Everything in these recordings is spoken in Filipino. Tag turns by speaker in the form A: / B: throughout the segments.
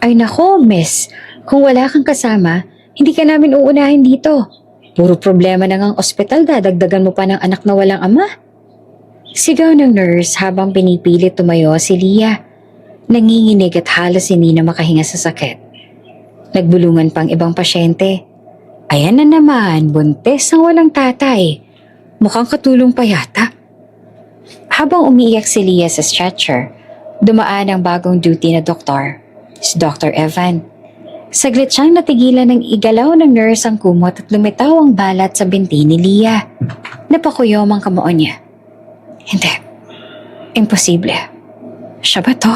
A: Ay nako, miss. Kung wala kang kasama, hindi ka namin uunahin dito. Puro problema na ngang ospital, dadagdagan mo pa ng anak na walang ama. Sigaw ng nurse habang pinipilit tumayo si Leah. Nanginginig at halos hindi na makahinga sa sakit. Nagbulungan pang ibang pasyente. Ayan na naman, buntis ang walang tatay. Mukhang katulong pa yata. Habang umiiyak si Leah sa stretcher, dumaan ang bagong duty na doktor, si Dr. Evan. Saglit siyang natigilan ng igalaw ng nurse ang kumot at lumitaw ang balat sa binti ni Leah. Napakuyom ang kamao niya. Hindi. Imposible. Siya ba to?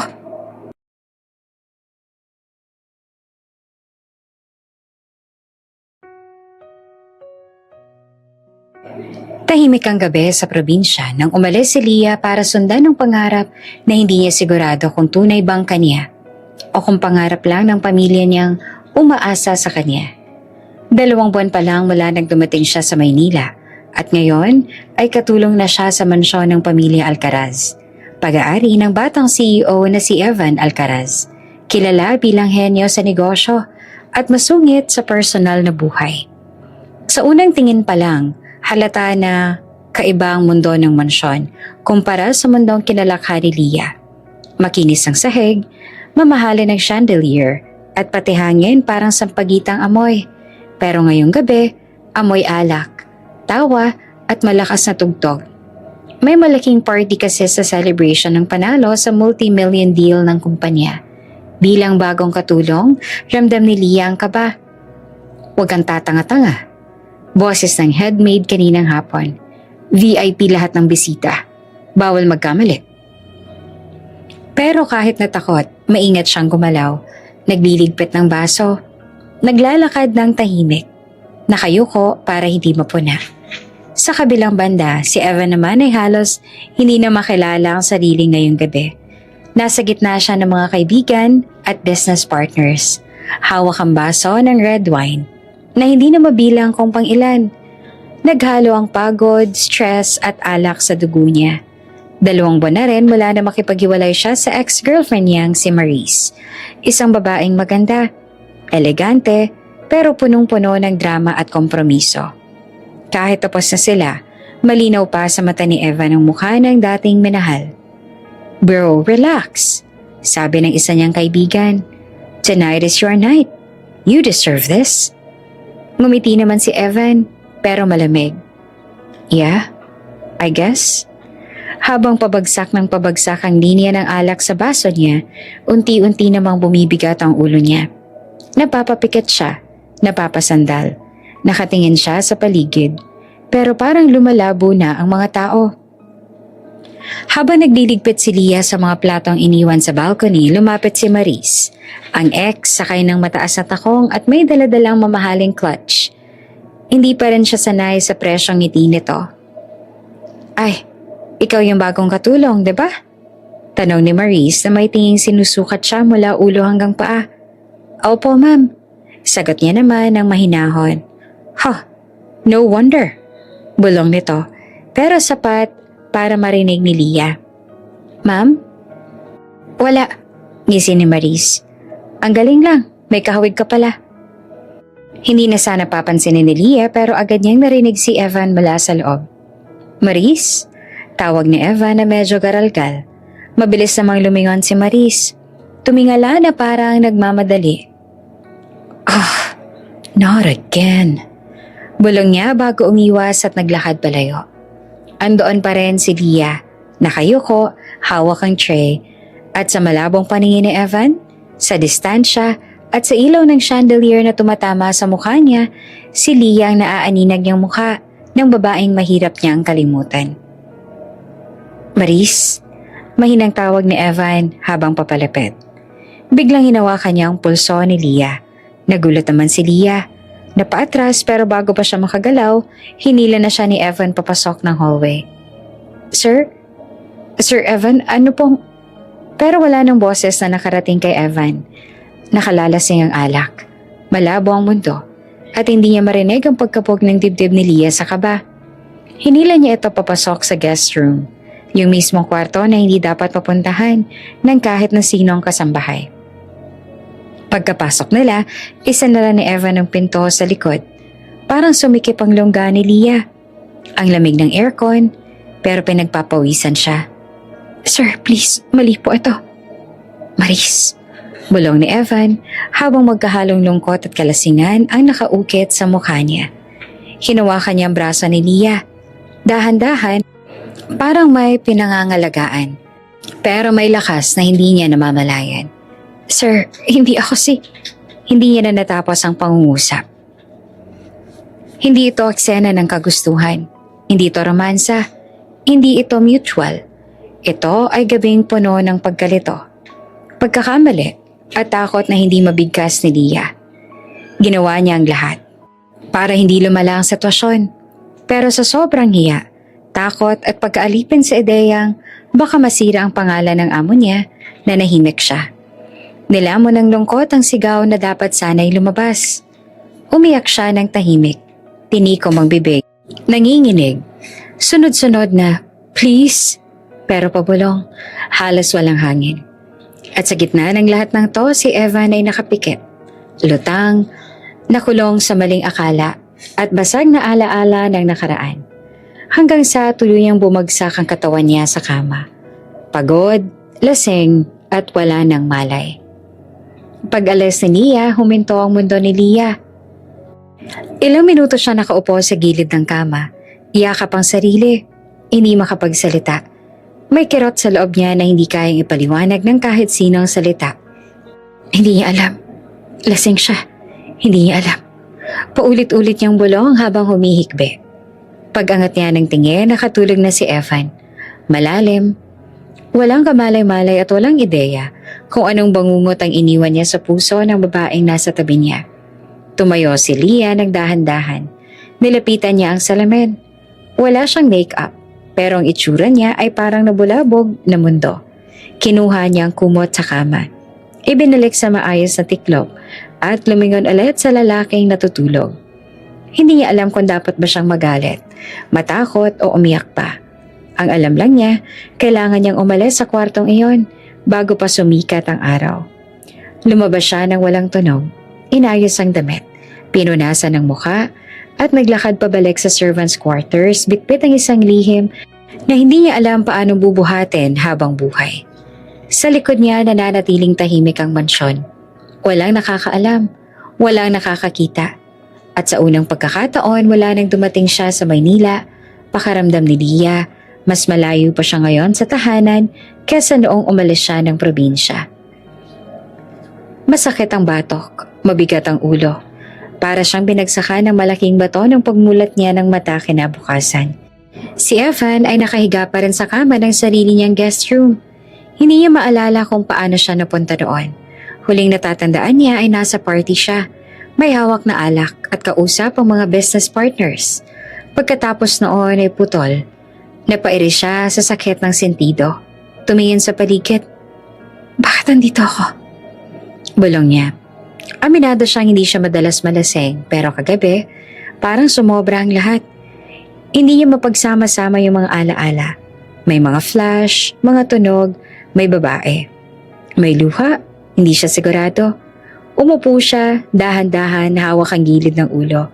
A: Tahimik ang gabi sa probinsya nang umalis si Leah para sundan ang pangarap na hindi niya sigurado kung tunay bang kanya o kung pangarap lang ng pamilya niyang umaasa sa kanya. 2 buwan pa lang mula nang dumating siya sa Maynila at ngayon ay katulong na siya sa mansyon ng pamilya Alcaraz, pag-aari ng batang CEO na si Evan Alcaraz, kilala bilang henyo sa negosyo at masungit sa personal na buhay. Sa unang tingin pa lang, halata na kaiba ang mundo ng mansyon kumpara sa mundong kinalakhan ni Leah. Makinis ang sahig, mamahalin ng chandelier at pati hangin parang sampagitang amoy. Pero ngayong gabi, amoy alak, tawa at malakas na tugtog. May malaking party kasi sa celebration ng panalo sa multi-million deal ng kumpanya. Bilang bagong katulong, ramdam ni Leah ang kaba. Huwag kang tatanga-tanga. Boses ng headmaid kaninang hapon. VIP lahat ng bisita. Bawal magkamali. Pero kahit natakot, maingat siyang gumalaw. Nagliligpit ng baso. Naglalakad ng tahimik. Nakayuko para hindi mapuna. Sa kabilang banda, si Evan naman ay halos hindi na makilala ang sarili ngayong gabi. Nasa gitna siya ng mga kaibigan at business partners. Hawak ang baso ng red wine na hindi na mabilang kung pang ilan. Naghalo ang pagod, stress at alak sa dugo niya. 2 buwan na rin mula na makipaghiwalay siya sa ex-girlfriend niyang si Maurice. Isang babaeng maganda, elegante, pero punong-puno ng drama at kompromiso. Kahit tapos na sila, malinaw pa sa mata ni Evan ang mukha ng dating minahal. "Bro, relax," sabi ng isa niyang kaibigan. "Tonight is your night. You deserve this." Ngumiti naman si Evan, pero malamig. "Yeah, I guess." Habang pabagsak ng pabagsak ang linya ng alak sa baso niya, unti-unti namang bumibigat ang ulo niya. Napapapikit siya, napapasandal. Nakatingin siya sa paligid, pero parang lumalabo na ang mga tao. Habang nagliligpit si Leah sa mga platong iniwan sa balcony, lumapit si Maurice, ang ex sakay ng mataas na takong at may daladalang mamahaling clutch. Hindi pa rin siya sanay sa presyong ngiti nito. "Ay, ikaw yung bagong katulong, di ba?" Tanong ni Maurice na may tinging sinusukat siya mula ulo hanggang paa. "Opo, ma'am." Sagot niya naman ng mahinahon. No wonder." Bulong nito, pero sapat para marinig ni Leah. "Ma'am?" "Wala," ngisi ni Maurice. "Ang galing lang, may kahawig ka pala." Hindi na sana papansinin ni Leah pero agad niyang narinig si Evan mula sa loob. "Maurice?" Tawag ni Evan na medyo garalgal. Mabilis namang lumingon si Maurice. Tumingala na parang nagmamadali. "Not again." Bulong niya bago umiwas at naglakad palayo. Andoon pa rin si Leah, nakayuko, hawak ang tray, at sa malabong paningin ni Evan, sa distansya at sa ilaw ng chandelier na tumatama sa mukha niya, si Leah ang naaaninag niyang mukha ng babaeng mahirap niyang kalimutan. "Maurice?" Mahinang tawag ni Evan habang papalapit. Biglang hinawakan niya ang pulso ni Leah. Nagulat naman si Leah. Napaatras pero bago pa siya makagalaw, hinila na siya ni Evan papasok ng hallway. Sir Evan, ano pong..." Pero wala nang boses na nakarating kay Evan. Nakalalasing ang alak. Malabo ang mundo at hindi niya marinig ang pagkapog ng dibdib ni Leah sa kaba. Hinila niya ito papasok sa guest room, yung mismong kwarto na hindi dapat papuntahan ng kahit na sino ang kasambahay. Pagkapasok nila, isinara ni Evan ang pinto sa likod. Parang sumikip ang longga ni Leah. Ang lamig ng aircon, pero pinagpapawisan siya. "Sir, please, mali po ito." "Maris," bulong ni Evan habang magkahalong lungkot at kalasingan ang nakaukit sa mukha niya. Hinawakan niya ang braso ni Leah. Dahan-dahan, parang may pinangangalagaan. Pero may lakas na hindi niya namamalayan. "Sir, hindi ako Hindi niya na natapos ang pangungusap. Hindi ito eksena ng kagustuhan. Hindi ito romansa. Hindi ito mutual. Ito ay gabing puno ng pagkalito, pagkakamali at takot na hindi mabigkas ni Leah. Ginawa niya ang lahat para hindi lumala ang sitwasyon. Pero sa sobrang hiya, takot at pagkaalipin sa ideyang baka masira ang pangalan ng amo niya, na nahimik siya. Nilamon ng lungkot ang sigaw na dapat sana'y lumabas. Umiyak siya ng tahimik. Tinikom ang bibig. Nanginginig. Sunod-sunod na, "Please." Pero pabulong. Halos walang hangin. At sa gitna ng lahat ng to, si Evan ay nakapikit. Lutang, nakulong sa maling akala at basag na alaala ng nakaraan. Hanggang sa tuluyang bumagsak ang katawan niya sa kama. Pagod, lasing at wala ng malay. Pag-alis ni Leah, huminto ang mundo ni Leah. Ilang minuto siya nakaupo sa gilid ng kama. Iyakap ang sarili, hindi makapagsalita. May kirot sa loob niya na hindi kayang ipaliwanag ng kahit sinong salita. Hindi niya alam. Lasing siya. Hindi niya alam. Paulit-ulit niyang bulong habang humihikbi. Pag-angat niya ng tingin, nakatulog na si Evan. Malalim. Walang kamalay-malay at walang ideya kung anong bangungot ang iniwan niya sa puso ng babaeng nasa tabi niya. Tumayo si Leah ng dahan-dahan. Nilapitan niya ang salamin. Wala siyang make-up, pero ang itsura niya ay parang nabulabog na mundo. Kinuha niya ang kumot sa kama. Ibinalik sa maayos na tiklop at lumingon ulit sa lalaking natutulog. Hindi niya alam kung dapat ba siyang magalit, matakot o umiyak pa. Ang alam lang niya, kailangan niyang umalis sa kwartong iyon bago pa sumikat ang araw. Lumabas siya ng walang tunog. Inayos ang damit, pinunasan ang mukha at naglakad pabalik sa servants' quarters, bitbit ang isang lihim na hindi niya alam paano bubuhatin habang buhay. Sa likod niya nananatiling tahimik ang mansyon. Walang nakakaalam, walang nakakakita. At sa unang pagkakataon mula nang dumating siya sa Maynila, pakaramdam ni Leah, mas malayo pa siya ngayon sa tahanan kesa noong umalis siya ng probinsya. Masakit ang batok, mabigat ang ulo. Para siyang binagsakan ng malaking bato ng pagmulat niya ng mata kinabukasan. Si Evan ay nakahiga pa rin sa kama ng sarili niyang guest room. Hindi niya maalala kung paano siya napunta doon. Huling natatandaan niya ay nasa party siya. May hawak na alak at kausap ang mga business partners. Pagkatapos noon ay putol. Napairis siya sa sakit ng sentido. Tumingin sa paligid. "Bakit nandito ako?" Bulong niya. Aminado siyang hindi siya madalas malasing, pero kagabi, parang sumobra ang lahat. Hindi niya mapagsama-sama yung mga alaala. May mga flash, mga tunog, may babae. May luha, hindi siya sigurado. Umupo siya, dahan-dahan, hawak ang gilid ng ulo.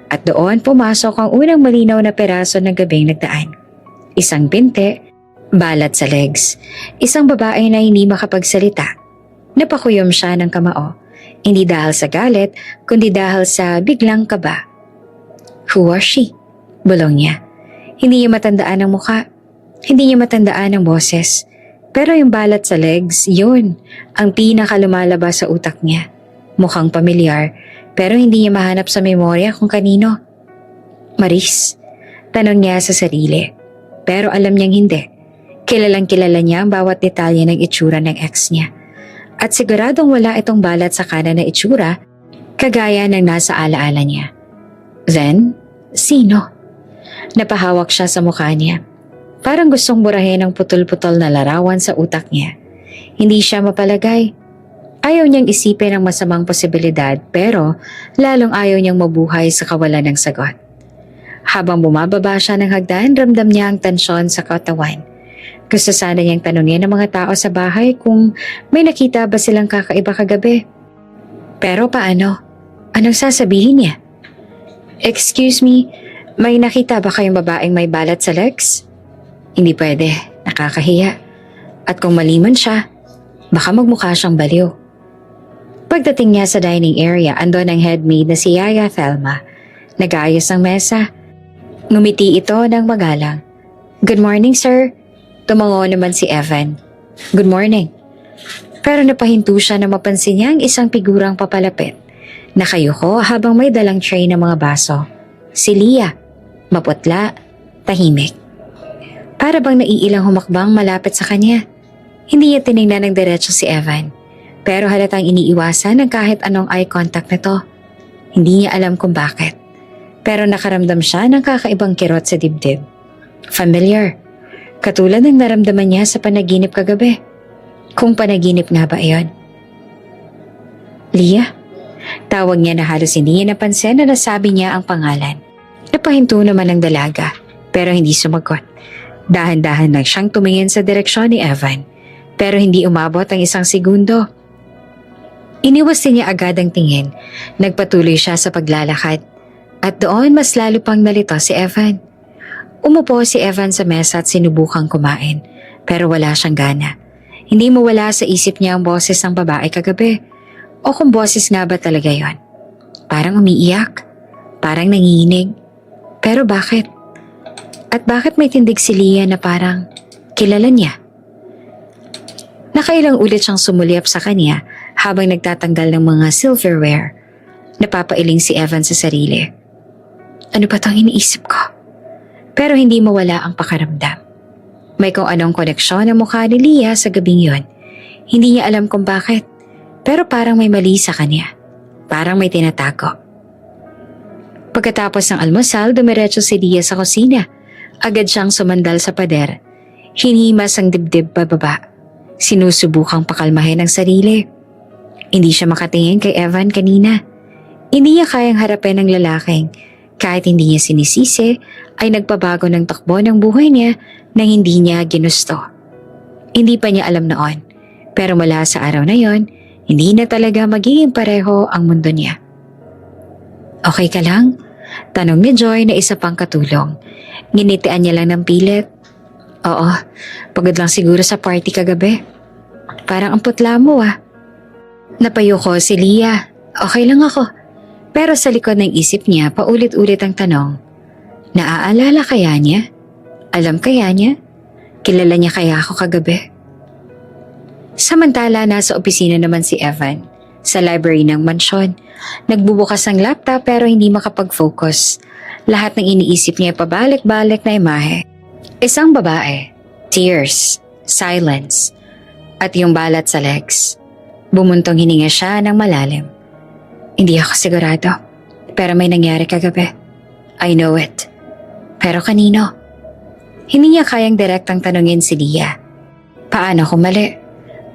A: At doon pumasok ang unang malinaw na peraso ng gabing nagdaan. Isang binte, balat sa legs. Isang babae na hindi makapagsalita. Napakuyom siya ng kamao. Hindi dahil sa galit, kundi dahil sa biglang kaba. "Who was she?" Bulong niya. Hindi niya matandaan ang mukha. Hindi niya matandaan ang boses. Pero yung balat sa legs, yun, ang pinakalumalabas sa utak niya. Mukhang pamilyar, pero hindi niya mahanap sa memorya kung kanino. "Maris?" Tanong niya sa sarili. Pero alam niyang hindi. Kilalang kilala niya ang bawat detalye ng itsura ng ex niya. At siguradong wala itong balat sa kanan na itsura, kagaya ng nasa alaala niya. Then, sino? Napahawak siya sa mukha niya. Parang gustong burahin ang putol-putol na larawan sa utak niya. Hindi siya mapalagay. Ayaw niyang isipin ang masamang posibilidad, pero lalong ayaw niyang mabuhay sa kawalan ng sagot. Habang bumababa siya ng hagdan, ramdam niya ang tensyon sa katawan. Gusto sana niyang tanungin ang mga tao sa bahay kung may nakita ba silang kakaiba kagabi. Pero paano? Anong sasabihin niya? Excuse me, may nakita ba kayong babaeng may balat sa legs? Hindi pwede, nakakahiya. At kung mali man siya, baka magmukha siyang baliw. Pagdating niya sa dining area, andon ang headmaid na si Yaya Thelma. Nag-aayos ng mesa. Ngumiti ito ng magalang. Good morning, sir. Tumango naman si Evan. Good morning. Pero napahinto siya na mapansin niya ang isang figurang papalapit. Nakayuko habang may dalang tray ng mga baso. Si Leah, maputla, tahimik. Para bang naiilang humakbang malapit sa kanya. Hindi niya tinignan ng diretso si Evan. Pero halatang iniiwasan ng kahit anong eye contact nito. Hindi niya alam kung bakit. Pero nakaramdam siya ng kakaibang kirot sa dibdib. Familiar. Katulad ng naramdaman niya sa panaginip kagabi. Kung panaginip nga ba iyon? Leah? Tawag niya na halos hindi niya napansin na nasabi niya ang pangalan. Napahinto naman ang dalaga, pero hindi sumagot. Dahan-dahan lang siyang tumingin sa direksyon ni Evan, pero hindi umabot ang 1 segundo. Iniwas niya agad ang tingin. Nagpatuloy siya sa paglalakad. At doon mas lalo pang nalito si Evan. Umupo si Evan sa mesa at sinubukang kumain, pero wala siyang gana. Hindi mawala sa isip niya ang boses ng babae kagabi. O kung boses nga ba talaga yon? Parang umiiyak. Parang nanginginig. Pero bakit? At bakit may tindig si Leah na parang kilala niya? Nakailang ulit siyang sumulyap sa kanya habang nagtatanggal ng mga silverware. Napapailing si Evan sa sarili. Ano ba itong iniisip ko? Pero hindi mawala ang pakaramdam. May kung anong koneksyon ang mukha ni Leah sa gabing yon. Hindi niya alam kung bakit. Pero parang may mali sa kanya. Parang may tinatago. Pagkatapos ng almusal, dumiretso si Leah sa kusina. Agad siyang sumandal sa pader. Hinimas ang dibdib pababa. Sinusubukang pakalmahin ang sarili. Hindi siya makatingin kay Evan kanina. Hindi niya kayang harapin ang lalaking. Kahit hindi niya sinisisi, ay nagpabago ng takbo ng buhay niya nang hindi niya ginusto. Hindi pa niya alam noon. Pero mula sa araw na yon, hindi na talaga magiging pareho ang mundo niya. Okay ka lang? Tanong ni Joy na isa pang katulong. Ginitian niya lang ng pilit. Oo, pagod lang siguro sa party kagabi. Parang ang putla mo Napayuko si Leah. Okay lang ako. Pero sa likod ng isip niya, paulit-ulit ang tanong. Naaalala kaya niya? Alam kaya niya? Kilala niya kaya ako kagabi? Samantala, nasa opisina naman si Evan, sa library ng mansyon. Nagbubukas ng laptop pero hindi makapag-focus. Lahat ng iniisip niya pabalik-balik na imahe. Isang babae, tears, silence, at yung balat sa legs. Bumuntong hininga siya ng malalim. Hindi ako sigurado, pero may nangyari kagabi. I know it. Pero kanino? Hindi niya kayang direktang tanungin si Leah. Paano kung mali?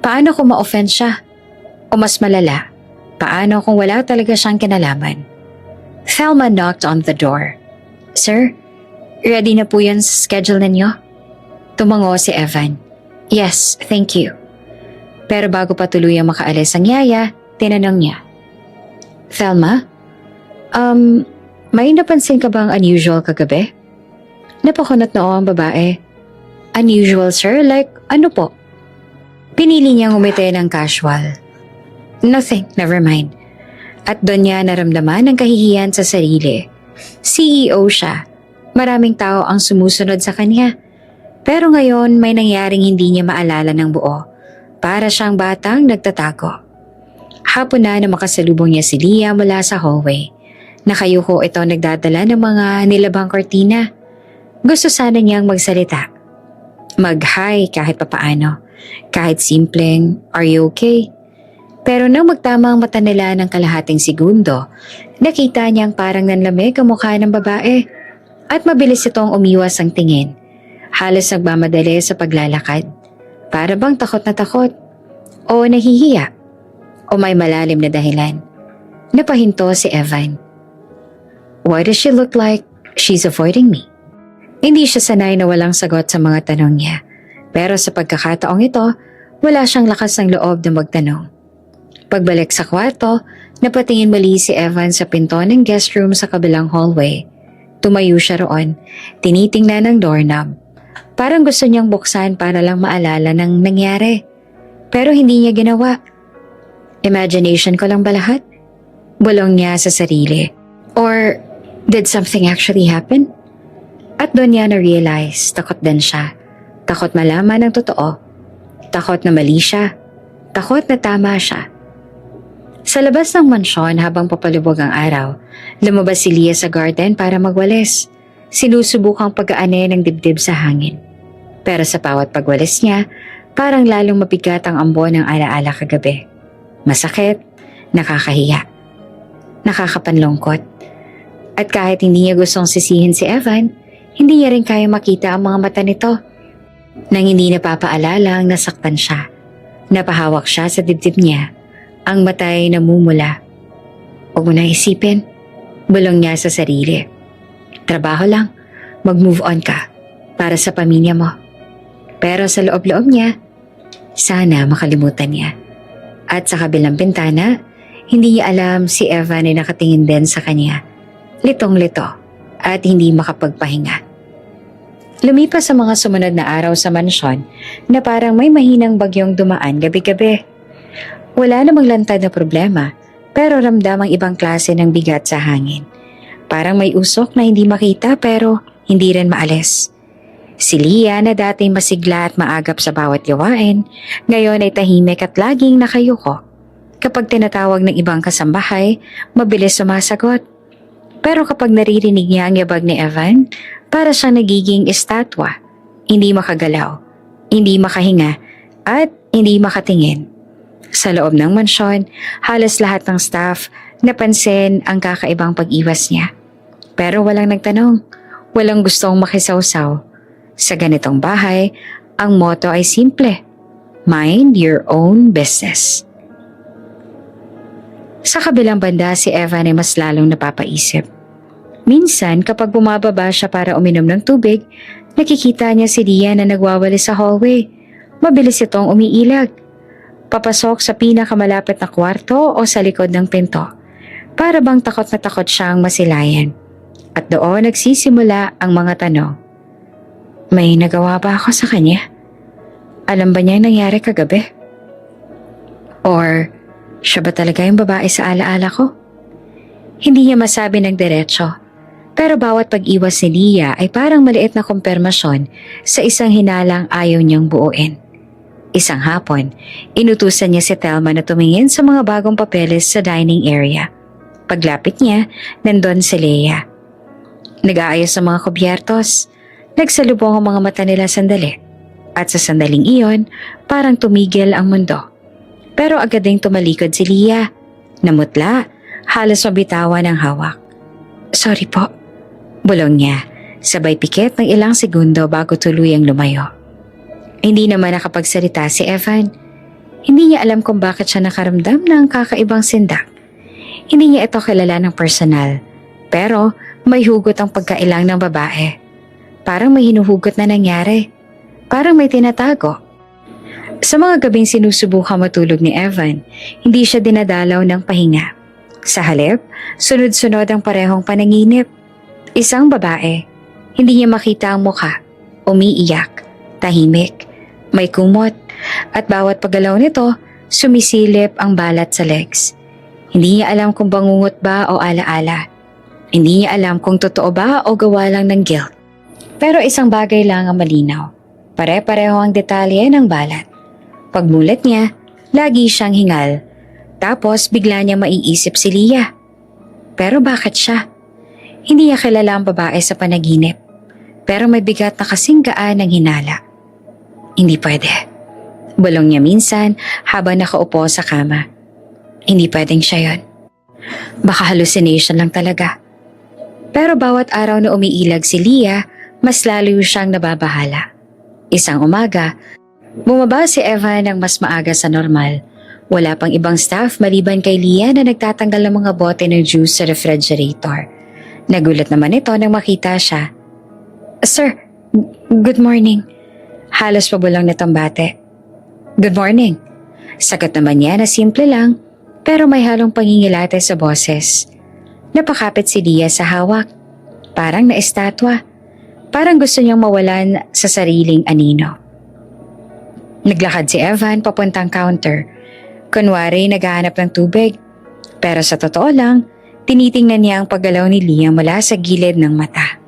A: Paano kung ma-offend siya? O mas malala, paano kung wala talaga siyang kinalaman? Thelma knocked on the door. Sir, ready na po yan sa schedule ninyo? Tumango si Evan. Yes, thank you. Pero bago pa tuluyang makaalis ang yaya, tinanong niya. Thelma, may napansin ka bang unusual kagabi? Napakunot noo ang babae. Unusual, sir? Like, ano po? Pinili niyang umiti ng casual. Nothing, never mind. At doon niya naramdaman ang kahihiyan sa sarili. CEO siya. Maraming tao ang sumusunod sa kanya. Pero ngayon may nangyaring hindi niya maalala ng buo. Para siyang batang nagtatago. Hapon na makasalubong niya si Leah mula sa hallway. Nakayuko ito nagdadala ng mga nilabang kortina. Gusto sana niyang magsalita. Mag-hi kahit papaano. Kahit simpleng, are you okay? Pero nang magtamang mata nila ng kalahating segundo, nakita niyang parang nanlamig ang mukha ng babae at mabilis itong umiwas ang tingin. Halos nagmamadali sa paglalakad. Para bang takot na takot o nahihiya o may malalim na dahilan. Napahinto si Evan. Why does she look like she's avoiding me? Hindi siya sanay na walang sagot sa mga tanong niya. Pero sa pagkakataong ito, wala siyang lakas ng loob na magtanong. Pagbalik sa kwarto, Napatingin muli si Evan sa pinto ng guest room sa kabilang hallway. Tumayo siya roon, tinitingnan ng doorknob. Parang gusto niyang buksan para lang maalala ng nangyari. Pero hindi niya ginawa. Imagination ko lang ba lahat? Bulong niya sa sarili. Or did something actually happen? At doon niya na-realize, takot din siya. Takot malaman ang totoo. Takot na mali siya. Takot na tama siya. Sa labas ng mansyon habang papalubog ang araw, lumabas si Leah sa garden para magwalis. Sinusubukang pag-aane ng dibdib sa hangin. Pero sa bawat pagwalis niya, parang lalong mabigat ang ambon ng alaala kagabi. Masakit, nakakahiya, nakakapanlungkot. At kahit hindi niya gustong sisihin si Evan, hindi niya rin kaya makita ang mga mata nito. Nang hindi napapaalala ang nasaktan siya, napahawak siya sa dibdib niya. Ang matay namumula. Huwag mo na isipin, bulong niya sa sarili. Trabaho lang, mag-move on ka para sa pamilya mo. Pero sa loob-loob niya, sana makalimutan niya. At sa kabilang bintana, hindi niya alam si Evan ay nakatingin din sa kanya. Litong-lito at hindi makapagpahinga. Lumipas sa mga sumunod na araw sa mansyon na parang may mahinang bagyong dumaan gabi-gabi. Wala namang lantad na problema, pero ramdam ang ibang klase ng bigat sa hangin. Parang may usok na hindi makita pero hindi rin maalis. Si Leah na dating masigla at maagap sa bawat gawain, ngayon ay tahimik at laging nakayuko. Kapag tinatawag ng ibang kasambahay, mabilis sumasagot. Pero kapag naririnig niya ang yabag ni Evan, para siyang nagiging estatwa, hindi makagalaw, hindi makahinga, at hindi makatingin. Sa loob ng mansyon, halos lahat ng staff napansin ang kakaibang pag-iwas niya. Pero walang nagtanong, walang gustong makisawsaw. Sa ganitong bahay, ang motto ay simple, mind your own business. Sa kabilang banda, si Evan ay mas lalong napapaisip. Minsan, kapag bumababa siya para uminom ng tubig, nakikita niya si Leah na nagwawalis sa hallway. Mabilis itong umiilag. Papasok sa pinakamalapit na kwarto o sa likod ng pinto. Para bang takot na takot siyang masilayan. At doon nagsisimula ang mga tanong. May nagawa ba ako sa kanya? Alam ba niya ang nangyari kagabi? Or siya ba talaga yung babae sa alaala ko? Hindi niya masabi ng diretsyo. Pero bawat pag-iwas ni Leah ay parang maliit na kumpirmasyon sa isang hinalang ayaw niyang buuin. Isang hapon, inutusan niya si Thelma na tumingin sa mga bagong papeles sa dining area. Paglapit niya, nandun si Leah. Nag-aayos ng mga kubyertos. Nagsalubong ang mga mata nila sandali. At sa sandaling iyon, parang tumigil ang mundo. Pero agad ding tumalikod si Leah. Namutla, halos mabitawan ang hawak. Sorry po, bulong niya. Sabay pikit ng ilang segundo bago tuluyang lumayo. Hindi naman nakapagsalita si Evan. Hindi niya alam kung bakit siya nakaramdam ng kakaibang sindak. Hindi niya ito kilala ng personal. Pero may hugot ang pagkailang ng babae. Parang may hinuhugot na nangyari. Parang may tinatago. Sa mga gabing sinusubukan matulog ni Evan, hindi siya dinadalaw ng pahinga. Sa halip, sunod-sunod ang parehong panaginip. Isang babae, hindi niya makita ang mukha, umiiyak, tahimik. May kumot at bawat paggalaw nito, sumisilip ang balat sa legs. Hindi niya alam kung bangungot ba o alaala. Hindi niya alam kung totoo ba o gawa lang ng guilt. Pero isang bagay lang ang malinaw. Pare-pareho ang detalye ng balat. Pagmulat niya, lagi siyang hingal. Tapos bigla niya maiisip si Leah. Pero bakit siya? Hindi niya kilala ang babae sa panaginip. Pero may bigat na kasing gaan ng hinala. Hindi pwede. Bulong niya minsan habang nakaupo sa kama. Hindi pwedeng siya yon. Baka hallucination lang talaga. Pero bawat araw na umiilag si Leah, mas lalo siyang nababahala. Isang umaga, bumaba si Evan ng mas maaga sa normal. Wala pang ibang staff maliban kay Leah na nagtatanggal ng mga bote ng juice sa refrigerator. Nagulat naman ito nang makita siya. Sir, good morning. Halos pabulang nitong bate. Good morning. Sagot naman niya na simple lang, pero may halong pangingilate sa boses. Napakapit si Leah sa hawak, parang na-estatwa, parang gusto niyang mawalan sa sariling anino. Naglakad si Evan papuntang counter, kunwari naghahanap ng tubig, pero sa totoo lang, tinitingnan niya ang paggalaw ni Leah mula sa gilid ng mata.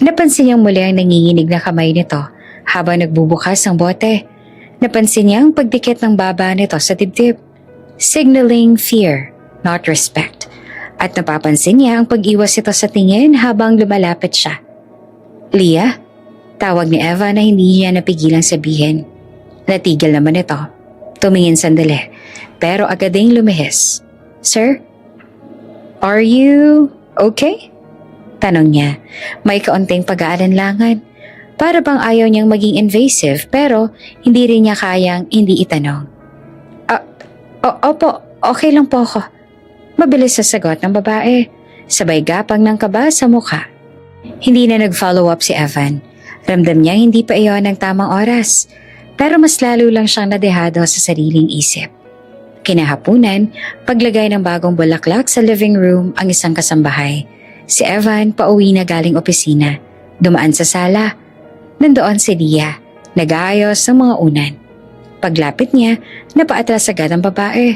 A: Napansin niyang muli ang nanginginig na kamay nito habang nagbubukas ng bote. Napansin niya ang pagdikit ng baba nito sa dibdib, signaling fear, not respect. At napapansin niya ang pag-iwas nito sa tingin habang lumalapit siya. Leah? Tawag ni Eva na hindi niya napigilang sabihin. Natigil naman ito. Tumingin sandali, pero agad ding lumihis. Sir? Are you okay? Tanong niya. May kaunting pag-aalinlangan. Para bang ayaw niyang maging invasive pero hindi rin niya kayang hindi itanong. Opo, okay lang po ako. Mabilis sa sagot ng babae. Sabay gapang ng kaba sa mukha. Hindi na nag-follow up si Evan. Ramdam niya hindi pa iyon ang tamang oras. Pero mas lalo lang siyang nadehado sa sariling isip. Kinahapunan, paglagay ng bagong bulaklak sa living room ang isang kasambahay. Si Evan pauwi na galing opisina. Dumaan sa sala. Nandoon si Leah, nag-aayos ng mga unan. Paglapit niya, napaatras agad ang babae.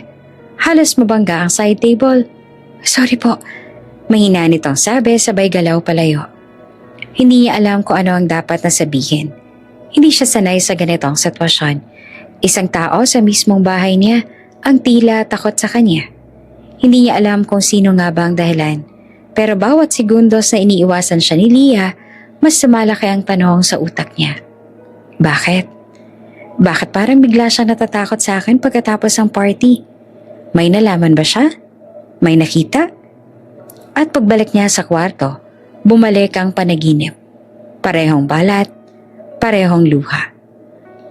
A: Halos mabangga ang side table. Sorry po. Mahina nitong sabi sabay galaw palayo. Hindi niya alam kung ano ang dapat na sabihin. Hindi siya sanay sa ganitong sitwasyon. Isang tao sa mismong bahay niya ang tila takot sa kanya. Hindi niya alam kung sino nga ba ang dahilan. Pero bawat segundos na iniiwasan siya ni Leah, mas sumalaki ang tanong sa utak niya. Bakit? Bakit parang bigla siya natatakot sa akin pagkatapos ng party? May nalaman ba siya? May nakita? At pagbalik niya sa kwarto, bumalik ang panaginip. Parehong balat, parehong luha.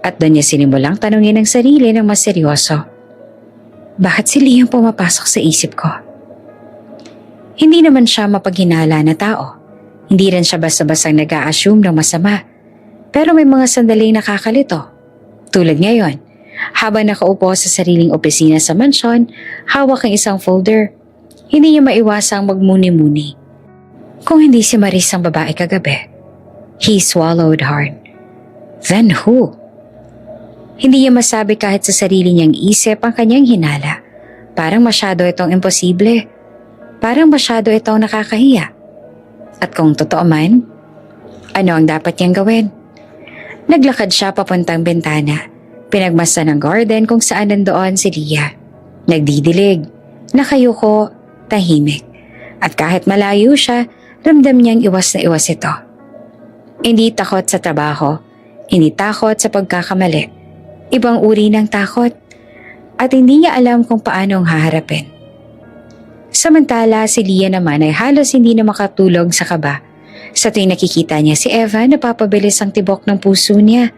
A: At doon niya sinimulang tanungin ang sarili ng mas seryoso. Bakit si Leah pumapasok sa isip ko? Hindi naman siya mapaghinala na tao. Hindi rin siya basta-bastang nag-a-assume ng masama. Pero may mga sandaling nakakalito. Tulad ngayon, habang nakaupo sa sariling opisina sa mansyon, hawak ang isang folder. Hindi niya maiwasang magmuni-muni. Kung hindi si Maris ang babae kagabi, he swallowed hard. Then who? Hindi niya masabi kahit sa sarili niyang isip ang kanyang hinala. Parang masyado itong imposible. Parang masyado itong nakakahiya. At kung totoo man, ano ang dapat niyang gawin? Naglakad siya papuntang bintana. Pinagmasdan ng garden kung saan nandoon si Leah. Nagdidilig, nakayuko, tahimik. At kahit malayo siya, ramdam niyang iwas na iwas ito. Hindi takot sa trabaho, hindi takot sa pagkakamali. Ibang uri ng takot. At hindi niya alam kung paano ang haharapin. Samantala si Leah naman ay halos hindi na makatulog sa kaba. Sa tuwing nakikita niya si Eva, napapabilis ang tibok ng puso niya.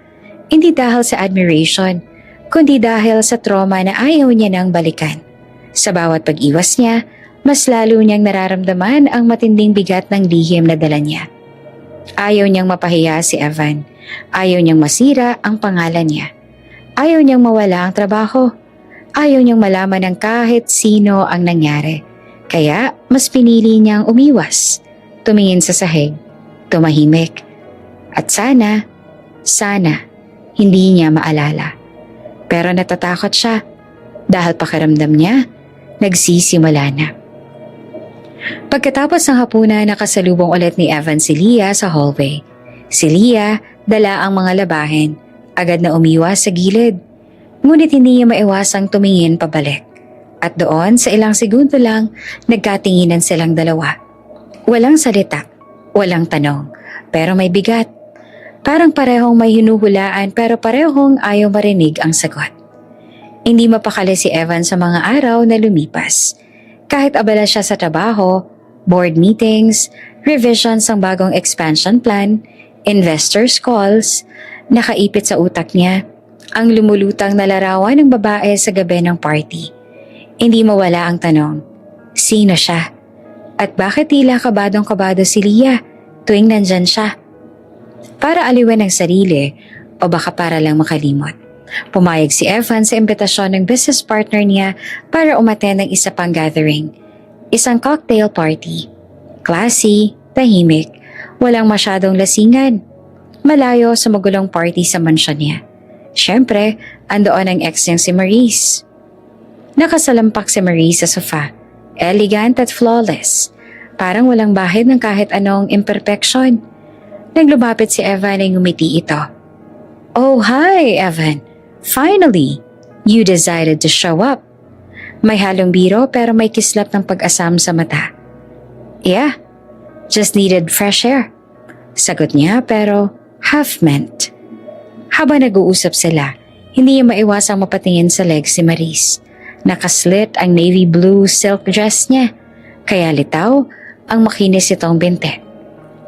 A: Hindi dahil sa admiration, kundi dahil sa trauma na ayaw niya nang balikan. Sa bawat pag-iwas niya, mas lalo niyang nararamdaman ang matinding bigat ng lihim na dala niya. Ayaw niyang mapahiya si Evan. Ayaw niyang masira ang pangalan niya. Ayaw niyang mawala ang trabaho. Ayaw niyang malaman ng kahit sino ang nangyari. Kaya mas pinili niyang umiwas, tumingin sa sahig, tumahimik. At sana, hindi niya maalala. Pero natatakot siya dahil pakiramdam niya, nagsisimula na. Pagkatapos ng hapunan, nakasalubong ulit ni Evan si Leah sa hallway. Si Leah, dala ang mga labahin, agad na umiwas sa gilid. Ngunit hindi niya maiwasang tumingin pabalik. At doon sa ilang segundo lang, nagkatinginan silang dalawa. Walang salita, walang tanong, pero may bigat. Parang parehong may hinuhulaan pero parehong ayaw marinig ang sagot. Hindi mapakali si Evan sa mga araw na lumipas. Kahit abala siya sa trabaho, board meetings, revisions ng bagong expansion plan, investors calls, nakaipit sa utak niya ang lumulutang na larawan ng babae sa gabi ng party. Hindi mawala ang tanong, sino siya? At bakit tila kabadong-kabado si Leah tuwing nandyan siya? Para aliwan ang sarili o baka para lang makalimot. Pumayag si Evan sa imbitasyon ng business partner niya para umattend ng isa pang gathering. Isang cocktail party. Classy, tahimik, walang masyadong lasingan. Malayo sa magulong party sa mansyon niya. Siyempre, andoon ang ex niyang si Maurice. Nakasalampak si Maurice sa sofa. Elegant at flawless. Parang walang bahid ng kahit anong imperfection. Naglumapit si Evan ay ngumiti ito. Oh, hi, Evan. Finally, you decided to show up. May halong biro pero may kislap ng pag-asam sa mata. Yeah, just needed fresh air. Sagot niya pero half-meant. Habang nag-uusap sila, hindi niya maiwasang mapatingin sa legs si Maurice. Nakaslit ang navy blue silk dress niya, kaya litaw ang makinis itong binte.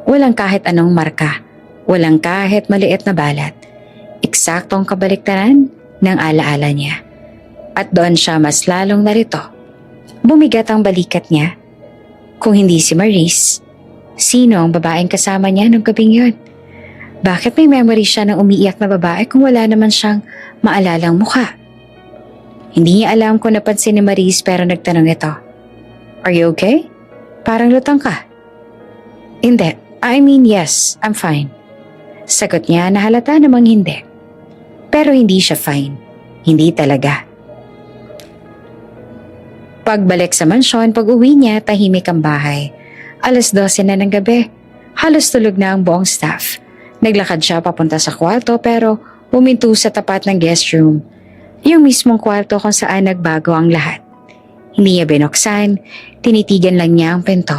A: Walang kahit anong marka, walang kahit maliit na balat. Eksaktong kabaliktaran ng alaala niya. At doon siya mas lalong narito. Bumigat ang balikat niya. Kung hindi si Maurice, sino ang babaeng kasama niya nung gabing yun? Bakit may memory siya ng umiiyak na babae kung wala naman siyang maalalang mukha? Hindi niya alam kung napansin ni Maurice pero nagtanong ito. Are you okay? Parang lutang ka. Hindi. I mean yes, I'm fine. Sagot niya na halata namang hindi. Pero hindi siya fine. Hindi talaga. Pagbalik sa mansyon, pag-uwi niya, tahimik ang bahay. 12:00 na ng gabi. Halos tulog na ang buong staff. Naglakad siya papunta sa kwarto pero huminto sa tapat ng guest room. Yung mismong kwarto kung saan nagbago ang lahat. Hindi niya binuksan, tinitigan lang niya ang pinto.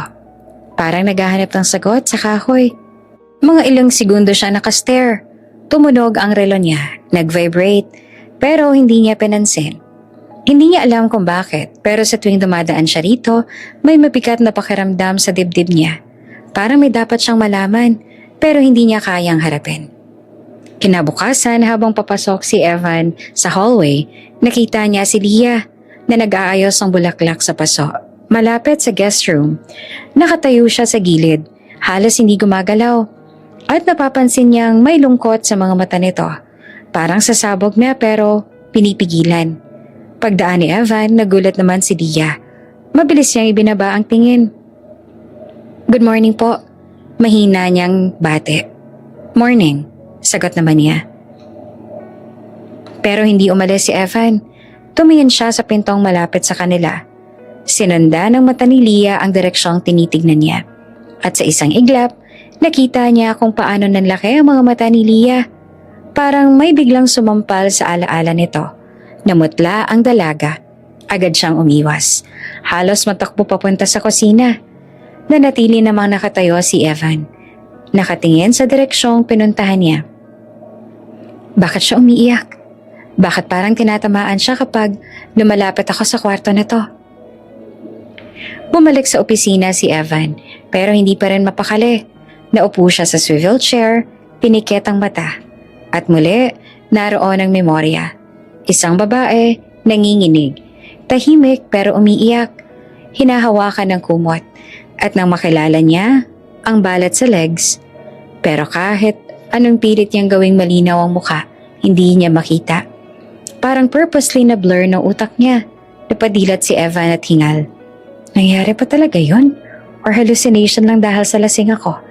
A: Parang naghahanap ng sagot sa kahoy. Mga ilang segundo siya nakastare. Tumunog ang relo niya, nag-vibrate, pero hindi niya pinansin. Hindi niya alam kung bakit, pero sa tuwing dumadaan siya rito, may mabigat na pakiramdam sa dibdib niya. Parang may dapat siyang malaman, pero hindi niya kayang harapin. Kinabukasan habang papasok si Evan sa hallway, nakita niya si Leah na nag-aayos ng bulaklak sa paso. Malapit sa guest room, nakatayo siya sa gilid, halos hindi gumagalaw. At napapansin niyang may lungkot sa mga mata nito. Parang sasabog na pero pinipigilan. Pagdaan ni Evan, nagulat naman si Leah. Mabilis niyang ibinaba ang tingin. Good morning po. Mahina niyang bate. Morning, sagot naman niya. Pero hindi umalis si Evan. Tumingin siya sa pintong malapit sa kanila. Sinanda ng mata ni Leah ang direksyong tinitignan niya. At sa isang iglap, nakita niya kung paano nanlaki ang mga mata ni Leah. Parang may biglang sumampal sa alaala nito. Namutla ang dalaga. Agad siyang umiwas. Halos matakbo papunta sa kusina. Nanatili namang nakatayo si Evan. Nakatingin sa direksyong pinuntahan niya. Bakit siya umiiyak? Bakit parang tinatamaan siya kapag lumalapit ako sa kwarto na to? Bumalik sa opisina si Evan, pero hindi pa rin mapakali. Naupo siya sa swivel chair, pinikit ang mata. At muli, naroon ang memorya. Isang babae, nanginginig. Tahimik pero umiiyak. Hinahawakan ng kumot. At nang makilala niya, ang balat sa legs. Pero kahit anong pilit niyang gawing malinaw ang mukha, hindi niya makita. Parang purposely na blur ng utak niya. Napadilat si Evan at hingal. Nangyari pa talaga yon? Or hallucination lang dahil sa lasing ako?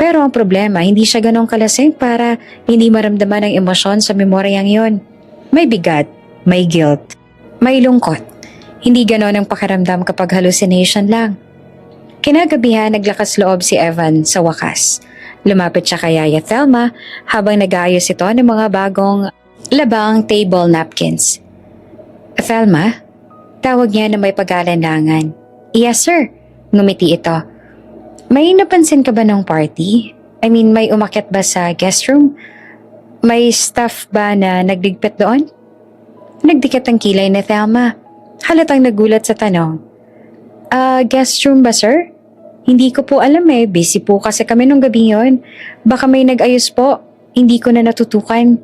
A: Pero ang problema, hindi siya ganong kalasing para hindi maramdaman ang emosyon sa memoryang yon. May bigat, may guilt, may lungkot. Hindi ganon ang pakiramdam kapag hallucination lang. Kinagabihan, naglakas loob si Evan sa wakas. Lumapit siya kay Yaya Thelma habang nag-aayos ito ng mga bagong labang table napkins. Thelma? Tawag niya na may pag-aalanlangan. Yes sir, ngumiti ito. May napansin ka ba ng party? I mean, may umakyat ba sa guest room? May staff ba na nagligpit doon? Nagdikit ang kilay ni Thelma. Halatang nagulat sa tanong. Guest room ba sir? Hindi ko po alam eh, busy po kasi kami nung gabi yon. Baka may nag-ayos po, hindi ko na natutukan.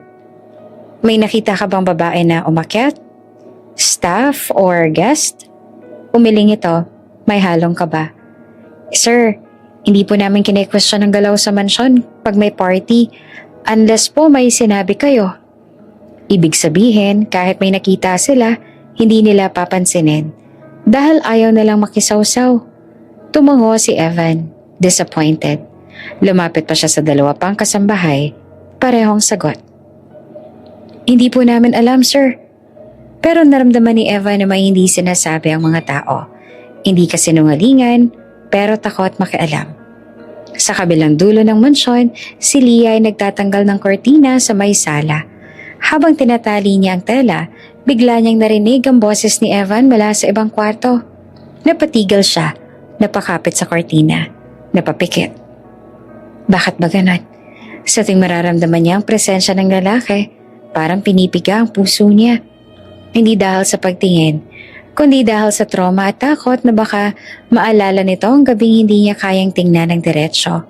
A: May nakita ka bang babae na umakyat? Staff or guest? Umiling ito, may halong ka ba? Sir, hindi po namin kine-question ng galaw sa mansyon pag may party, unless po may sinabi kayo. Ibig sabihin, kahit may nakita sila, hindi nila papansinin dahil ayaw nilang makisawsaw. Tumango si Evan, disappointed. Lumapit pa siya sa dalawa pang kasambahay, parehong sagot. Hindi po namin alam, sir. Pero naramdaman ni Evan na may hindi sinasabi ang mga tao. Hindi kasinungalingan, pero takot makialam. Sa kabilang dulo ng mansyon, si Leah ay nagtatanggal ng kortina sa may sala. Habang tinatali niya ang tela, bigla niyang narinig ang boses ni Evan mula sa ibang kwarto. Napatigil siya, napakapit sa kortina, napapikit. Bakit ba ganon? Sa ting mararamdaman niya ang presensya ng lalaki, parang pinipiga ang puso niya. Hindi dahil sa pagtingin, kundi dahil sa trauma at takot na baka maalala nito ang gabing hindi niya kayang tingnan ng diretsyo.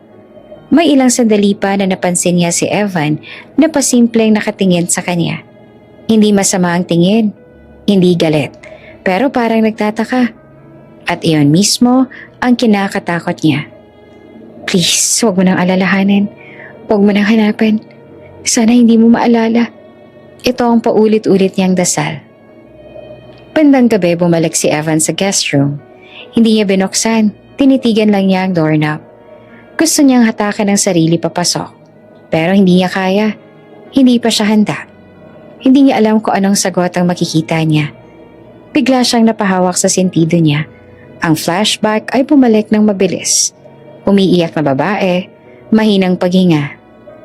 A: May ilang sandali pa na napansin niya si Evan na pasimpleng nakatingin sa kanya. Hindi masama ang tingin, hindi galit, pero parang nagtataka. At iyon mismo ang kinakatakot niya. Please, huwag mo nang alalahanin. Huwag mo nang hanapin. Sana hindi mo maalala. Ito ang paulit-ulit niyang dasal. Bandang gabi bumalik si Evan sa guest room. Hindi niya binuksan, tinitigan lang niya ang doorknob. Gusto niyang hatakan ng sarili papasok. Pero hindi niya kaya. Hindi pa siya handa. Hindi niya alam kung anong sagot ang makikita niya. Bigla siyang napahawak sa sentido niya. Ang flashback ay bumalik ng mabilis. Umiiyak na babae, mahinang paghinga,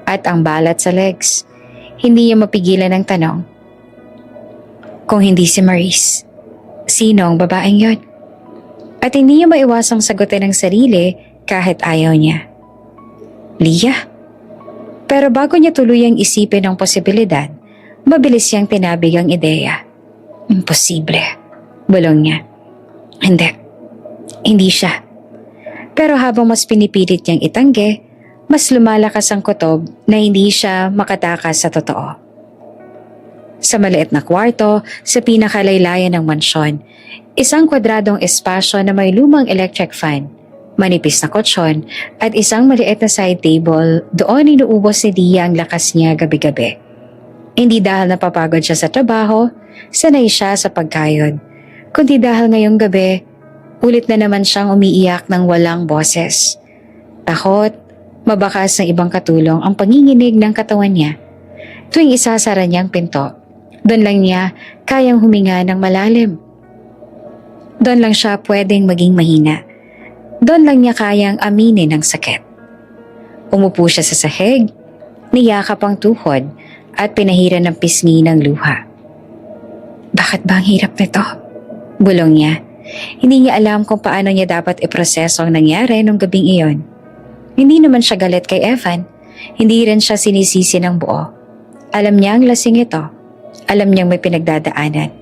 A: at ang balat sa legs. Hindi niya mapigilan ang tanong. Kung hindi si Maurice, sino ang babaeng yon? At hindi niya maiwasang sagutin ang sarili kahit ayaw niya. Leah? Pero bago niya tuluyang isipin ang posibilidad, mabilis siyang tinabig ang ideya. Imposible. Bulong niya. Hindi siya. Pero habang mas pinipilit niyang itanggi, mas lumalakas ang kutob na hindi siya makatakas sa totoo. Sa maliit na kwarto, sa pinakalaylayan ng mansyon, isang kwadradong espasyo na may lumang electric fan, manipis na kutsyon at isang maliit na side table, doon inuubos ni Dia ang lakas niya gabi-gabi. Hindi dahil napapagod siya sa trabaho, sanay siya sa pagkayod, kundi dahil ngayong gabi, ulit na naman siyang umiiyak ng walang boses. Takot, mabakas ng ibang katulong ang panginginig ng katawan niya. Tuwing isasara niyang pinto, doon lang niya kayang huminga ng malalim. Doon lang siya pwedeng maging mahina. Doon lang niya kayang aminin ang sakit. Umupo siya sa sahig, niyakap ang tuhod at pinahiran ng pisngi ng luha. Bakit ba ang hirap nito? Bulong niya. Hindi niya alam kung paano niya dapat iproseso ang nangyari nung gabing iyon. Hindi naman siya galit kay Evan. Hindi rin siya sinisisi ng buo. Alam niya ang lasing ito. Alam niyang may pinagdadaanan.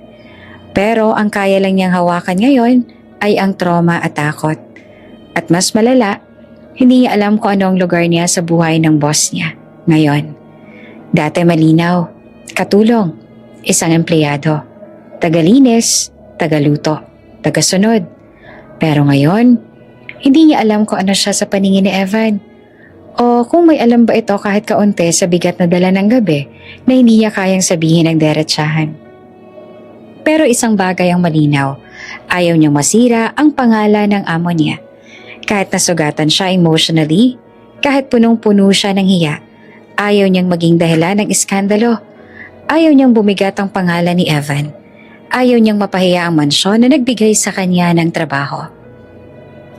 A: Pero ang kaya lang niyang hawakan ngayon ay ang trauma at takot. At mas malala, hindi niya alam kung ano ang lugar niya sa buhay ng boss niya ngayon. Dati malinaw, katulong, isang empleyado, tagalinis, tagaluto, tagasunod. Pero ngayon, hindi niya alam kung ano siya sa paningin ni Evan. O kung may alam ba ito kahit kaunti sa bigat na dala ng gabi na hindi niya kayang sabihin ng derechahan. Pero isang bagay ang malinaw, ayaw niyang masira ang pangalan ng amo niya. Kahit nasugatan siya emotionally, kahit punong-puno siya ng hiya, ayaw niyang maging dahilan ng iskandalo. Ayaw niyang bumigat ang pangalan ni Evan. Ayaw niyang mapahiya ang mansyon na nagbigay sa kanya ng trabaho.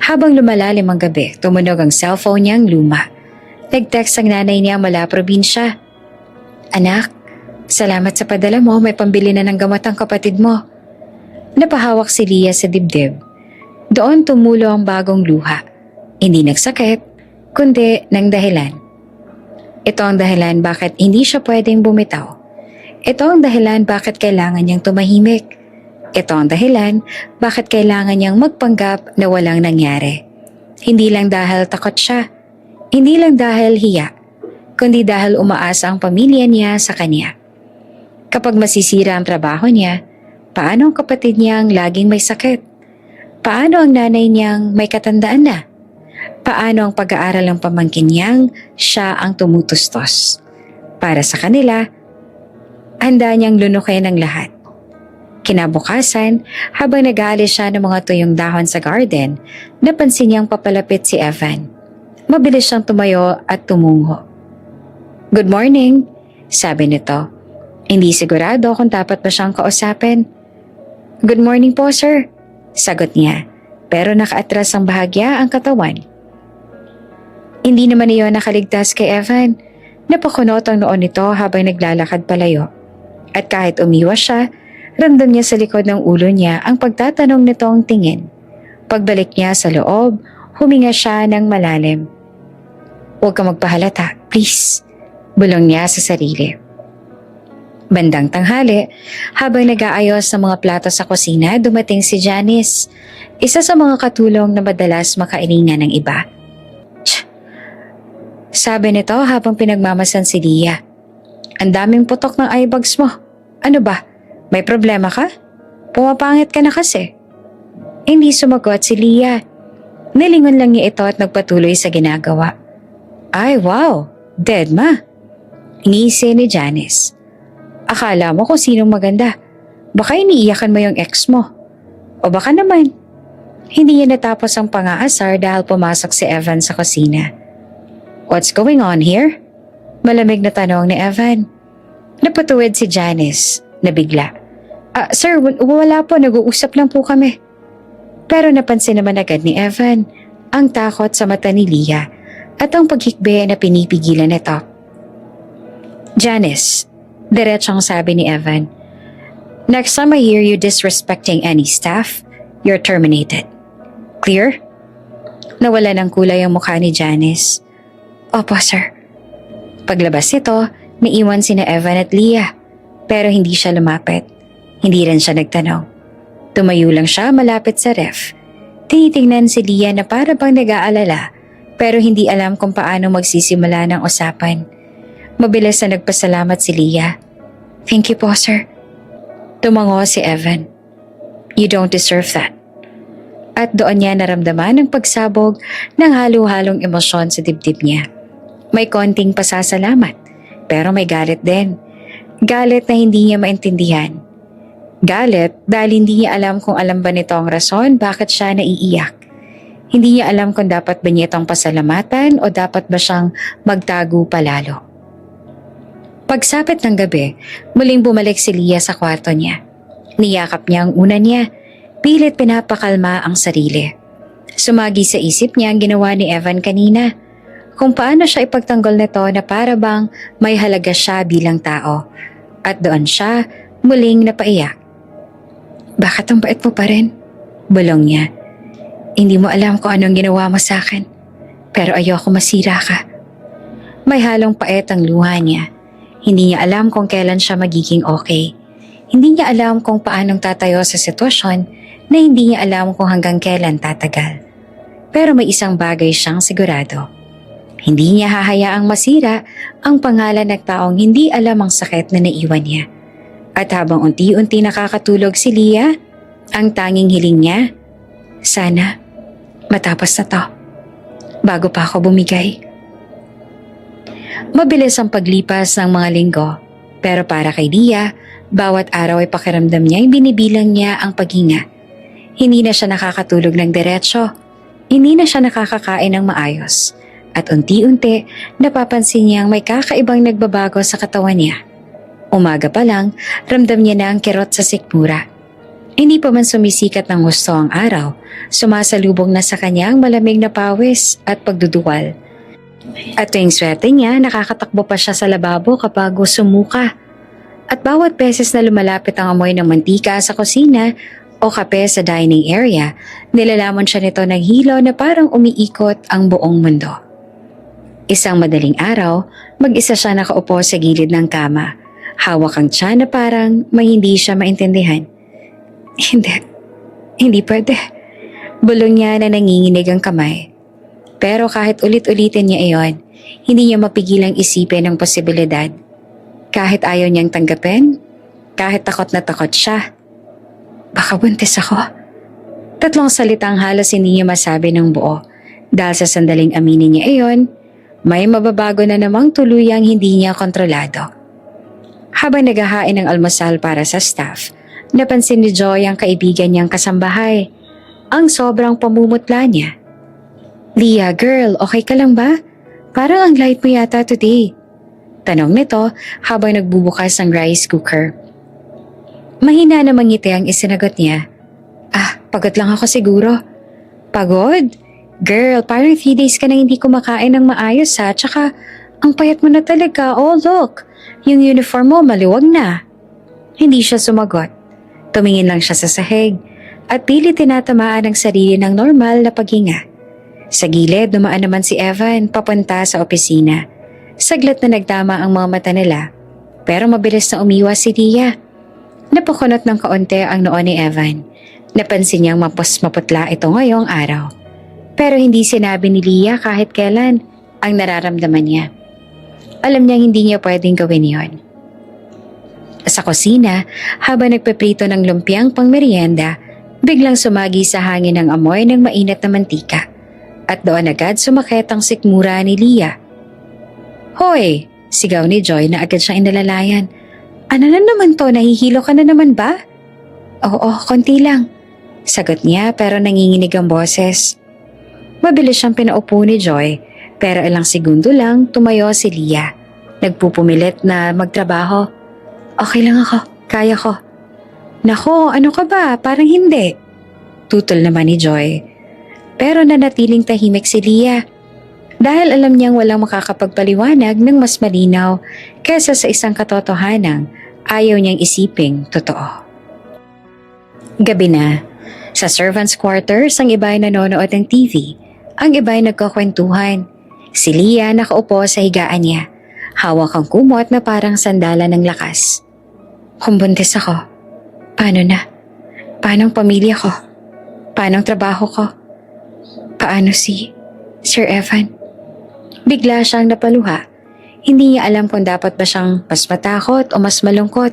A: Habang lumalalim ang gabi, tumunog ang cellphone niyang luma. Nag-text ang nanay niya mula probinsya. Anak, salamat sa padala mo, may pambili na ng gamot ang kapatid mo. Napahawak si Leah sa dibdib. Doon tumulo ang bagong luha. Hindi nagsakit, kundi ng dahilan. Ito ang dahilan bakit hindi siya pwedeng bumitaw. Ito ang dahilan bakit kailangan niyang tumahimik. Ito ang dahilan bakit kailangan niyang magpanggap na walang nangyari. Hindi lang dahil takot siya. Hindi lang dahil hiya. Kundi dahil umaasa ang pamilya niya sa kanya. Kapag masisira ang trabaho niya, paano ang kapatid niyang laging may sakit? Paano ang nanay niyang may katandaan na? Paano ang pag-aaral ng pamangkin niyang siya ang tumutustos? Para sa kanila, Handa niyang lunukin ang lahat. Kinabukasan, habang nag-aalis siya ng mga tuyong dahon sa garden, napansin niyang papalapit si Evan. Mabilis siyang tumayo at tumungo. "Good morning," sabi nito. Hindi sigurado kung dapat ba siyang kausapin. "Good morning po, sir," sagot niya, pero nakaatras ang bahagya ang katawan. Hindi naman iyon nakaligtas kay Evan. Napakunot ang noon nito habang naglalakad palayo. At kahit umiwas siya, ramdam niya sa likod ng ulo niya ang pagtatanong nitong tingin. Pagbalik niya sa loob, huminga siya ng malalim. "Huwag ka magpahalata, please," bulong niya sa sarili. Bandang tanghali, habang nag-aayos ng mga plato sa kusina, dumating si Janice, isa sa mga katulong na madalas makailingan ng iba. "Tch," sabi nito habang pinagmamasan si Leah. "Ang daming putok ng eye bags mo. Ano ba? May problema ka? Pumapangit ka na kasi." Hindi sumagot si Leah. Nilingon lang niya ito at nagpatuloy sa ginagawa. "Ay wow, dead ma." Iniisi ni Janice. "Akala mo kung sinong maganda. Baka iniiyakan mo yung ex mo. O baka naman." Hindi niya natapos ang pang-aasar dahil pumasok si Evan sa kusina. "What's going on here?" Malamig na tanong ni Evan. Napatuwid si Janice, nabigla. Sir, wala po, nag-uusap lang po kami." Pero napansin naman agad ni Evan ang takot sa mata ni Leah at ang paghikbi na pinipigilan nito. "Janice," diretsong sabi ni Evan, "next time I hear you disrespecting any staff, you're terminated. Clear?" Nawala ng kulay ang mukha ni Janice. "Opo, sir." Paglabas nito, naiwan sina Evan at Leah, pero hindi siya lumapit. Hindi rin siya nagtanong. Tumayo lang siya malapit sa ref. Tinitingnan si Leah na para bang nag-aalala, pero hindi alam kung paano magsisimula ng usapan. Mabilis na nagpasalamat si Leah. "Thank you po, sir." Tumango si Evan. "You don't deserve that." At doon niya naramdaman ang pagsabog ng halo-halong emosyon sa dibdib niya. May konting pasasalamat, pero may galit din. Galit na hindi niya maintindihan. Galit dahil hindi niya alam kung alam ba nito ang rason bakit siya naiiyak. Hindi niya alam kung dapat ba niya itong pasalamatan o dapat ba siyang magtago palalo. Pagsapit ng gabi, muling bumalik si Leah sa kwarto niya. Niyakap niya ang una niya, pilit pinapakalma ang sarili. Sumagi sa isip niya ang ginawa ni Evan kanina. Kung paano siya ipagtanggol nito na para bang may halaga siya bilang tao. At doon siya muling napaiyak. "Bakit ang bait mo pa rin?" bulong niya. "Hindi mo alam kung anong ginawa mo sa akin, pero ayoko masira ka." May halong pait ang luha niya. Hindi niya alam kung kailan siya magiging okay. Hindi niya alam kung paanong tatayo sa sitwasyon na hindi niya alam kung hanggang kailan tatagal. Pero may isang bagay siyang sigurado. Hindi niya hahayaang masira ang pangalan ng taong hindi alam ang sakit na naiwan niya. At habang unti-unti nakakatulog si Leah, ang tanging hiling niya, sana matapos na to, bago pa ako bumigay. Mabilis ang paglipas ng mga linggo, pero para kay Leah, bawat araw ay pakiramdam niya ay binibilang niya ang paghinga. Hindi na siya nakakatulog ng diretsyo, hindi na siya nakakakain ng maayos, at unti-unti napapansin niyang may kakaibang nagbabago sa katawan niya. Umaga pa lang, ramdam niya na ang kirot sa sikmura. Hindi pa man sumisikat ng husto ang araw, sumasalubong na sa kanya ang malamig na pawis at pagduduwal. At tuwing swerte niya, nakakatakbo pa siya sa lababo kapag sumuka. At bawat beses na lumalapit ang amoy ng mantika sa kusina o kape sa dining area, nilalamon siya nito ng hilo na parang umiikot ang buong mundo. Isang madaling araw, mag-isa siya nakaupo sa gilid ng kama. Hawak ang tiyan na parang may hindi siya maintindihan. Hindi pwede. Bulong niya na nanginginig ang kamay. Pero kahit ulit-ulitin niya iyon, hindi niya mapigilang isipin ang posibilidad. Kahit ayaw niyang tanggapin, kahit takot na takot siya. Baka buntis ako. 3 salitang halos hindi niya masabi ng buo. Dahil sa sandaling aminin niya iyon, may mababago na namang tuluyang hindi niya kontrolado. Habang naghahain ng almusal para sa staff, napansin ni Joy ang kaibigan niyang kasambahay. Ang sobrang pamumutla niya. "Leah, girl, okay ka lang ba? Parang ang light mo yata today." Tanong nito habang nagbubukas ng rice cooker. Mahina namang ngiti ang isinagot niya. Pagod lang ako siguro." "Pagod? Girl, parang 3 days ka na hindi kumakain ng maayos ha, tsaka ang payat mo na talaga. Oh look, yung uniform mo maluwag na." Hindi siya sumagot. Tumingin lang siya sa sahig at pilit tinatamaan ang sarili ng normal na paghinga. Sa gilid, dumaan naman si Evan papunta sa opisina. Saglit na nagtama ang mga mata nila, pero mabilis na umiwas si Tia. Napakunot ng kaunti ang noo ni Evan. Napansin niyang maputla ito ngayong araw. Pero hindi sinabi ni Leah kahit kailan ang nararamdaman niya. Alam niyang hindi niya pwedeng gawin yon. Sa kusina, habang nagpeprito ng lumpiang pangmerienda, biglang sumagi sa hangin ang amoy ng mainit na mantika. At doon agad sumakit ang sikmura ni Leah. "Hoy!" sigaw ni Joy na agad siyang inalalayan. "Ano na naman to? Nahihilo ka na naman ba?" "Oo, konti lang," sagot niya pero nanginginig ang boses. Mabilis siyang pinaupo ni Joy pero ilang segundo lang tumayo si Leah. Nagpupumilit na magtrabaho. "Okay lang ako, kaya ko." "Nako, ano ka ba? Parang hindi." Tutol naman ni Joy. Pero nanatiling tahimik si Leah. Dahil alam niyang walang makakapagpaliwanag ng mas malinaw kaysa sa isang katotohanang ayaw niyang isiping totoo. Gabi na. Sa servants' quarters, ang iba ay nanonood ng TV. Ang iba ay nagkakwentuhan. Si Leah nakaupo sa higaan niya. Hawak ang kumot na parang sandalan ng lakas. "Kung buntis ako, paano na? Paano ang pamilya ko? Paano ang trabaho ko? Paano si Sir Evan?" Bigla siyang napaluha. Hindi niya alam kung dapat ba siyang mas matakot o mas malungkot.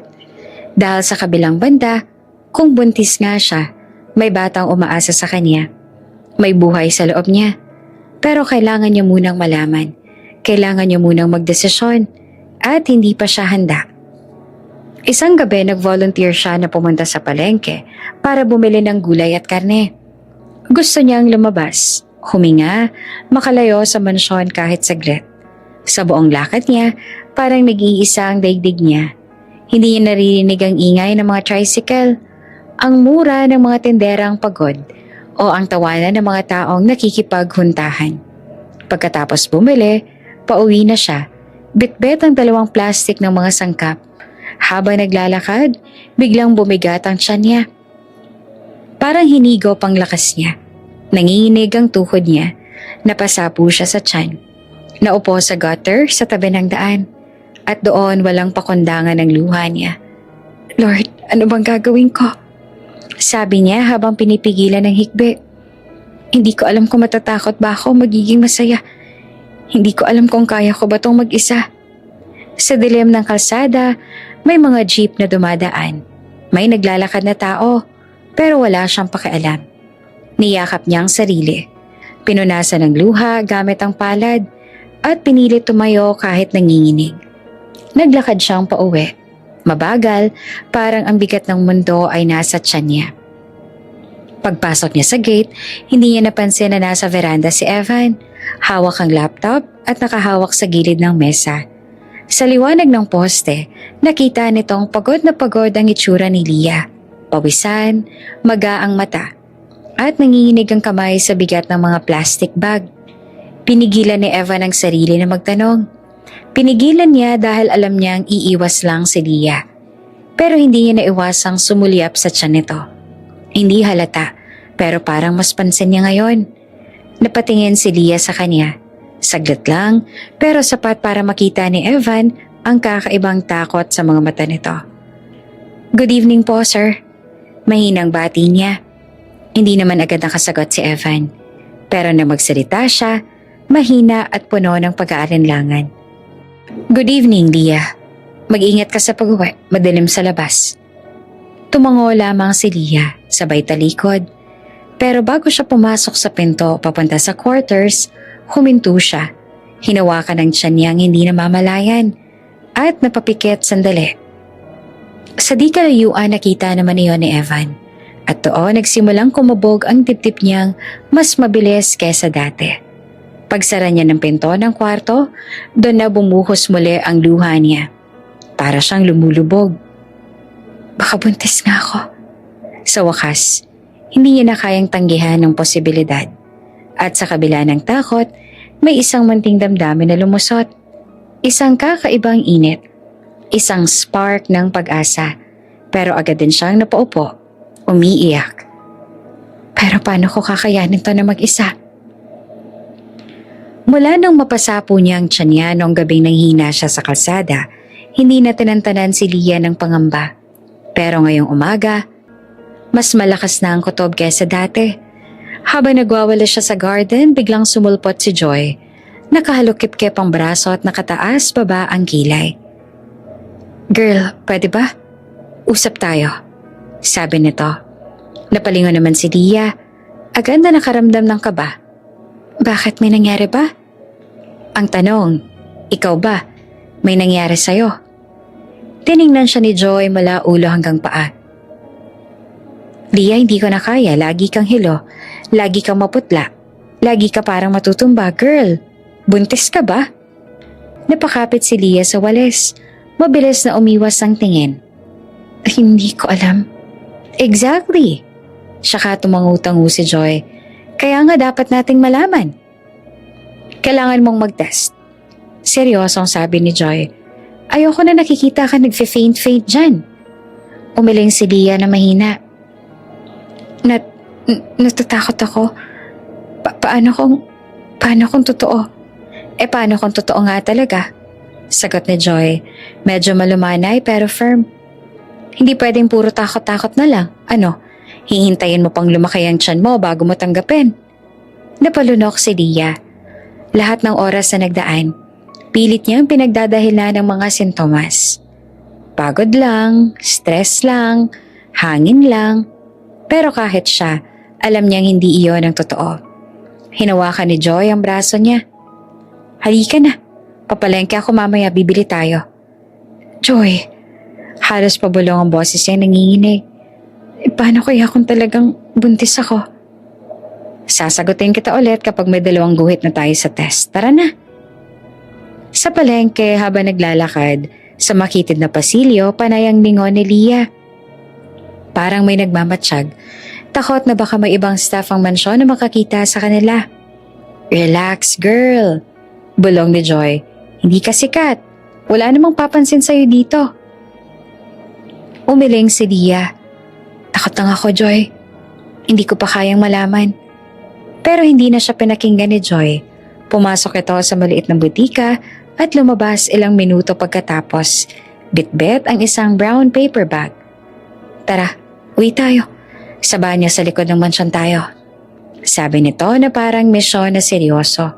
A: Dahil sa kabilang banda, kung buntis nga siya, may batang umaasa sa kanya. May buhay sa loob niya. Pero kailangan niya munang malaman. Kailangan niya munang magdesisyon. At hindi pa siya handa. Isang gabi nag-volunteer siya na pumunta sa palengke para bumili ng gulay at karne. Gusto niyang lumabas, huminga, makalayo sa mansyon kahit saglit. Sa buong lakad niya, parang nag-iisa ang daigdig niya. Hindi niya naririnig ang ingay ng mga tricycle, ang mura ng mga tinderang pagod, o ang tawanan ng mga taong nakikipaghuntahan. Pagkatapos bumili, pauwi na siya, bitbit ang 2 plastik ng mga sangkap. Habang naglalakad, biglang bumigat ang tiyan niya. Parang hinigo pang lakas niya. Nanginginig ang tuhod niya. Napasapo siya sa tiyan. Naupo sa gutter sa tabi ng daan. At doon walang pakundangan ng luha niya. "Lord, ano bang gagawin ko?" sabi niya habang pinipigilan ng hikbi. "Hindi ko alam kung matatakot ba ako o magiging masaya. Hindi ko alam kung kaya ko ba tong mag-isa." Sa dilim ng kalsada, may mga jeep na dumadaan. May naglalakad na tao, pero wala siyang pakialam. Niyakap niya ang sarili. Pinunasan ng luha gamit ang palad at pinilit tumayo kahit nanginginig. Naglakad siyang pauwi. Mabagal, parang ang bigat ng mundo ay nasa tiyan niya. Pagpasok niya sa gate, hindi niya napansin na nasa veranda si Evan. Hawak ang laptop at nakahawak sa gilid ng mesa. Sa liwanag ng poste, nakita nitong pagod na pagod ang itsura ni Leah. Pawisan, maga ang mata, at nanginginig ang kamay sa bigat ng mga plastic bag. Pinigilan ni Evan ang sarili na magtanong. Pinigilan niya dahil alam niyang iiwas lang si Leah. Pero hindi niya naiwasang sumulyap sa tiyan nito. Hindi halata, pero parang mas pansin niya ngayon. Napatingin si Leah sa kanya. Saglit lang, pero sapat para makita ni Evan ang kakaibang takot sa mga mata nito. "Good evening po, sir." Mahinang bati niya. Hindi naman agad nakasagot si Evan. Pero nang magsalita siya, mahina at puno ng pag-aalinlangan. "Good evening, Leah. Mag-ingat ka sa pag-uwi, madilim sa labas." Tumango lamang si Leah, sabay talikod. Pero bago siya pumasok sa pinto papunta sa quarters, huminto siya. Hinawakan ng tiyan niyang hindi namamalayan at napapikit sandali. Sa di kalayuan nakita naman iyon ni Evan. At doon nagsimulang kumabog ang dibdib niyang mas mabilis kesa dati. Pagsara niya ng pinto ng kwarto, doon na bumuhos muli ang luha niya. Para siyang lumulubog. Baka buntis nga ako. Sa wakas, hindi niya na kayang tanggihan ng posibilidad. At sa kabila ng takot, may isang munting damdamin na lumusot. Isang kakaibang init. Isang spark ng pag-asa. Pero agad din siyang napaupo, umiiyak. Pero paano ko kakayanin to na mag-isa? Mula nung mapasapo niya ang tiyan niya noong gabing nanghina siya sa kalsada, hindi na tinantanan si Leah ng pangamba. Pero ngayong umaga, mas malakas na ang kutob kesa dati. Habang nagwawala siya sa garden, biglang sumulpot si Joy. Nakahalukip-kip ang braso at nakataas baba ang kilay. "Girl, pwede ba? Usap tayo," sabi nito. Napalingon naman si Leah. Agad na nakaramdam ng kaba. "Bakit, may nangyari ba?" Ang tanong, "Ikaw ba? May nangyari sa'yo?" Tiningnan siya ni Joy mula ulo hanggang paa. "Leah, hindi ko na kaya. Lagi kang hilo. Lagi kang maputla. Lagi ka parang matutumba. Girl, buntis ka ba?" Napakapit si Leah sa walis. Mabilis na umiwas ang tingin. "Hindi ko alam." "Exactly." Saka tumangu-tangu si Joy. "Kaya nga dapat nating malaman. Kailangan mong mag-test." Seryosong sabi ni Joy. "Ayoko na nakikita ka nagfe-faint-faint dyan." Umiling si Leah na mahina. Natatakot ako. Paano kung totoo?" Paano kung totoo nga talaga?" Sagot ni Joy. Medyo malumanay pero firm. "Hindi pwedeng puro takot-takot na lang. Ano, hihintayin mo pang lumaki ang tiyan mo bago mo tanggapin?" Napalunok si Leah. Lahat ng oras na nagdaan, pilit niyang pinagdadahilan ng mga sintomas. Pagod lang, stress lang, hangin lang. Pero kahit siya, alam niyang hindi iyon ang totoo. Hinawakan ni Joy ang braso niya. "Halika na, papalengke ako mamaya, bibili tayo." "Joy," halos pabulong ang boses niya nanginginig. Paano kaya kung talagang buntis ako?" "Sasagutin kita ulit kapag may 2 guhit na tayo sa test. Tara na." Sa palengke habang naglalakad, sa makitid na pasilyo, panay ang lingon ni Leah. Parang may nagmamatsyag. Takot na baka may ibang staff ang mansyon na makakita sa kanila. "Relax, girl," bulong ni Joy. "Hindi ka sikat. Wala namang papansin sa'yo dito." Umiling si Leah. "Takot lang ako, Joy. Hindi ko pa kayang malaman." Pero hindi na siya pinakinggan ni Joy. Pumasok ito sa maliit na butika at lumabas ilang minuto pagkatapos. Bitbit ang isang brown paper bag. "Tara, uwi tayo. Sa banyo sa likod ng mansyon tayo," sabi nito na parang misyon na seryoso.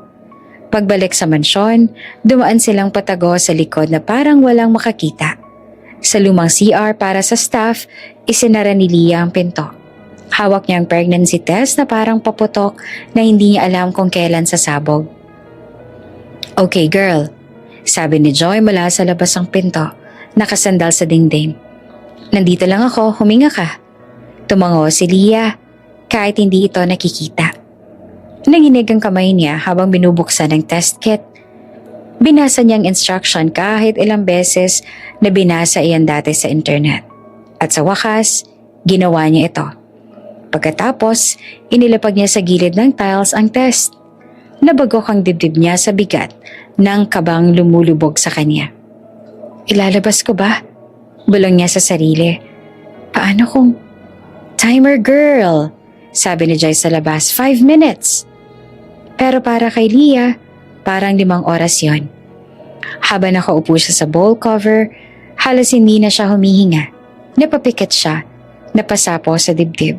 A: Pagbalik sa mansyon, dumaan silang patago sa likod na parang walang makakita. Sa lumang CR para sa staff, isinara ni Leah ang pinto. Hawak niya ang pregnancy test na parang paputok na hindi niya alam kung kailan sasabog. "Okay girl," sabi ni Joy mula sa labas ng pinto, nakasandal sa dingding. "Nandito lang ako, huminga ka." Tumango si Leah kahit hindi ito nakikita. Nanginig ang kamay niya habang binubuksan ang test kit. Binasa niyang instruction kahit ilang beses na binasa iyan dati sa internet. At sa wakas, ginawa niya ito. Pagkatapos, inilapag niya sa gilid ng tiles ang test. Nabagok ang dibdib niya sa bigat ng kabang lumulubog sa kanya. "Ilalabas ko ba?" bulong niya sa sarili. "Paano kung..." "Timer girl," sabi ni Joy sa labas, 5 minutes. Pero para kay Leah, parang 5 oras yon. Habang nakaupo siya sa bowl cover, halos hindi na siya humihinga. Napapikit siya, napasapo sa dibdib.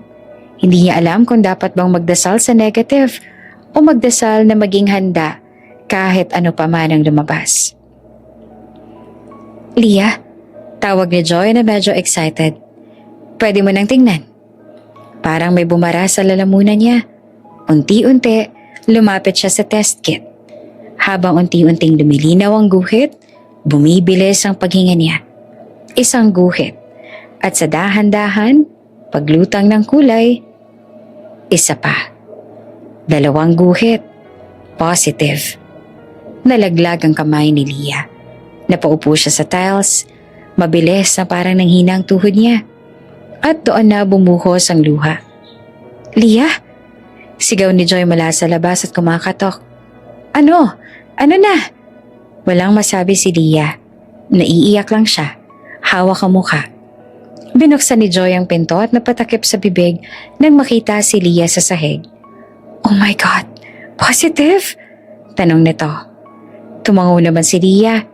A: Hindi niya alam kung dapat bang magdasal sa negative o magdasal na maging handa kahit ano pa man ang lumabas. "Leah," tawag ni Joy na medyo excited. "Pwede mo nang tingnan." Parang may bumara sa lalamunan niya. Unti-unti, lumapit siya sa test kit. Habang unti-unting lumilinaw ang guhit, bumibilis ang paghinga niya. Isang guhit, At sa dahan-dahan, paglutang ng kulay, isa pa. 2 guhit. Positive. Nalaglag ang kamay ni Leah. Napaupo siya sa tiles. Mabilis na parang nanghina ang tuhod niya. At doon na bumuhos ang luha. Leah? Sigaw ni Joy mula sa labas at kumakatok. Ano? Ano na? Walang masabi si Leah. Naiiyak lang siya. Hawak ang mukha. Binuksan ni Joy ang pinto at napatakip sa bibig nang makita si Leah sa sahig. Oh my God! Positive? Tanong nito. Tumango naman si Leah.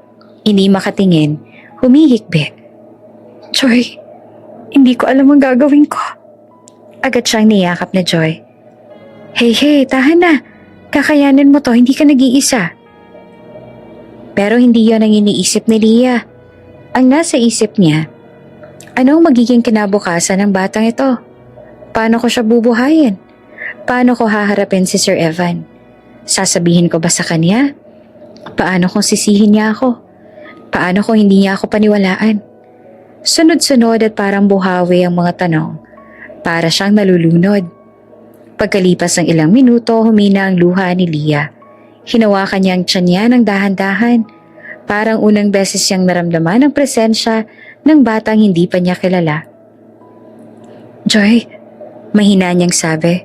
A: Hindi makatingin. Humihikbi. Joy, hindi ko alam ang gagawin ko. Agad siyang niyakap ni Joy. Hey, tahan na. Kakayanin mo to, hindi ka nag-iisa. Pero hindi yon ang iniisip ni Leah. Ang nasa isip niya, anong magiging kinabukasan ng batang ito? Paano ko siya bubuhayin? Paano ko haharapin si Sir Evan? Sasabihin ko ba sa kanya? Paano kung sisihin niya ako? Paano kung hindi niya ako paniwalaan? Sunod-sunod at parang buhawi ang mga tanong. Para siyang nalulunod. Pagkalipas ng ilang minuto, humina ang luha ni Leah. Hinawakan niya ang tiyan niya ng dahan-dahan. Parang unang beses siyang naramdaman ang presensya ng batang hindi pa niya kilala. Joy, mahina niyang sabi.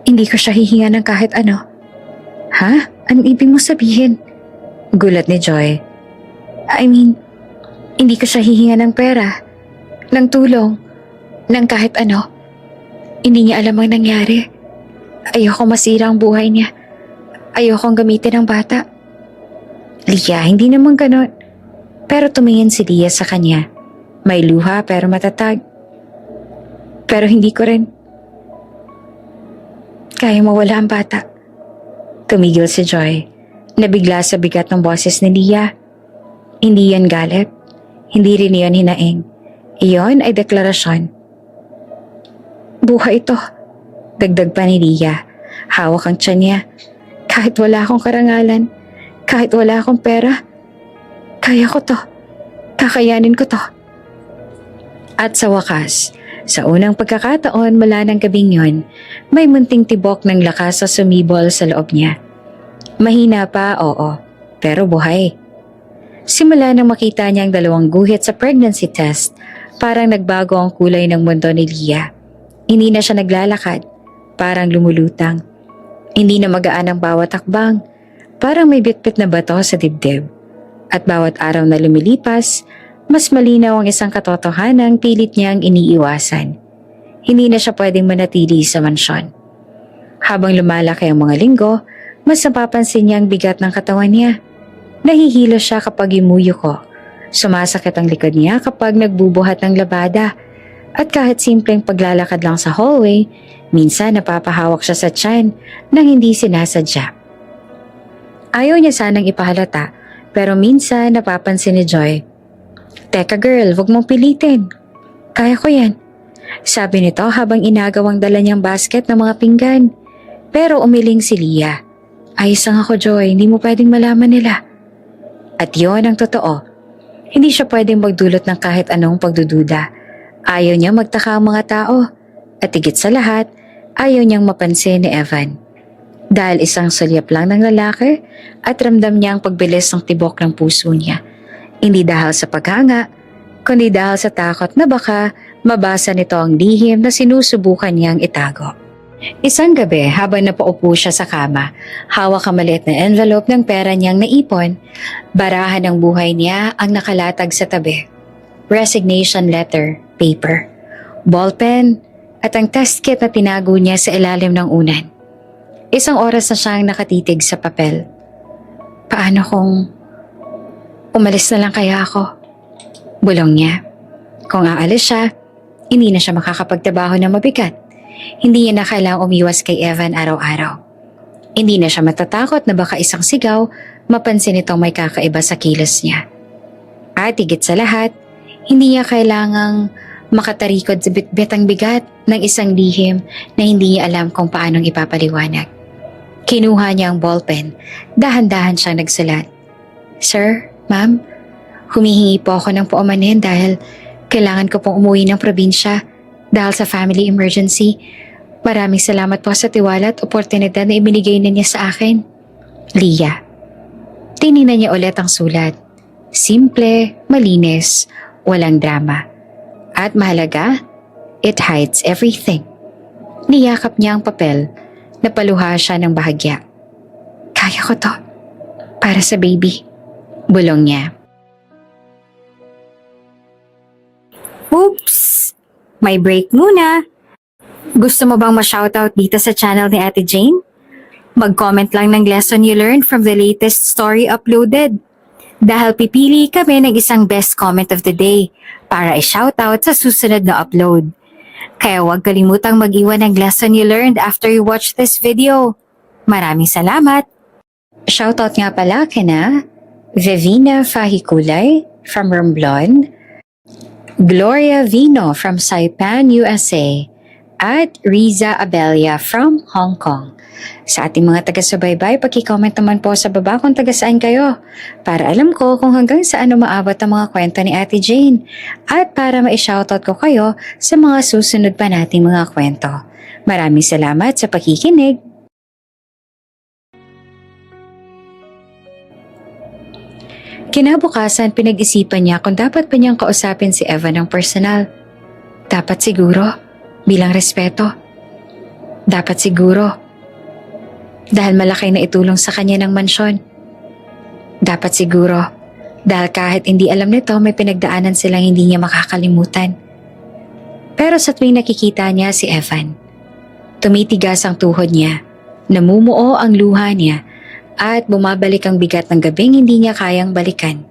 A: Hindi ko siya hihinga ng kahit ano. Ha? Anong ibig mo sabihin? Gulat ni Joy. I mean, hindi ko siya hihinga ng pera, ng tulong, ng kahit ano. Hindi niya alam ang nangyari. Ayoko masira ang buhay niya. Ayokong gamitin ang bata. Leah, hindi naman ganon. Pero tumingin si Leah sa kanya. May luha pero matatag. Pero hindi ko rin kaya mawala ang bata. Tumigil si Joy. Nabigla sa bigat ng boses ni Leah. Hindi yan galit. Hindi rin yan hinaing. Iyon ay deklarasyon. Buhay ito. Dagdag pa ni Leah. Hawak ang tiyan niya. Kahit wala akong karangalan, kahit wala akong pera, kaya ko to. Kakayanin ko to. At sa wakas, sa unang pagkakataon mula ng gabing yon, may munting tibok ng lakas sa sumibol sa loob niya. Mahina pa, oo, pero buhay. Simula nang makita niya ang 2 guhit sa pregnancy test, parang nagbago ang kulay ng mundo ni Leah. Hindi na siya naglalakad, parang lumulutang. Hindi na magaan ang bawat hakbang, parang may bitbit na bato sa dibdib. At bawat araw na lumilipas, mas malinaw ang isang katotohanang pilit niyang iniiwasan. Hindi na siya pwedeng manatili sa mansyon. Habang lumalaki ang mga linggo, mas napapansin niya ang bigat ng katawan niya. Nahihilo siya kapag imuyuko. Sumasakit ang likod niya kapag nagbubuhat ng labada. At kahit simpleng paglalakad lang sa hallway, minsan napapahawak siya sa tiyan nang hindi sinasadya. Ayaw niya sanang ipahalata, pero minsan napapansin ni Joy. Teka girl, wag mong pilitin. Kaya ko yan. Sabi nito habang inagawang dala niyang basket ng mga pinggan. Pero umiling si Leah. Ayos lang ako Joy, hindi mo pwedeng malaman nila. At yon ang totoo. Hindi siya pwedeng magdulot ng kahit anong pagdududa. Ayaw niya magtaka ang mga tao. At higit sa lahat, ayaw niyang mapansin ni Evan. Dahil isang sulyap lang ng lalaki at ramdam niya ang pagbilis ng tibok ng puso niya. Hindi dahil sa paghanga, kundi dahil sa takot na baka mabasa nito ang lihim na sinusubukan niyang itago. Isang gabi habang napaupo siya sa kama, hawak ang maliit na envelope ng pera niyang naipon, barahan ng buhay niya ang nakalatag sa tabi. Resignation letter, paper, ballpen, at ang test kit na tinago niya sa ilalim ng unan. Isang oras na siyang nakatitig sa papel. Paano kung umalis na lang kaya ako? Bulong niya. Kung aalis siya, hindi na siya makakapagtrabaho na mabigat. Hindi niya na kailangang umiwas kay Evan araw-araw. Hindi na siya matatakot na baka isang sigaw, mapansin itong may kakaiba sa kilos niya. At higit sa lahat, hindi niya kailangang makatarikod sa bitbit ang bigat ng isang lihim na hindi niya alam kung paanong ipapaliwanag. Kinuha niya ang ballpen, dahan-dahan siyang nagsulat. Sir, ma'am, humihingi po ako ng paumanin dahil Kailangan ko pong umuwi ng probinsya dahil sa family emergency. Maraming salamat po sa tiwala at oportunidad na ibinigay niya sa akin. Leah. Tinignan niya ulit ang sulat. Simple, malinis, walang drama. At mahalaga, it hides everything. Niyakap niya ang papel. Napaluha siya ng bahagya. Kaya ko to. Para sa baby. Bulong niya. Oops! May break muna. Gusto mo bang ma-shoutout dito sa channel ni Ate Jane? Mag-comment lang ng lesson you learned from the latest story uploaded. Dahil pipili kami ng isang best comment of the day para i-shoutout sa susunod na upload. Kaya huwag kalimutang mag-iwan ng lesson you learned after you watch this video. Maraming salamat! Shoutout nga pala kina Vivina Fahikulay from Romblon, Gloria Vino from Saipan, USA, at Riza Abelia from Hong Kong. Sa ating mga taga-subaybay, paki-comment naman po sa baba kung taga-saan kayo para alam ko kung hanggang saan umaabot ang mga kwento ni Ate Jane at para ma-shoutout ko kayo sa mga susunod pa nating mga kwento. Maraming salamat sa pakikinig. Kinabukasan, pinag-isipan niya kung dapat pa niyang kausapin si Evan ng personal. Dapat siguro, bilang respeto. Dapat siguro, dahil malaki na itulong sa kanya ng mansyon. Dapat siguro, dahil kahit hindi alam nito, may pinagdaanan silang hindi niya makakalimutan. Pero sa tuwing nakikita niya si Evan, tumitigas ang tuhod niya, namumuo ang luha niya, at bumabalik ang bigat ng gabing hindi niya kayang balikan.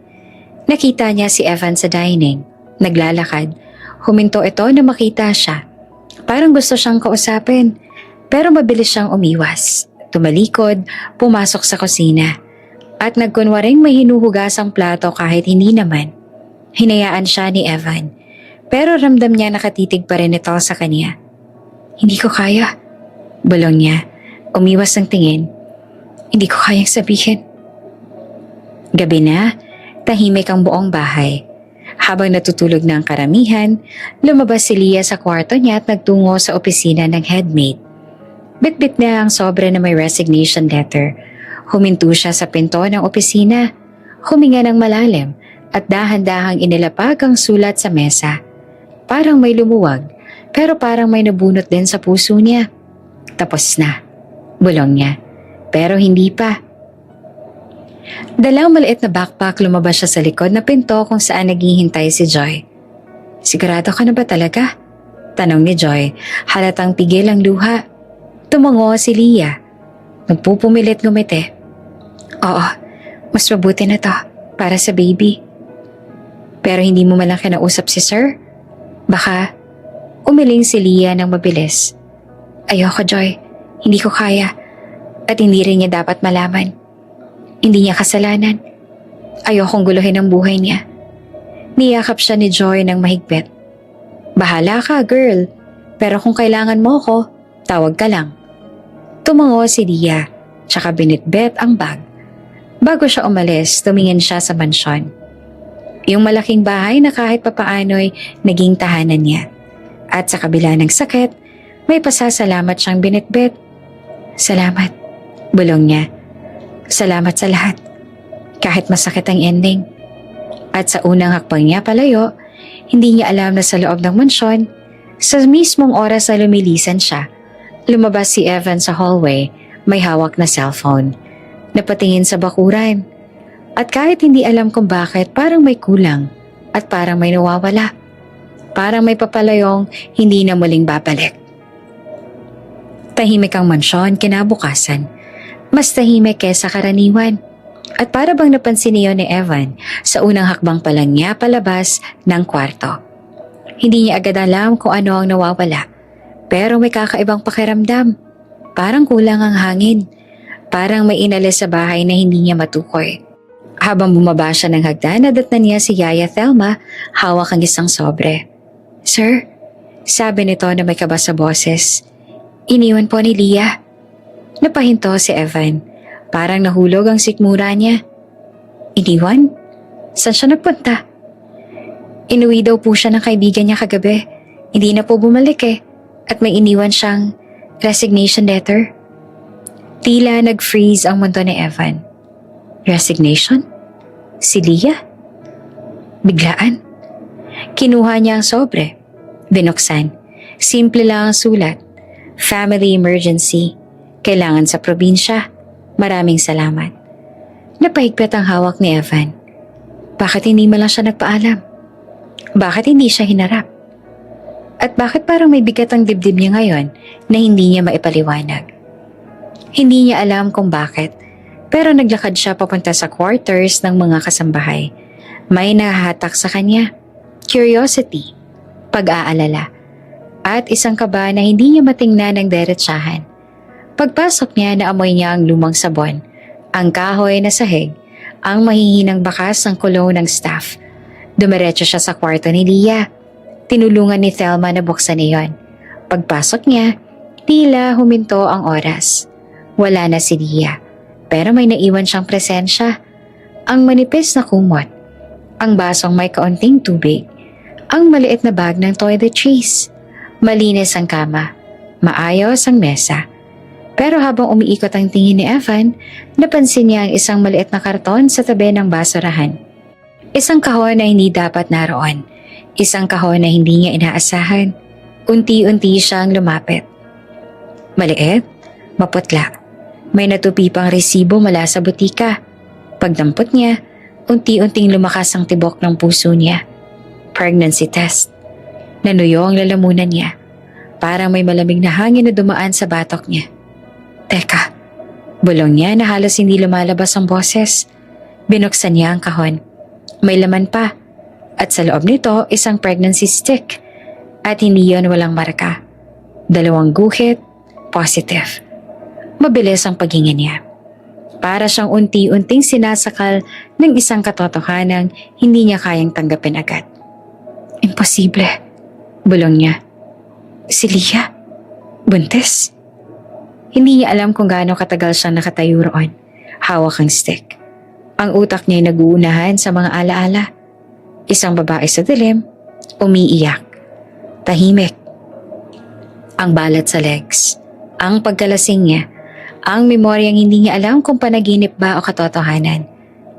A: Nakita niya si Evan sa dining, naglalakad. Huminto ito na makita siya. Parang gusto siyang kausapin, pero mabilis siyang umiwas. Tumalikod, pumasok sa kusina, at nagkunwaring may hinuhugasang plato kahit hindi naman. Hinayaan siya ni Evan, pero ramdam niya nakatitig pa rin ito sa kanya. Hindi ko kaya, bulong niya, umiwas ng tingin. Hindi ko kayang sabihin. Gabi na, tahimik ang buong bahay. Habang natutulog na ang karamihan, lumabas si Leah sa kwarto niya at nagtungo sa opisina ng headmate. Bitbit na ang sobre na may resignation letter. Huminto siya sa pinto ng opisina, huminga ng malalim at dahan-dahang inilapag ang sulat sa mesa. Parang may lumuwag, pero parang may nabunot din sa puso niya. Tapos na, bulong niya. Pero hindi pa. Dalang maliit na backpack, lumabas siya sa likod na pinto kung saan naghihintay si Joy. Sigurado ka na ba talaga? Tanong ni Joy, halatang pigil ang luha. Tumango si Leah. Nagpupumilit ngumiti. Oo, mas mabuti na to para sa baby. Pero hindi mo malang kinausap si Sir? Baka umiling si Leah ng mabilis. Ayoko, Joy. Hindi ko kaya. At hindi rin niya dapat malaman. Hindi niya kasalanan. Ayokong guluhin ang buhay niya. Niyakap siya ni Joy ng mahigpit. Bahala ka, girl. Pero kung kailangan mo ko, tawag ka lang. Tumango si Leah, tsaka binitbit ang bag. Bago siya umalis, tumingin siya sa mansyon. Yung malaking bahay na kahit papaano'y naging tahanan niya. At sa kabila ng sakit, may pasasalamat siyang binitbit. Salamat. Bulong niya. Salamat sa lahat. Kahit masakit ang ending. At sa unang hakbang niya palayo, hindi niya alam na sa loob ng mansyon, sa mismong oras na lumilisan siya, lumabas si Evan sa hallway, may hawak na cellphone. Napatingin sa bakuran. At kahit hindi alam kung bakit, parang may kulang at parang may nawawala. Parang may papalayong hindi na muling babalik. Tahimik ang mansyon kinabukasan. Mas tahimik kesa karaniwan. At para bang napansin niyo ni Evan sa unang hakbang pa lang niya palabas ng kwarto. Hindi niya agad alam kung ano ang nawawala. Pero may kakaibang pakiramdam. Parang kulang ang hangin. Parang may inalis sa bahay na hindi niya matukoy. Habang bumaba siya ng hagdan, nadatnan niya si Yaya Thelma, hawak ang isang sobre. Sir, sabi nito na may kaba sa boses. Iniwan po ni Leah. Napahinto si Evan. Parang nahulog ang sikmura niya. Iniwan? Saan siya nagpunta? Inuwi daw po siya ng kaibigan niya kagabi. Hindi na po bumalik at may iniwan siyang resignation letter. Tila nag-freeze ang mundo ni Evan. Resignation? Si Leah? Biglaan. Kinuha niya ang sobre. Binuksan. Simple lang ang sulat. Family emergency. Kailangan sa probinsya. Maraming salamat. Napahigpit ang hawak ni Evan. Bakit hindi man lang siya nagpaalam? Bakit hindi siya hinarap? At bakit parang may bigat ang dibdib niya ngayon na hindi niya maipaliwanag? Hindi niya alam kung bakit, pero naglakad siya papunta sa quarters ng mga kasambahay. May nahahatak sa kanya, curiosity, pag-aalala, at isang kaba na hindi niya matingnan ng deretsahan. Pagpasok niya, naamoy niya ang lumang sabon, ang kahoy na sahig, ang mahihinang bakas ng cologne ng staff. Dumiretso siya sa kwarto ni Leah. Tinulungan ni Thelma na buksan iyon. Pagpasok niya, tila huminto ang oras. Wala na si Leah, pero may naiwan siyang presensya. Ang manipis na kumot, ang basong may kaunting tubig, ang maliit na bag ng toiletries. Malinis ang kama, maayos ang mesa. Pero habang umiikot ang tingin ni Evan, napansin niya ang isang maliit na karton sa tabi ng basurahan. Isang kahon na hindi dapat naroon. Isang kahon na hindi niya inaasahan. Unti-unti siyang lumapit. Maliit, maputla. May natupi pang resibo mula sa butika. Pagdampot niya, unti-unting lumakas ang tibok ng puso niya. Pregnancy test. Nanuyo ang lalamunan niya. Parang may malamig na hangin na dumaan sa batok niya. Teka, bulong niya na halos hindi lumalabas ang boses. Binuksan niya ang kahon. May laman pa. At sa loob nito, isang pregnancy stick. At hindi yon walang marka. 2 guhit, positive. Mabilis ang paghinga niya. Para siyang unti-unting sinasakal ng isang katotohanang hindi niya kayang tanggapin agad. Imposible, bulong niya. Si Leah? Buntis? Hindi niya alam kung gaano katagal siyang nakatayo roon. Hawak ang stick. Ang utak niya ay nag-uunahan sa mga alaala. Isang babae sa dilim, umiiyak. Tahimik. Ang balat sa legs. Ang pagkalasing niya. Ang memoryang hindi niya alam kung panaginip ba o katotohanan.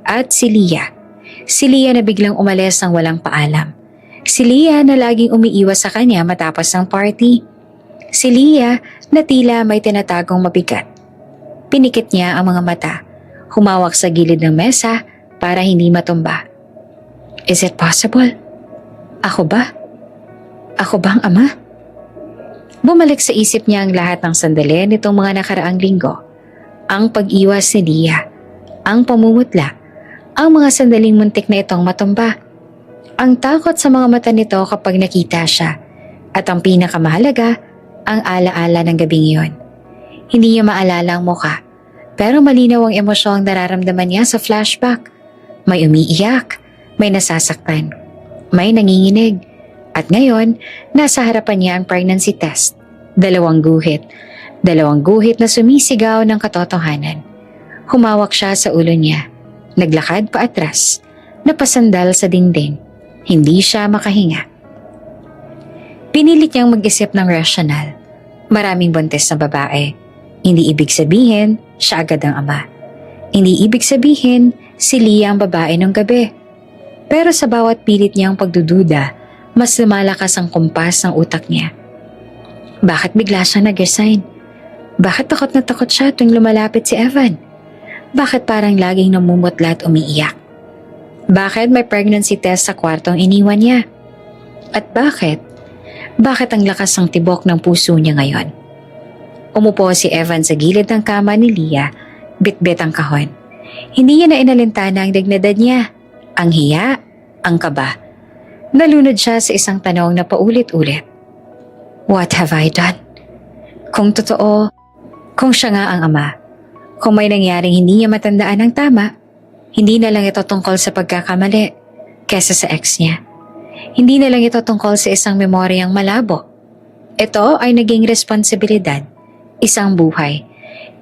A: At si Leah. Si Leah na biglang umalis ng walang paalam. Si Leah na laging umiiwas sa kanya matapos ng party. Si Leah na tila may tinatagong mabigat. Pinikit niya ang mga mata. Humawak sa gilid ng mesa para hindi matumba. Is it possible? Ako ba? Ako bang ama? Bumalik sa isip niya ang lahat ng sandali nitong mga nakaraang linggo. Ang pag-iwas ni Leah, ang pamumutla, ang mga sandaling muntik na itong matumba. Ang takot sa mga mata nito kapag nakita siya. At ang pinakamahalaga, ang alaala ng gabing iyon. Hindi niya maalala ang muka, pero malinaw ang emosyong nararamdaman niya sa flashback. May umiiyak. May nasasaktan, may nanginginig, at ngayon, nasa harapan niya ang pregnancy test. 2 guhit. 2 guhit na sumisigaw ng katotohanan. Humawak siya sa ulo niya. Naglakad pa atras. Napasandal sa dingding. Hindi siya makahinga. Pinilit niyang mag-isip ng rasyonal. Maraming buntis na babae. Hindi ibig sabihin, siya agad ang ama. Hindi ibig sabihin, si Leah ang babae ng gabi. Pero sa bawat pilit niyang pagdududa, mas lumalakas ang kumpas ng utak niya. Bakit bigla siya nag-resign? Bakit takot na takot siya tuwing lumalapit si Evan? Bakit parang laging namumutla at umiiyak? Bakit may pregnancy test sa kwartong iniwan niya? At bakit? Bakit ang lakas ng tibok ng puso niya ngayon? Umupo si Evan sa gilid ng kama ni Leah, bitbit ang kahon. Hindi niya na inalintana ang dignidad niya. Ang hiya, ang kaba. Nalunod siya sa isang tanong na paulit-ulit. What have I done? Kung totoo, kung siya nga ang ama, kung may nangyaring hindi niya matandaan ng tama, hindi na lang ito tungkol sa pagkakamali kesa sa ex niya. Hindi na lang ito tungkol sa isang memoryang malabo. Ito ay naging responsibilidad, isang buhay,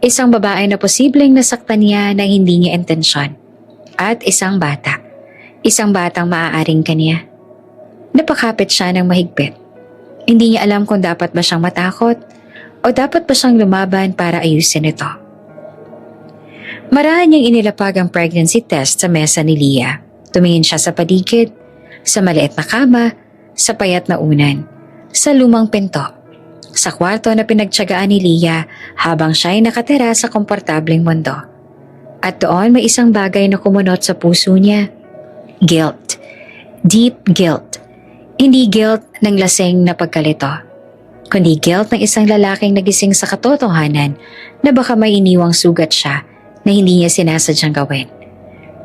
A: isang babae na posibleng nasaktan niya ng hindi niya intensyon, at isang bata. Isang batang maaaring kaniya. Napakapit siya ng mahigpit. Hindi niya alam kung dapat ba siyang matakot o dapat ba siyang lumaban para ayusin ito. Maraan niyang inilapag ang pregnancy test sa mesa ni Leah. Tumingin siya sa paligid, sa maliit na kama, sa payat na unan, sa lumang pinto, sa kwarto na pinagtiyagaan ni Leah habang siya ay nakatira sa komportableng mundo. At doon may isang bagay na kumunot sa puso niya. Guilt. Deep guilt. Hindi guilt ng lasing na pagkalito, kundi guilt ng isang lalaking nagising sa katotohanan na baka may iniwang sugat siya na hindi niya sinasadyang gawin.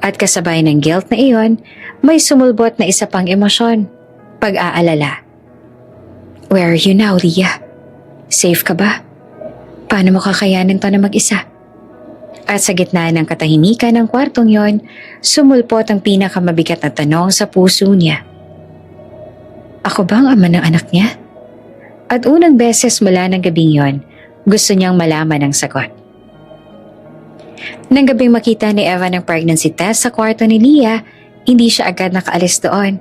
A: At kasabay ng guilt na iyon, may sumulbot na isa pang emosyon, pag-aalala. Where are you now, Leah? Safe ka ba? Paano mo kakayanin to na mag-isa? At sa gitna ng katahimikan ng kwartong yon, sumulpot ang pinakamabigat na tanong sa puso niya. Ako ba ang ama ng anak niya? At unang beses mula ng gabing yon, gusto niyang malaman ang sagot. Nang gabing makita ni Eva ng pregnancy test sa kwarto ni Leah, hindi siya agad nakaalis doon.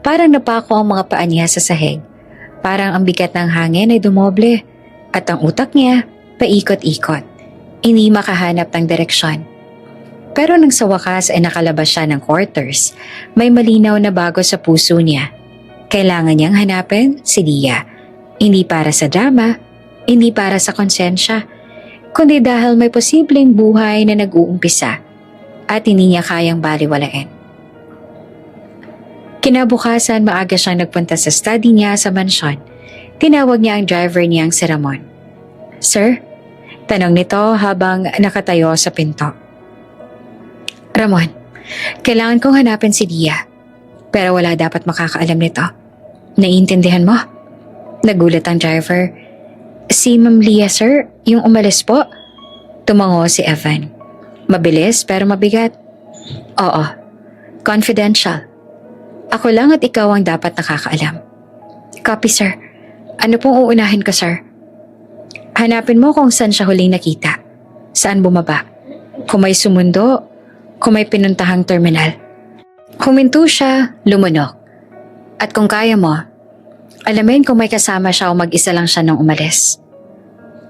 A: Parang napako ang mga paa niya sa sahig. Parang ang bigat ng hangin ay dumoble at ang utak niya paikot-ikot. Hindi makahanap ng direksyon. Pero nang sa wakas ay nakalabas siya ng quarters, may malinaw na bago sa puso niya. Kailangan niyang hanapin si Leah. Hindi para sa drama, hindi para sa konsensya, kundi dahil may posibleng buhay na nag-uumpisa at hindi niya kayang baliwalain. Kinabukasan, maaga siyang nagpunta sa study niya sa mansyon. Tinawag niya ang driver niyang si Ramon. Sir? Tanong nito habang nakatayo sa pinto. Ramon, kailangan kong hanapin si Leah. Pero wala dapat makakaalam nito. Naiintindihan mo? Nagulat ang driver. Si Ma'am Leah, sir, yung umalis po. Tumango si Evan. Mabilis pero mabigat. Oo, confidential. Ako lang at ikaw ang dapat nakakaalam. Copy, sir. Ano pong uunahin ko, sir? Hanapin mo kung saan siya huling nakita. Saan bumaba? Kung may sumundo, kung may pinuntahang terminal. Huminto siya, lumunok. At kung kaya mo, alamin kung may kasama siya o mag-isa lang siya nung umalis.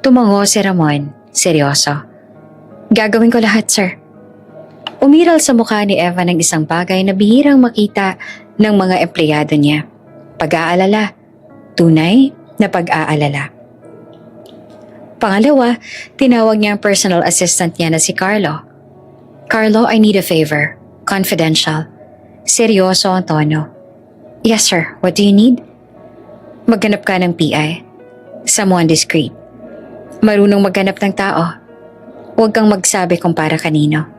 A: Tumango si Ramon, seryoso. Gagawin ko lahat, sir. Umiral sa mukha ni Eva ng isang bagay na bihirang makita ng mga empleyado niya. Pag-aalala. Tunay na pag-aalala. Pangalawa, tinawag niya ang personal assistant niya na si Carlo. Carlo, I need a favor. Confidential. Seryoso ang tono. Yes, sir. What do you need? Maghanap ka ng PI. Someone discreet. Marunong maghanap ng tao. Huwag kang magsabi kung para kanino.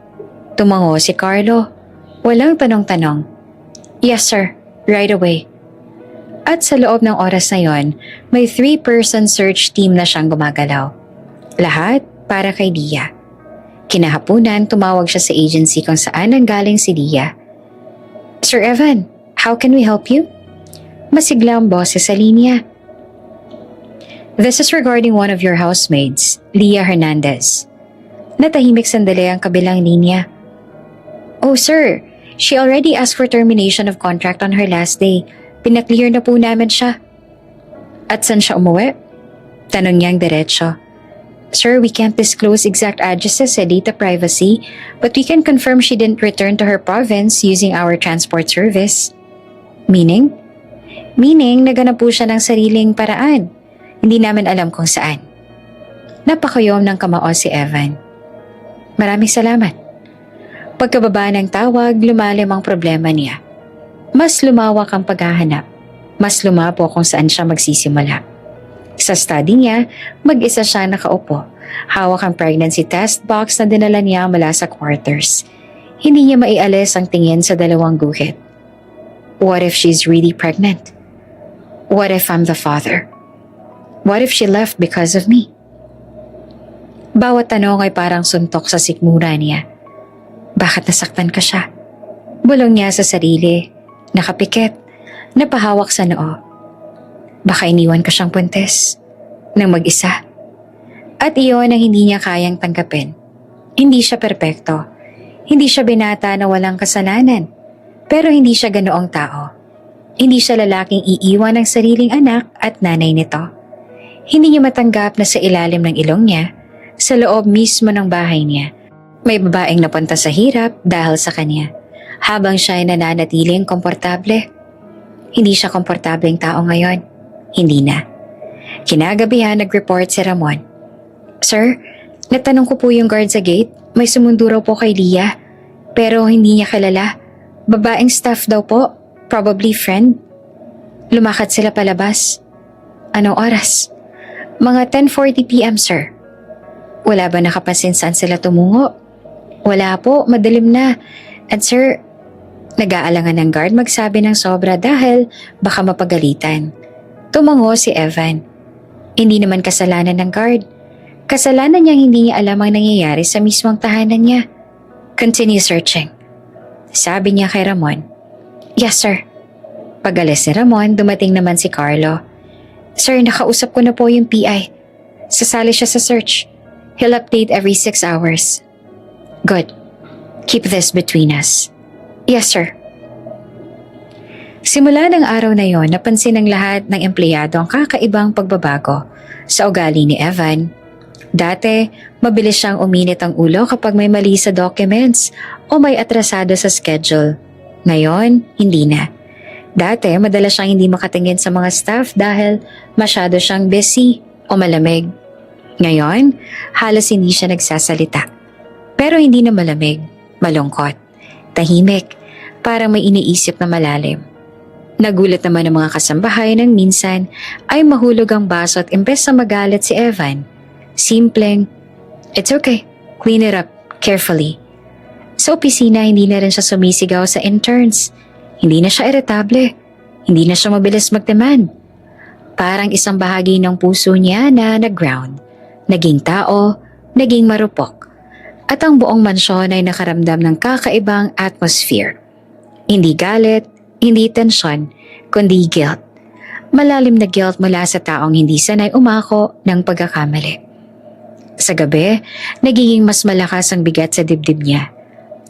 A: Tumango si Carlo. Walang tanong-tanong. Yes, sir. Right away. At sa loob ng oras na yon, may 3-person search team na siyang gumagalaw. Lahat para kay Leah. Kinahapunan, tumawag siya sa agency kung saan nanggaling si Leah. Sir Evan, how can we help you? Masigla ang boses sa linya. This is regarding one of your housemaids, Leah Hernandez. Natahimik sandali ang kabilang linya. Oh sir, she already asked for termination of contract on her last day. Pinaklear na po namin siya. At saan siya umuwi? Tanong niyang diretsyo. Sir, we can't disclose exact addresses sa data privacy, but we can confirm she didn't return to her province using our transport service. Meaning? Meaning, naganap po siya ng sariling paraan. Hindi namin alam kung saan. Napakayom ng kamao si Evan. Maraming salamat. Pagkababa ng tawag, lumalim ang problema niya. Mas lumawak ang paghahanap. Mas lumapo kung saan siya magsisimula. Sa study niya, mag-isa siya nakaupo. Hawak ang pregnancy test box na dinala niya mula sa quarters. Hindi niya maialis ang tingin sa dalawang guhit. What if she's really pregnant? What if I'm the father? What if she left because of me? Bawat tanong ay parang suntok sa sikmura niya. Bakit nasaktan ka siya? Bulong niya sa sarili, nakapikit, napahawak sa noo. Baka iniwan ka siyang puntes, nang mag-isa. At iyon ang hindi niya kayang tanggapin. Hindi siya perpekto. Hindi siya binata na walang kasalanan. Pero hindi siya ganoong tao. Hindi siya lalaking iiwan ng sariling anak at nanay nito. Hindi niya matanggap na sa ilalim ng ilong niya, sa loob mismo ng bahay niya, may babaeng napunta sa hirap dahil sa kanya, habang siya ay nananatiling komportable. Hindi siya komportableng tao ngayon. Hindi na. Kinagabihan nag-report si Ramon. Sir, natanong ko po yung guard sa gate. May sumundo raw po kay Leah. Pero hindi niya kilala. Babaeng staff daw po. Probably friend. Lumakad sila palabas. Anong oras? Mga 10:40 p.m. sir. Wala ba nakapansin saan sila tumungo? Wala po, madilim na. At sir, nag-aalangan ng guard magsabi ng sobra dahil baka mapagalitan. Tumango si Evan. Hindi naman kasalanan ng guard. Kasalanan niyang hindi niya alam ang nangyayari sa mismong tahanan niya. Continue searching. Sabi niya kay Ramon. Yes sir. Pag-alis ni Ramon, dumating naman si Carlo. Sir, nakausap ko na po yung PI. Sasali siya sa search. He'll update every 6 hours. Good. Keep this between us. Yes sir. Simula ng araw na yon, napansin ng lahat ng empleyado ang kakaibang pagbabago sa ugali ni Evan. Dati, mabilis siyang uminit ang ulo kapag may mali sa documents o may atrasado sa schedule. Ngayon, hindi na. Dati, madalas siyang hindi makatingin sa mga staff dahil masyado siyang busy o malamig. Ngayon, halos hindi siya nagsasalita. Pero hindi na malamig, malungkot, tahimik, parang may iniisip na malalim. Nagulat naman ang mga kasambahay nang minsan ay mahulog ang baso at imbes na magalit si Evan, simpleng, "It's okay, clean it up carefully." Sa opisina, hindi na rin siya sumisigaw sa interns. Hindi na siya iritable. Hindi na siya mabilis mag-demand. Parang isang bahagi ng puso niya na nag-ground. Naging tao, naging marupok. At ang buong mansyon ay nakaramdam ng kakaibang atmosphere. Hindi galit, hindi tensyon, kundi guilt. Malalim na guilt mula sa taong hindi sanay umako ng pagkakamali. Sa gabi, nagiging mas malakas ang bigat sa dibdib niya.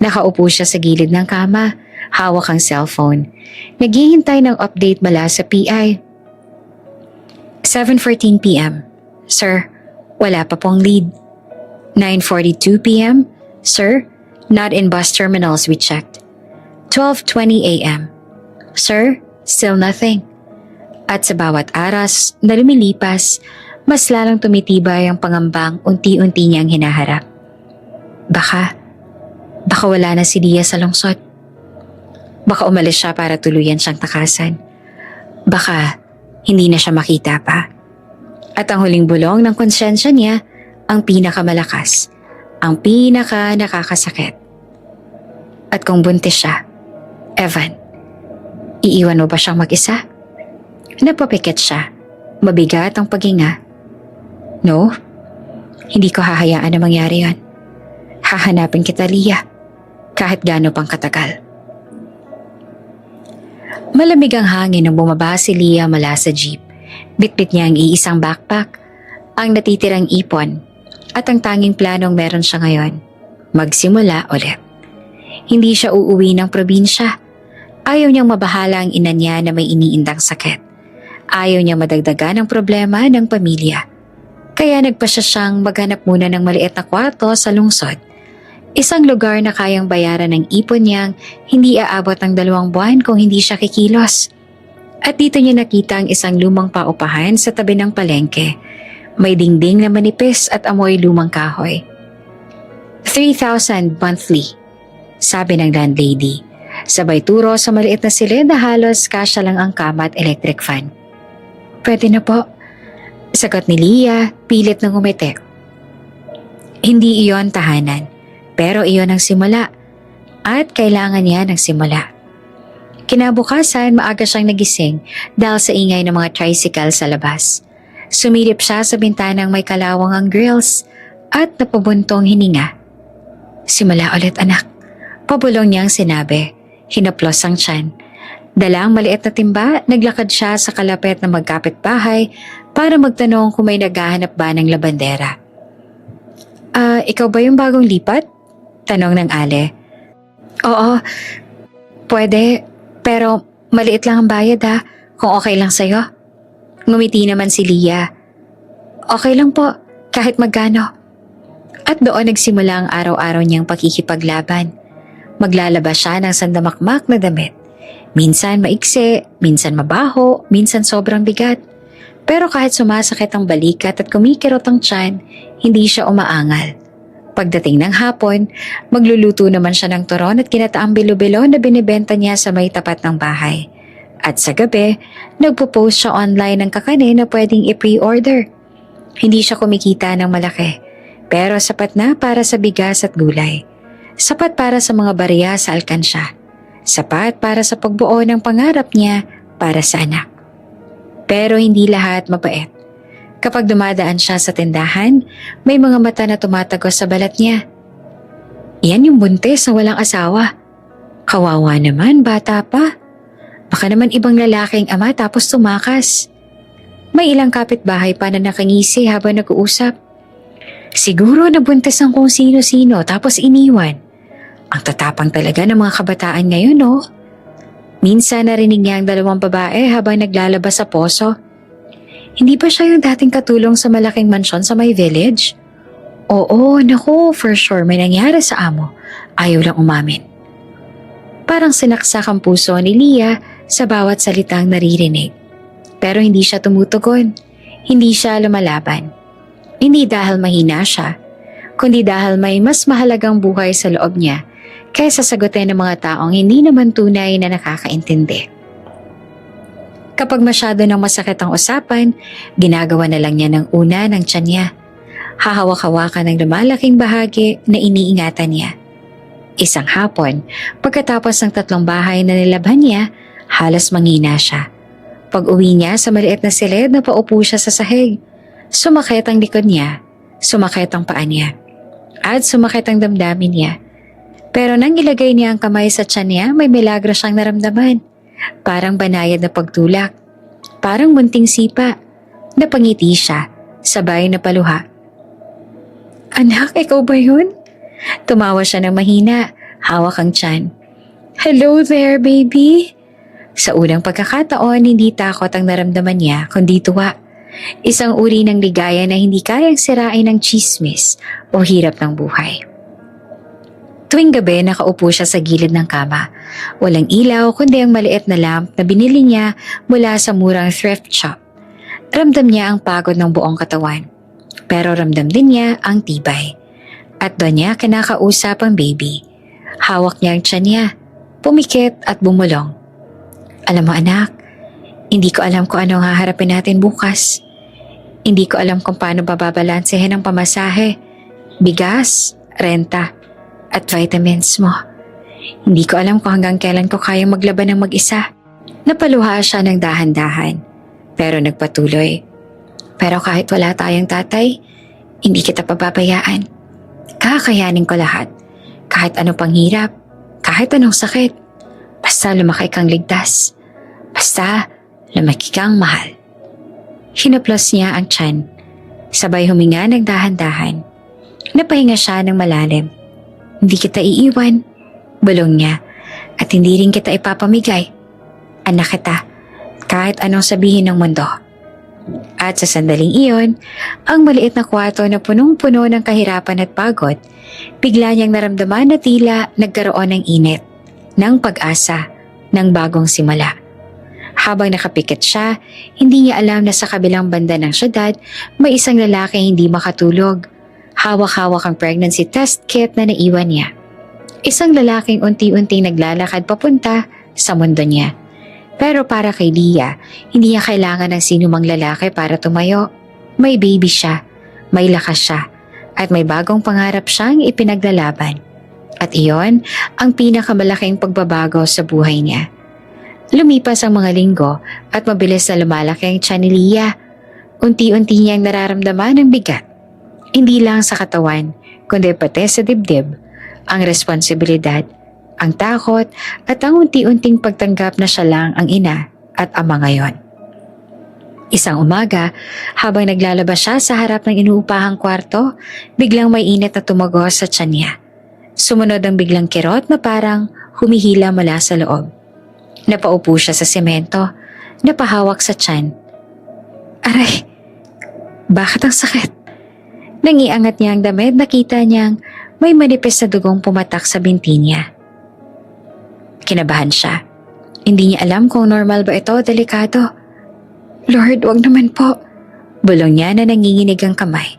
A: Nakaupo siya sa gilid ng kama, hawak ang cellphone. Naghihintay ng update mula sa PI. 7:14 p.m. Sir, wala pa pong lead. 9:42 p.m. Sir, not in bus terminals we checked. 12:20 a.m. Sir, still nothing. At sa bawat aras na lumilipas, mas lalong tumitibay ang pangambang unti-unti niyang hinaharap. Baka wala na si Leah sa lungsod. Baka umalis siya para tuluyan siyang takasan. Baka hindi na siya makita pa. At ang huling bulong ng konsyensya niya, ang pinakamalakas, ang pinaka-nakakasakit. At kung buntis siya, Evan, iiwan mo ba siyang mag-isa? Napapikit siya. Mabigat ang paghinga. No, hindi ko hahayaan na mangyari yan. Hahanapin kita, Leah, kahit gaano pang katagal. Malamig ang hangin nang bumaba si Leah mula sa jeep. Bitbit niya ang iisang backpack, ang natitirang ipon, at ang tanging planong meron siya ngayon, magsimula ulit. Hindi siya uuwi ng probinsya. Ayaw niyang mabahala ang ina niya na may iniindang sakit. Ayaw niyang madagdagan ang problema ng pamilya. Kaya nagpasya siyang maghanap muna ng maliit na kwarto sa lungsod. Isang lugar na kayang bayaran ng ipon niyang hindi aabot ng 2 buwan kung hindi siya kikilos. At dito niya nakita ang isang lumang paupahan sa tabi ng palengke. May dingding na manipis at amoy lumang kahoy. 3,000 monthly, sabi ng landlady. Sabay turo sa maliit na silid na halos kasya lang ang kama at electric fan. Pwede na po, sagot ni Leah, pilit ng umiti. Hindi iyon tahanan, pero iyon ang simula. At kailangan niya ng simula. Kinabukasan, maaga siyang nagising dahil sa ingay ng mga tricycle sa labas. Sumilip siya sa bintanang may kalawang ang grills at napabuntong hininga. Simula ulit anak, pabulong niyang sinabi. Hinaplos ang tiyan. Dala ang maliit na timba, naglakad siya sa kalapit na magkapit-bahay para magtanong kung may naghahanap ba ng labandera. Ikaw ba yung bagong lipat? Tanong ng Ale. Oo, pwede, pero Maliit lang ang bayad ha, kung okay lang sa'yo. Ngumiti naman si Leah. Okay lang po, kahit magkano. At doon nagsimula ang araw-araw niyang pakikipaglaban. Maglalaba siya ng sandamakmak na damit. Minsan maiksi, minsan mabaho, minsan sobrang bigat. Pero kahit sumasakit ang balikat at kumikirot ang tiyan, hindi siya umaangal. Pagdating ng hapon, magluluto naman siya ng turon at kinataang bilo-bilo na binibenta niya sa may tapat ng bahay. At sa gabi, nagpo-post siya online ng kakanin na pwedeng i-pre-order. Hindi siya kumikita ng malaki, pero sapat na para sa bigas at gulay. Sapat para sa mga barya sa alkansya. Sapat para sa pagbuo ng pangarap niya para sa anak. Pero hindi lahat mabait. Kapag dumadaan siya sa tindahan, may mga mata na tumatagos sa balat niya. Yan yung buntis na walang asawa. Kawawa naman, bata pa. Baka naman ibang lalaking ama tapos tumakas. May ilang kapitbahay pa na nakangisi habang nag-uusap. Siguro nabuntis ang kung sino-sino tapos iniwan. Ang tatapang talaga ng mga kabataan ngayon, no? Minsan narinig niya ang dalawang babae habang naglalabas sa poso. Hindi ba siya yung dating katulong sa malaking mansyon sa may village? Oo, naku, for sure may nangyari sa amo. Ayaw lang umamin. Parang sinaksak ang puso ni Leah sa bawat salitang naririnig. Pero hindi siya tumutugon. Hindi siya lumalaban. Hindi dahil mahina siya, kundi dahil may mas mahalagang buhay sa loob niya kaysa sagutin ng mga taong hindi naman tunay na nakakaintindi. Kapag masyado nang masakit ang usapan, ginagawa na lang niya ng una ng tiyan niya. Hahawak-hawakan ng lumalaking bahagi na iniingatan niya. Isang hapon, pagkatapos ng 3 bahay na nilabhan niya, halos manghina siya. Pag uwi niya sa maliit na silid, napaupo siya sa sahig. Sumakit ang likod niya, sumakit ang paa niya, at sumakit ang damdamin niya. Pero nang ilagay niya ang kamay sa tiyan niya, may milagro siyang naramdaman. Parang banayad na pagtulak, parang munting sipa. Napangiti siya, sabay na paluha. Anak, ikaw ba yun? Tumawa siya ng mahina, hawak ang tiyan. Hello there, baby. Sa unang pagkakataon, hindi takot ang naramdaman niya, kundi tuwa. Isang uri ng ligaya na hindi kayang sirain ng tsismis o hirap ng buhay. Tuwing gabi, nakaupo siya sa gilid ng kama. Walang ilaw kundi ang maliit na lamp na binili niya mula sa murang thrift shop. Ramdam niya ang pagod ng buong katawan. Pero ramdam din niya ang tibay. At doon niya kinakausap ang baby. Hawak niya ang tiyan niya, pumikit at bumulong. Alam mo anak, hindi ko alam kung ano ang haharapin natin bukas. Hindi ko alam kung paano bababalansehin ang pamasahe, bigas, renta, at vitamins mo. Hindi ko alam kung hanggang kailan ko kayang maglaban ng mag-isa. Napaluha siya ng dahan-dahan, pero nagpatuloy. Pero kahit wala tayong tatay, hindi kita pababayaan. Kakayanin ko lahat. Kahit anong panghirap, kahit anong sakit. Basta lumaki kang ligtas. Basta lumaki kang mahal. Hinaplos niya ang tiyan. Sabay huminga ng dahan-dahan. Napahinga siya ng malalim. Hindi kita iiwan, bulong niya, at hindi rin kita ipapamigay. Anak kita, kahit anong sabihin ng mundo. At sa sandaling iyon, ang maliit na kwarto na punong-puno ng kahirapan at pagod, bigla niyang naramdaman na tila nagkaroon ng init, ng pag-asa, ng bagong simula. Habang nakapikit siya, hindi niya alam na sa kabilang banda ng syudad, may isang lalaki hindi makatulog. Hawak-hawak ang pregnancy test kit na naiwan niya. Isang lalaking unti-unting naglalakad papunta sa mundo niya. Pero para kay Leah, hindi niya kailangan ng sinumang lalaki para tumayo. May baby siya, may lakas siya, at may bagong pangarap siyang ipinaglalaban. At iyon ang pinakamalaking pagbabago sa buhay niya. Lumipas ang mga linggo at mabilis na lumalaki ang tiyan ni Leah. Unti-unti niyang nararamdaman ang bigat. Hindi lang sa katawan, kundi pati sa dibdib, ang responsibilidad, ang takot at ang unti-unting pagtanggap na siya lang ang ina at ama ngayon. Isang umaga, habang naglalabas siya sa harap ng inuupahang kwarto, biglang may init na tumagos sa tiyan niya. Sumunod ang biglang kirot na parang humihila mula sa loob. Napaupo siya sa semento, napahawak sa tiyan. Aray, bakit ang sakit? Nangiangat niya ang damit, nakita niyang may manipis na dugong pumatak sa binti niya. Kinabahan siya. Hindi niya alam kung normal ba ito o delikado. Lord, wag naman po. Bulong niya na nanginginig ang kamay.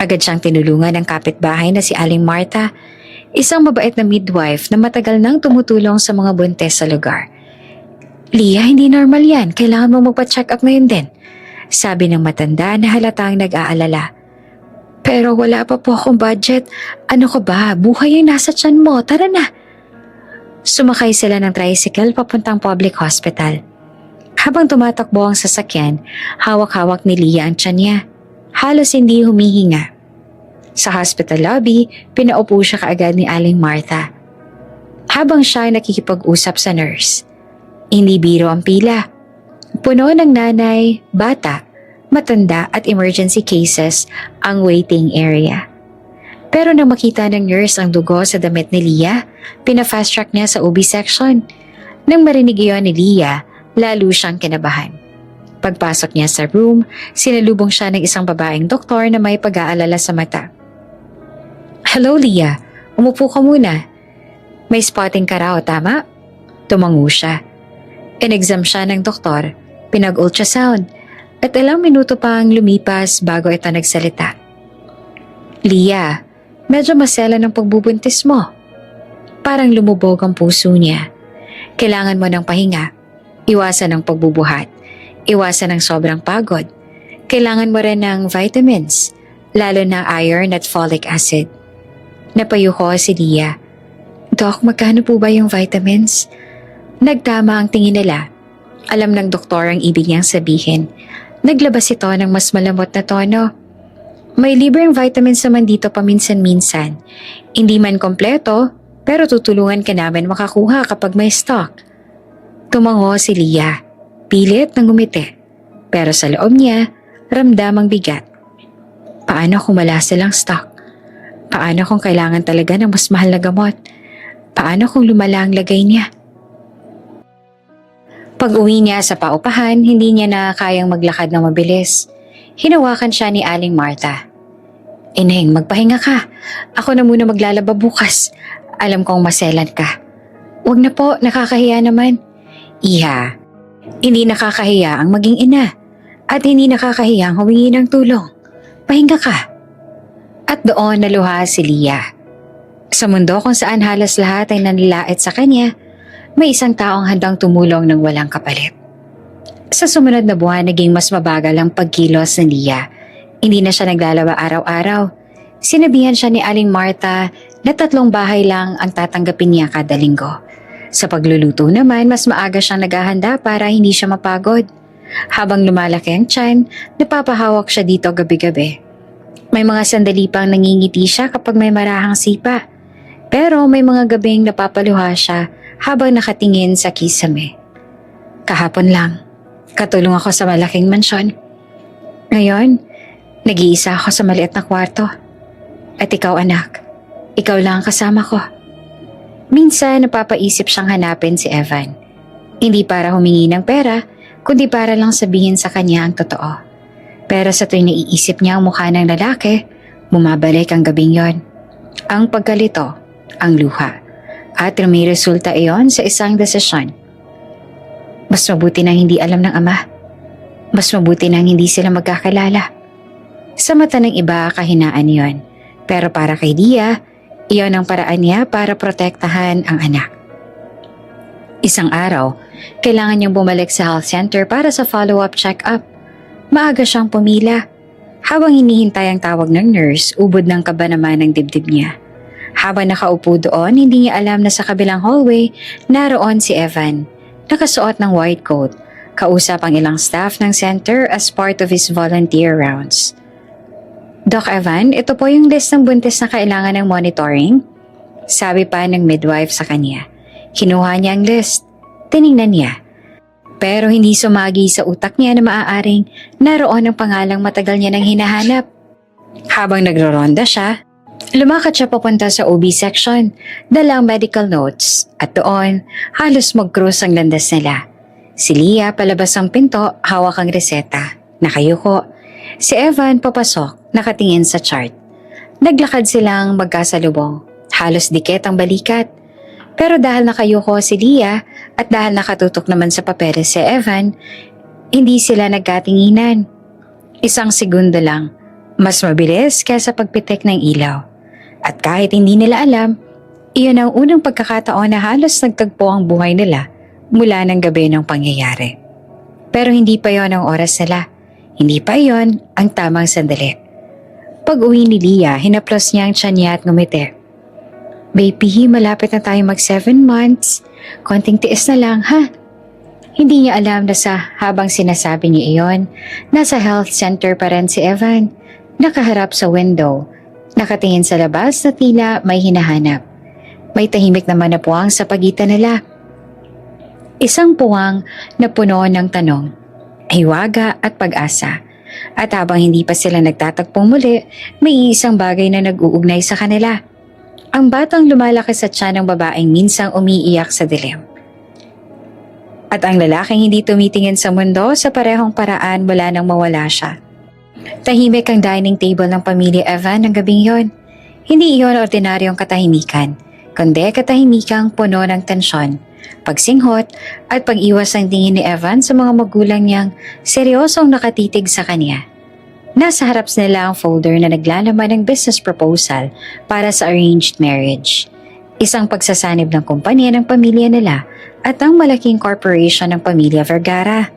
A: Agad siyang tinulungan ng kapitbahay na si Aling Marta, isang mabait na midwife na matagal nang tumutulong sa mga buntes sa lugar. Lia, hindi normal yan. Kailangan mo magpa-check up ngayon din. Sabi ng matanda na halatang nag-aalala. Pero wala pa po akong budget. Ano ka ba? Buhay ang nasa tiyan mo. Tara na. Sumakay sila ng tricycle papuntang public hospital. Habang tumatakbo ang sasakyan, hawak-hawak ni Lia ang tiyan niya. Halos hindi humihinga. Sa hospital lobby, pinaupo siya kaagad ni Aling Martha. Habang siya ay nakikipag-usap sa nurse. Hindi biro ang pila. Puno ng nanay, bata, matanda at emergency cases ang waiting area. Pero nang makita ng nurse ang dugo sa damit ni Lia, pina-fast track niya sa OB section. Nang marinig iyon ni Lia, lalo siyang kinabahan. Pagpasok niya sa room, sinalubong siya ng isang babaeng doktor na may pag-aalala sa mata. Hello Lia, umupo ka muna. May spotting ka raw, tama? Tumango siya. In-exam siya ng doktor, pinag-ultrasound, at ilang minuto pang lumipas bago ito nagsalita. Lia, medyo masela ng pagbubuntis mo. Parang lumubog ang puso niya. Kailangan mo ng pahinga. Iwasan ang pagbubuhat. Iwasan ang sobrang pagod. Kailangan mo rin ng vitamins, lalo na iron at folic acid. Napayuko si Lia. Doc, magkano po ba yung vitamins? Nagtama ang tingin nila. Alam ng doktor ang ibig niyang sabihin. Naglabas ito ng mas malamot na tono. May libreng vitamins naman dito paminsan-minsan. Hindi man kompleto, pero tutulungan ka namin makakuha kapag may stock. Tumango si Lia. Pilit na ngumiti. Pero sa loob niya, ramdam ang bigat. Paano kung wala silang stock? Paano kung kailangan talaga ng mas mahal na gamot? Paano kung lumala ang lagay niya? Pag-uwi niya sa paupahan, hindi niya na kayang maglakad na mabilis. Hinawakan siya ni Aling Martha. Ineng, magpahinga ka. Ako na muna maglalaba bukas. Alam kong maselan ka. Huwag na po, nakakahiya naman. Iha, hindi nakakahiya ang maging ina. At hindi nakakahiya ang humingi ng tulong. Pahinga ka. At doon naluha si Lia. Sa mundo kung saan halos lahat ay nanlait sa kanya, may isang taong handang tumulong ng walang kapalit. Sa sumunod na buwan, naging mas mabagal ang pagkilos ni Lia. Hindi na siya naglalaba araw-araw. Sinabihan siya ni Aling Martha na 3 bahay lang ang tatanggapin niya kada linggo. Sa pagluluto naman, mas maaga siyang naghahanda para hindi siya mapagod. Habang lumalaki ang tiyan, napapahawak siya dito gabi-gabi. May mga sandali pang nangingiti siya kapag may marahang sipa. Pero may mga gabing napapaluha siya habang nakatingin sa kisame. Kahapon lang, katulong ako sa malaking mansyon. Ngayon, nag-iisa ako sa maliit na kwarto. At ikaw anak, ikaw lang ang kasama ko. Minsan napapaisip siyang hanapin si Evan. Hindi para humingi ng pera, kundi para lang sabihin sa kanya ang totoo. Pero sa tuwing naiisip niya ang mukha ng lalaki, bumabalik ang gabing yon. Ang pagkalito, ang luha. At may resulta iyon sa isang desisyon. Mas mabuti nang hindi alam ng ama. Mas mabuti nang hindi sila magkakalala. Sa mata ng iba, kahinaan iyon. Pero para kay Lia, iyon ang paraan niya para protektahan ang anak. Isang araw, kailangan niyang bumalik sa health center para sa follow-up check-up. Maaga siyang pumila. Habang hinihintay ang tawag ng nurse, ubod ng kaba naman ang dibdib niya. Habang nakaupo doon, hindi niya alam na sa kabilang hallway, naroon si Evan. Nakasuot ng white coat, kausap ang ilang staff ng center as part of his volunteer rounds. Doc Evan, ito po yung list ng buntis na kailangan ng monitoring. Sabi pa ng midwife sa kanya. Kinuha niya ang list. Tiningnan niya. Pero hindi sumagi sa utak niya na maaaring naroon ang pangalang matagal niya nang hinahanap. Habang nagroronda siya, Lumakad siya papunta sa OB section, dalang medical notes, at doon, halos mag-cruise ang landas nila. Si Leah palabas ang pinto, hawak ang reseta. Nakayuko. Si Evan papasok, nakatingin sa chart. Naglakad silang magkasalubong. Halos dikit ang balikat. Pero dahil nakayuko si Leah at dahil nakatutok naman sa papeles si Evan, hindi sila nagkatinginan. Isang segundo lang, mas mabilis kaysa pagpitik ng ilaw. At kahit hindi nila alam, iyon ang unang pagkakataon na halos nagtagpo ang buhay nila mula ng gabi ng pangyayari. Pero hindi pa yon ang oras nila. Hindi pa yon ang tamang sandali. Pag-uwi ni Leah, hinaplos niya ang tiyan niya at ngumiti. Baby, malapit na tayo mag 7 months. Konting tiis na lang, ha? Hindi niya alam na sa habang sinasabi niya iyon, nasa health center pa rin si Evan, nakaharap sa window. Nakatingin sa labas na tila may hinahanap. May tahimik naman na puwang sa pagitan nila. Isang puwang na puno ng tanong, hiwaga at pag-asa. At habang hindi pa sila nagtatagpong muli, may isang bagay na nag-uugnay sa kanila. Ang batang lumalaki sa tiyan ng babaeng minsang umiiyak sa dilim. At ang lalaking hindi tumitingin sa mundo sa parehong paraan mula nang mawala siya. Tahimik ang dining table ng pamilya Evan ng gabing yon. Hindi iyon ordinaryong katahimikan, kundi katahimikang puno ng tensyon, pagsinghot at pag-iwas ng tingin ni Evan sa mga magulang niyang seryosong nakatitig sa kanya. Nasa harap nila ang folder na naglalaman ng business proposal para sa arranged marriage. Isang pagsasanib ng kumpanya ng pamilya nila at ang malaking corporation ng pamilya Vergara.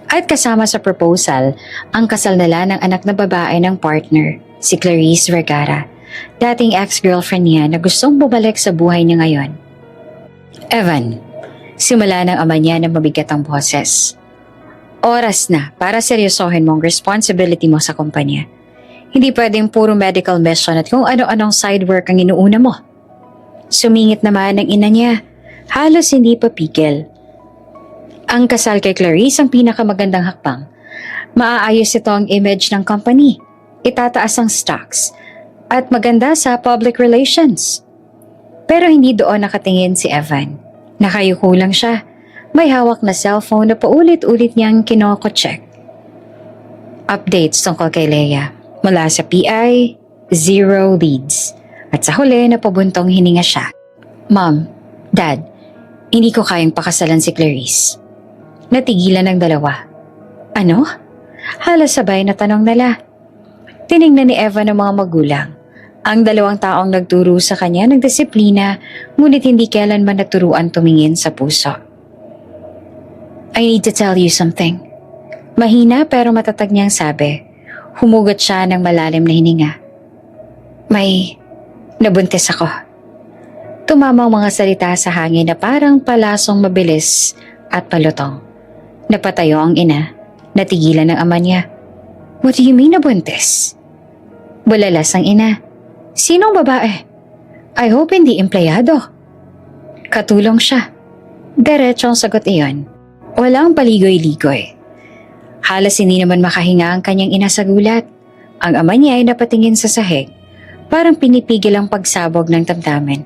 A: At kasama sa proposal, ang kasal nila ng anak na babae ng partner, si Clarice Vergara, dating ex-girlfriend niya na gustong bumalik sa buhay niya ngayon. Evan, simula ng ama niya na mabigat ang boses. Oras na para seryosohin mo ang responsibility mo sa kumpanya. Hindi pwedeng puro medical mission at kung ano-anong side work ang inuuna mo. Sumingit naman ang ina niya, halos hindi papigil. Ang kasal kay Clarice ang pinakamagandang hakbang. Maaayos ito ang image ng company, itataas ang stocks, at maganda sa public relations. Pero hindi doon nakatingin si Evan. Nakayuko lang siya. May hawak na cellphone na paulit-ulit niyang kinoko-check. Updates tungkol kay Leah. Mula sa PI, 0 leads. At sa huli, napabuntong hininga siya. Mom, Dad, hindi ko kayang pakasalan si Clarice. Natigilan ng dalawa. Ano? Halos sabay na tanong nila. Tiningnan ni Eva ng mga magulang. Ang dalawang taong nagturo sa kanya ng disiplina, ngunit hindi kailanman naturuan tumingin sa puso. I need to tell you something. Mahina pero matatag niyang sabi. Humugot siya ng malalim na hininga. May nabuntis ako. Tumama ang mga salita sa hangin na parang palasong mabilis at palutong. Napatayo ang ina. Natigilan ng ama niya. What do you mean nabuntis? Bulalas ang ina. Sinong babae? I hope hindi empleyado. Katulong siya. Diretsong sagot iyon. Walang paligoy-ligoy. Halos hindi naman makahinga ang kanyang ina sa gulat. Ang ama niya ay napatingin sa sahig. Parang pinipigil ang pagsabog ng damdamin.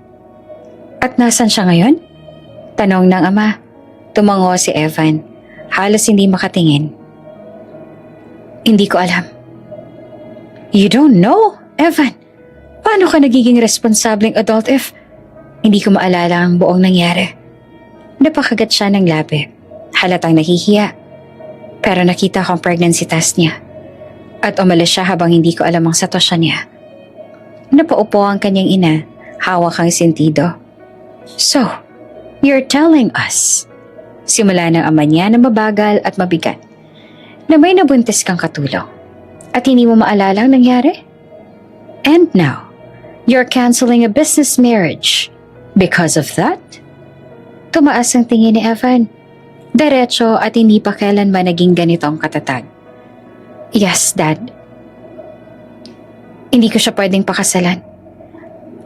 A: At nasan siya ngayon? Tanong ng ama. Tumango si Evan. Halos hindi makatingin. Hindi ko alam. You don't know, Evan? Paano ka nagiging responsableng adult if hindi ko maalala ang buong nangyari? Napakagat siya ng labi. Halatang nahihiya. Pero nakita ko ang pregnancy test niya. At umalis siya habang hindi ko alam ang sitwasyon niya. Napaupo ang kanyang ina. Hawak ang sentido. So, you're telling us... Simula ng ama niya na mabagal at mabigat, na may nabuntis kang katulong at hindi mo maalala ang nangyari? And now, you're canceling a business marriage because of that? Tumaas ang tingin ni Evan. Diretso at hindi pa kailanman naging ganitong katatag. Yes, Dad. Hindi ko siya pwedeng pakasalan.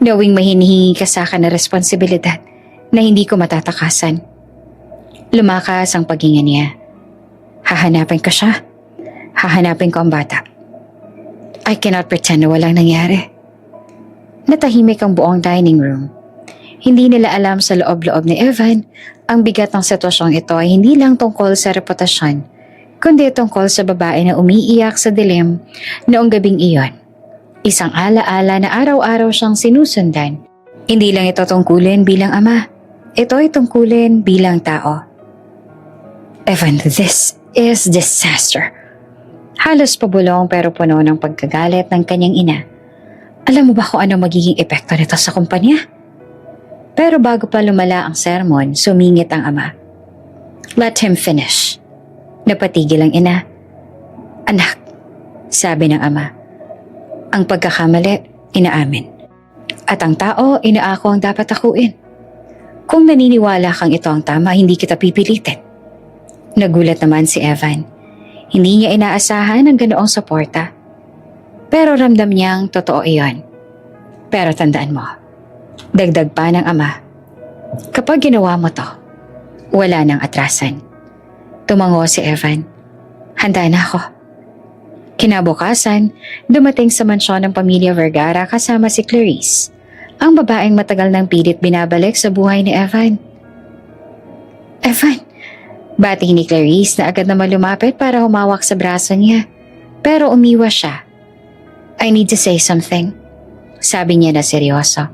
A: Knowing may hinihingi ka sa akin na responsibilidad na hindi ko matatakasan. Lumakas ang paghinga niya. Hahanapin ko siya. Hahanapin ko ang bata. I cannot pretend na walang nangyari. Natahimik ang buong dining room. Hindi nila alam sa loob-loob ni Evan, ang bigat ng sitwasyong ito ay hindi lang tungkol sa reputasyon, kundi tungkol sa babae na umiiyak sa dilim noong gabing iyon. Isang alaala na araw-araw siyang sinusundan. Hindi lang ito tungkulin bilang ama, ito ay tungkulin bilang tao. Evan, this is disaster. Halos pabulong pero puno ng pagkagalit ng kanyang ina. Alam mo ba kung ano magiging epekto nito sa kumpanya? Pero bago pa lumala ang sermon, sumingit ang ama. Let him finish. Napatigil ang ina. Anak, sabi ng ama. Ang pagkakamali, inaamin. At ang tao, inaako ang dapat akuin. Kung naniniwala kang ito ang tama, hindi kita pipilitin. Nagulat naman si Evan. Hindi niya inaasahan ang ganoong suporta. Pero ramdam niyang totoo iyon. Pero tandaan mo, dagdag pa ng ama, kapag ginawa mo to, wala nang atrasan. Tumango si Evan. Handa na ako. Kinabukasan, dumating sa mansyon ng pamilya Vergara kasama si Clarice, ang babaeng matagal nang pilit binabalik sa buhay ni Evan. Evan, bati ni Clarice na agad naman lumapit para humawak sa braso niya, pero umiwas siya. I need to say something, sabi niya na seryoso.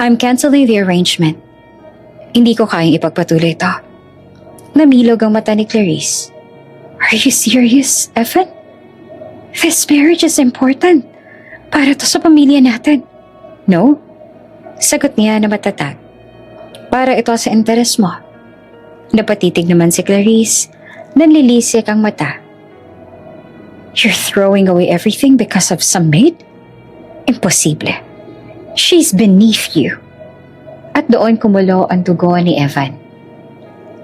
A: I'm canceling the arrangement. Hindi ko kayang ipagpatuloy ito. Namilog ang mata ni Clarice. Are you serious, Evan? This marriage is important. Para to sa pamilya natin. No? Sagot niya na matatag. Para ito sa interes mo. Napatitig naman si Clarice. Nanlilisik ang mata. You're throwing away everything because of some maid? Imposible. She's beneath you. At doon kumulo ang dugo ni Evan.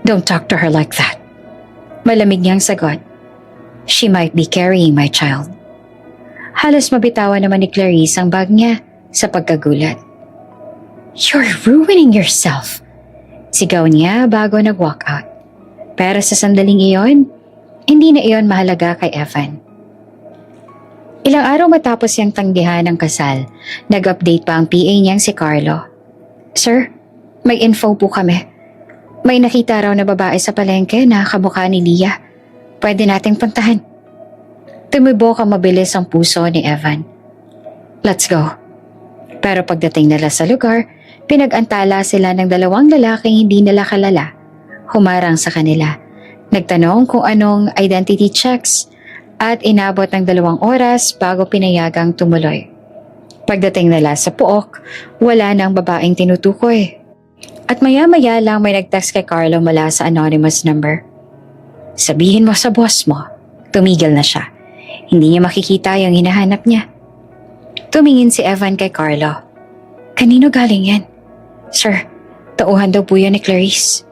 A: Don't talk to her like that. Malamig niyang sagot. She might be carrying my child. Halos mabitawan naman ni Clarice ang bag niya sa pagkagulat. You're ruining yourself. Sigaw niya bago nag-walk out. Pero sa sandaling iyon, hindi na iyon mahalaga kay Evan. Ilang araw matapos yung tanggihan ng kasal, nag-update pa ang PA niyang si Carlo. Sir, may info po kami. May nakita raw na babae sa palengke na kamukha ni Leah. Pwede nating puntahan. Tumibok ang mabilis ang puso ni Evan. Let's go. Pero pagdating nila sa lugar, pinag-antala sila ng dalawang lalaking hindi nila kalala. Humarang sa kanila. Nagtanong kung anong identity checks at inabot ng 2 oras bago pinayagang tumuloy. Pagdating nila sa pook, wala nang babaeng tinutukoy. At maya-maya lang may nag-text kay Carlo mula sa anonymous number. Sabihin mo sa boss mo, tumigil na siya. Hindi niya makikita yung hinahanap niya. Tumingin si Evan kay Carlo. Kanino galing yan? Sir, tauhan daw po yan ni Clarice.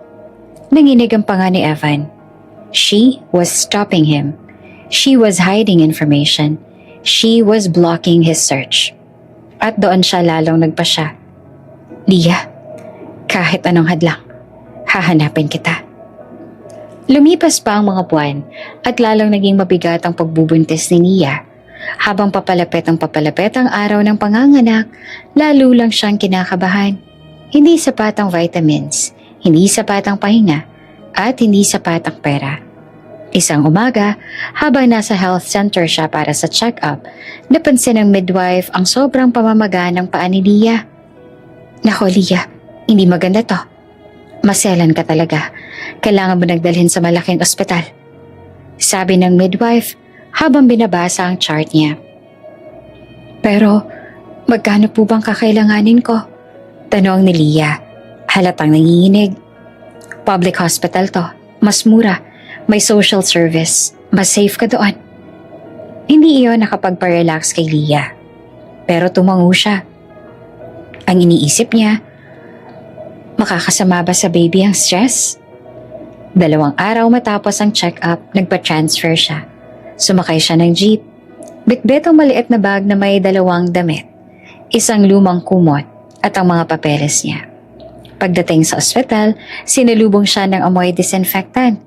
A: Nanginig ang panga ni Evan. She was stopping him. She was hiding information. She was blocking his search. At doon siya lalong nagpasya. Leah, kahit anong hadlang, hahanapin kita. Lumipas pa ang mga buwan at lalong naging mabigat ang pagbubuntis ni Leah. Habang papalapit ang araw ng panganganak, lalo lang siyang kinakabahan. Hindi sapat ang vitamins, hindi sapat ang pahinga, at hindi sapat ang pera. Isang umaga, habang nasa health center siya para sa check-up, napansin ng midwife ang sobrang pamamaga ng paa ni Leah. Nako Leah, hindi maganda to. Maselan ka talaga. Kailangan mo nagdalhin sa malaking ospital. Sabi ng midwife habang binabasa ang chart niya. Pero, magkano po bang kakailanganin ko? Tanong ni Leah. Halatang nanginginig. Public hospital to. Mas mura. May social service. Mas safe ka doon. Hindi iyon nakapagpa-relax kay Leah. Pero tumango siya. Ang iniisip niya, makakasama ba sa baby ang stress? 2 araw matapos ang check-up, nagpa-transfer siya. Sumakay siya ng jeep. Bitbit ang maliit na bag na may 2 damit, isang lumang kumot at ang mga papeles niya. Pagdating sa ospital, sinalubong siya ng amoy disinfectant,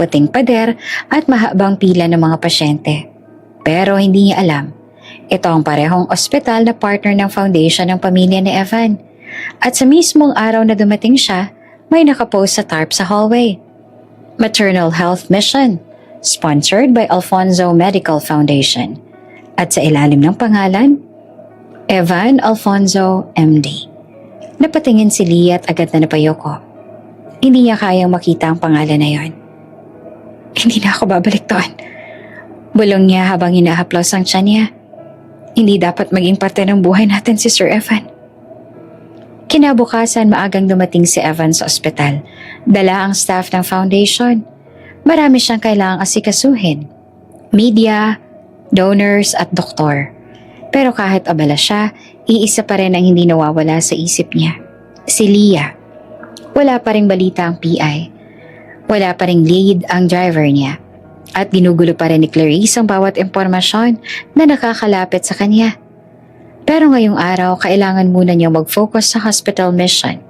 A: puting pader at mahabang pila ng mga pasyente. Pero hindi niya alam, Ito ang parehong ospital na partner ng foundation ng pamilya ni Evan. At sa mismong araw na dumating siya, may nakapost sa tarp sa hallway. Maternal Health Mission, sponsored by Alfonso Medical Foundation. At sa ilalim ng pangalan, Evan Alfonso, MD. Napatingin si Leah at agad na napayoko. Hindi niya kayang makita ang pangalan na yon. Hindi na ako babalik doon. Bulong niya habang hinahaplos ang tiyan niya. Hindi dapat maging parte ng buhay natin si Sir Evan. Kinabukasan maagang dumating si Evan sa ospital. Dala ang staff ng foundation. Marami siyang kailangang asikasuhin. Media, donors at doktor. Pero kahit abala siya, iisa pa rin ang hindi nawawala sa isip niya. Si Leah. Wala pa ring balita ang PI. Wala pa ring lead ang driver niya. At ginugulo pa rin ni Clarice ang bawat impormasyon na nakakalapit sa kanya. Pero ngayong araw, kailangan muna niyang mag-focus sa hospital mission.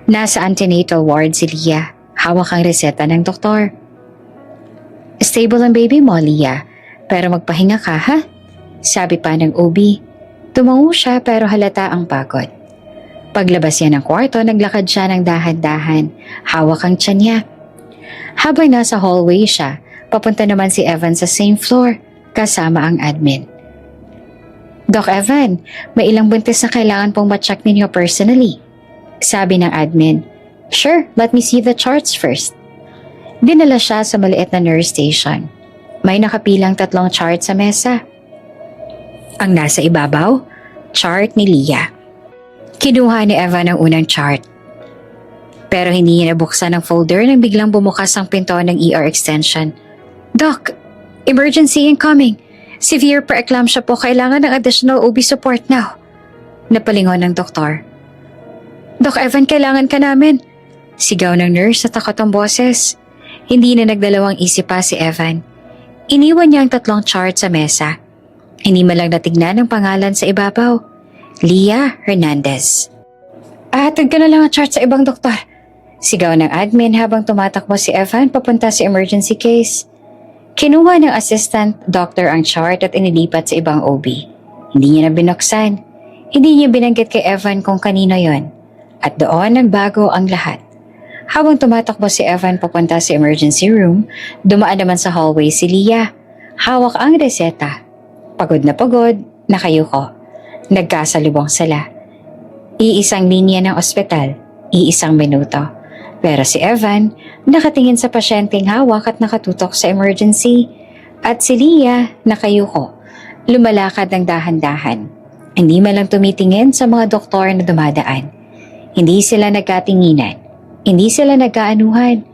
A: Nasa antenatal ward si Leah. Hawak ang reseta ng doktor. Stable ang baby mo, Leah. Pero magpahinga ka, ha? Sabi pa ng OB. Tumango siya pero halata ang pagod. Paglabas niya ng kwarto, naglakad siya ng dahan-dahan. Hawak ang tiyan niya. Habang nasa hallway siya, papunta naman si Evan sa same floor, kasama ang admin. Doc Evan, may ilang buntis na kailangan pong ma-check ninyo personally. Sabi ng admin. Sure, let me see the charts first. Dinala siya sa maliit na nurse station. May nakapilang 3 chart sa mesa. Ang nasa ibabaw, chart ni Leah. Kinuha ni Evan ang unang chart. Pero hindi niya nabuksan ang folder nang biglang bumukas ang pinto ng ER extension. Doc, emergency incoming. Severe preeclampsia po, kailangan ng additional OB support now. Napalingon ng doktor. Doc Evan, kailangan ka namin. Sigaw ng nurse sa takot ang boses. Hindi na nagdalawang isip pa si Evan. Iniwan niya ang 3 chart sa mesa. Hindi man lang natignan ang pangalan sa ibabaw. Leah Hernandez. Ahatid ka na lang ang chart sa ibang doktor. Sigaw ng admin habang tumatakbo si Evan papunta sa emergency case. Kinuha ng assistant doctor ang chart at inilipat sa ibang OB. Hindi niya na binuksan. Hindi niya binanggit kay Evan kung kanino yon. At doon nagbago ang lahat. Habang tumatakbo si Evan papunta sa emergency room, dumaan naman sa hallway si Leah. Hawak ang reseta. Pagod, nakayuko. Nagkasalubong sila. Iisang linya ng ospital, iisang minuto. Pero si Evan, nakatingin sa pasyenteng hawak at nakatutok sa emergency. At si Leah, nakayuko. Lumalakad ng dahan-dahan. Hindi man lang tumitingin sa mga doktor na dumadaan. Hindi sila nagkatinginan. Hindi sila nagkaanuhan.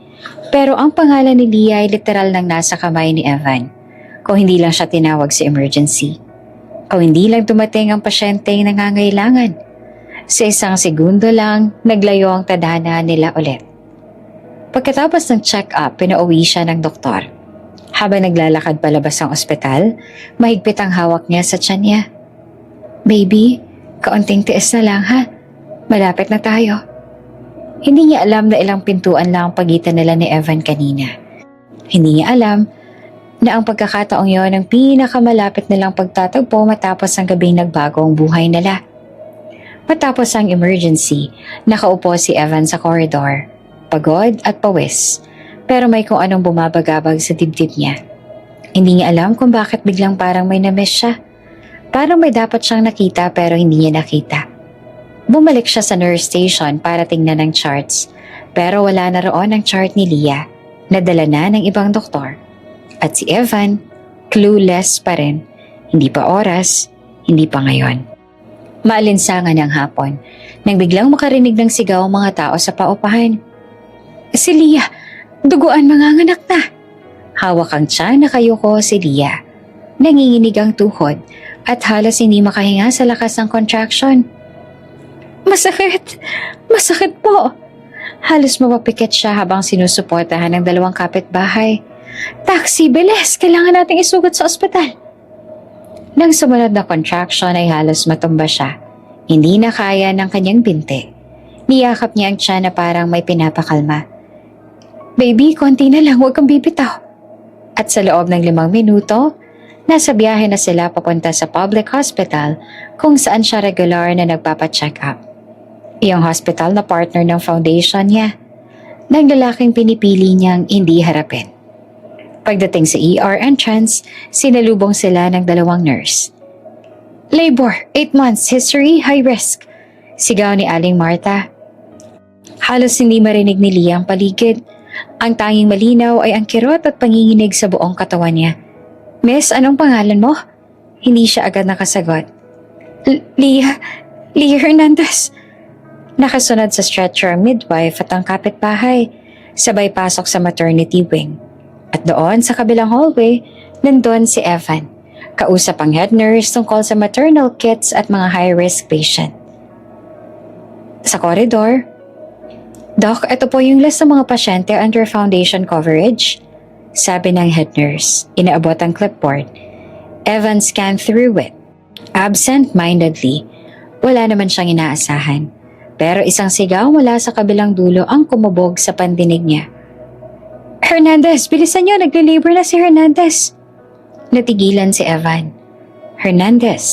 A: Pero ang pangalan ni Leah ay literal nang nasa kamay ni Evan. Kung hindi lang siya tinawag sa emergency. Kung hindi lang dumating ang pasyenteng nangangailangan. Sa isang segundo lang, naglayo ang tadhana nila ulit. Pagkatapos ng check-up, pinauwi siya ng doktor. Habang naglalakad palabas ang ospital, mahigpit ang hawak niya sa tiyan niya. Baby, kaunting tiis na lang ha. Malapit na tayo. Hindi niya alam na ilang pintuan lang ang pagitan nila ni Evan kanina. Hindi niya alam na ang pagkakataong yon ang pinakamalapit nilang pagtatagpo matapos ang gabing nagbago ang buhay nila. Matapos ang emergency, nakaupo si Evan sa corridor. Pagod at pawis, pero may kung anong bumabagabag sa dibdib niya. Hindi niya alam kung bakit biglang parang may na-miss siya. Parang may dapat siyang nakita pero hindi niya nakita. Bumalik siya sa nurse station para tingnan ang charts, pero wala na roon ang chart ni Leah. Nadala na ng ibang doktor. At si Evan, clueless pa rin. Hindi pa oras, hindi pa ngayon. Maalinsangan ng hapon nang biglang makarinig ng sigaw ang mga tao sa paupahan. Si Leah, duguan manganganak na. Hawak ang tiyan, nakayuko si Leah. Nanginginig ang tuhod at halos hindi makahinga sa lakas ng contraction. Masakit! Masakit po! Halos mapapikit siya habang sinusuportahan ng 2 kapitbahay. Taxi, bilis! Kailangan nating isugat sa ospital. Nang sumunod na contraction ay halos matumba siya. Hindi na kaya ng kanyang binti. Niyakap niya ang tiyan na parang may pinapakalma. Baby, konti na lang, huwag kang bibitaw. At sa loob ng 5 minuto, Nasa biyahe na sila papunta sa public hospital kung saan siya regular na nagpapacheck up. Yung hospital na partner ng foundation niya, ng lalaking pinipili niyang hindi harapin. Pagdating sa ER entrance, sinalubong sila ng dalawang nurse. "Labor, 8 months, history, high risk," sigaw ni Aling Martha. Halos hindi marinig ni Leah ang paligid. Ang tanging malinaw ay ang kirot at panginginig sa buong katawan niya. "Miss, anong pangalan mo?" Hindi siya agad nakasagot. Leah Hernandez." Nakasunod sa stretcher ang midwife at ang kapitbahay, sabay pasok sa maternity wing. At doon sa kabilang hallway, nandun si Evan, kausap ang head nurse tungkol sa maternal kits at mga high-risk patient. Sa koridor, "Doc, ito po yung list ng mga pasyente under foundation coverage," sabi ng head nurse. Inaabot ang clipboard. Evan scanned through it. Absent-mindedly, wala naman siyang inaasahan. Pero isang sigaw mula sa kabilang dulo ang kumubog sa pandinig niya. "Hernandez, bilisan niyo, nagle-labor na si Hernandez." Natigilan si Evan. Hernandez.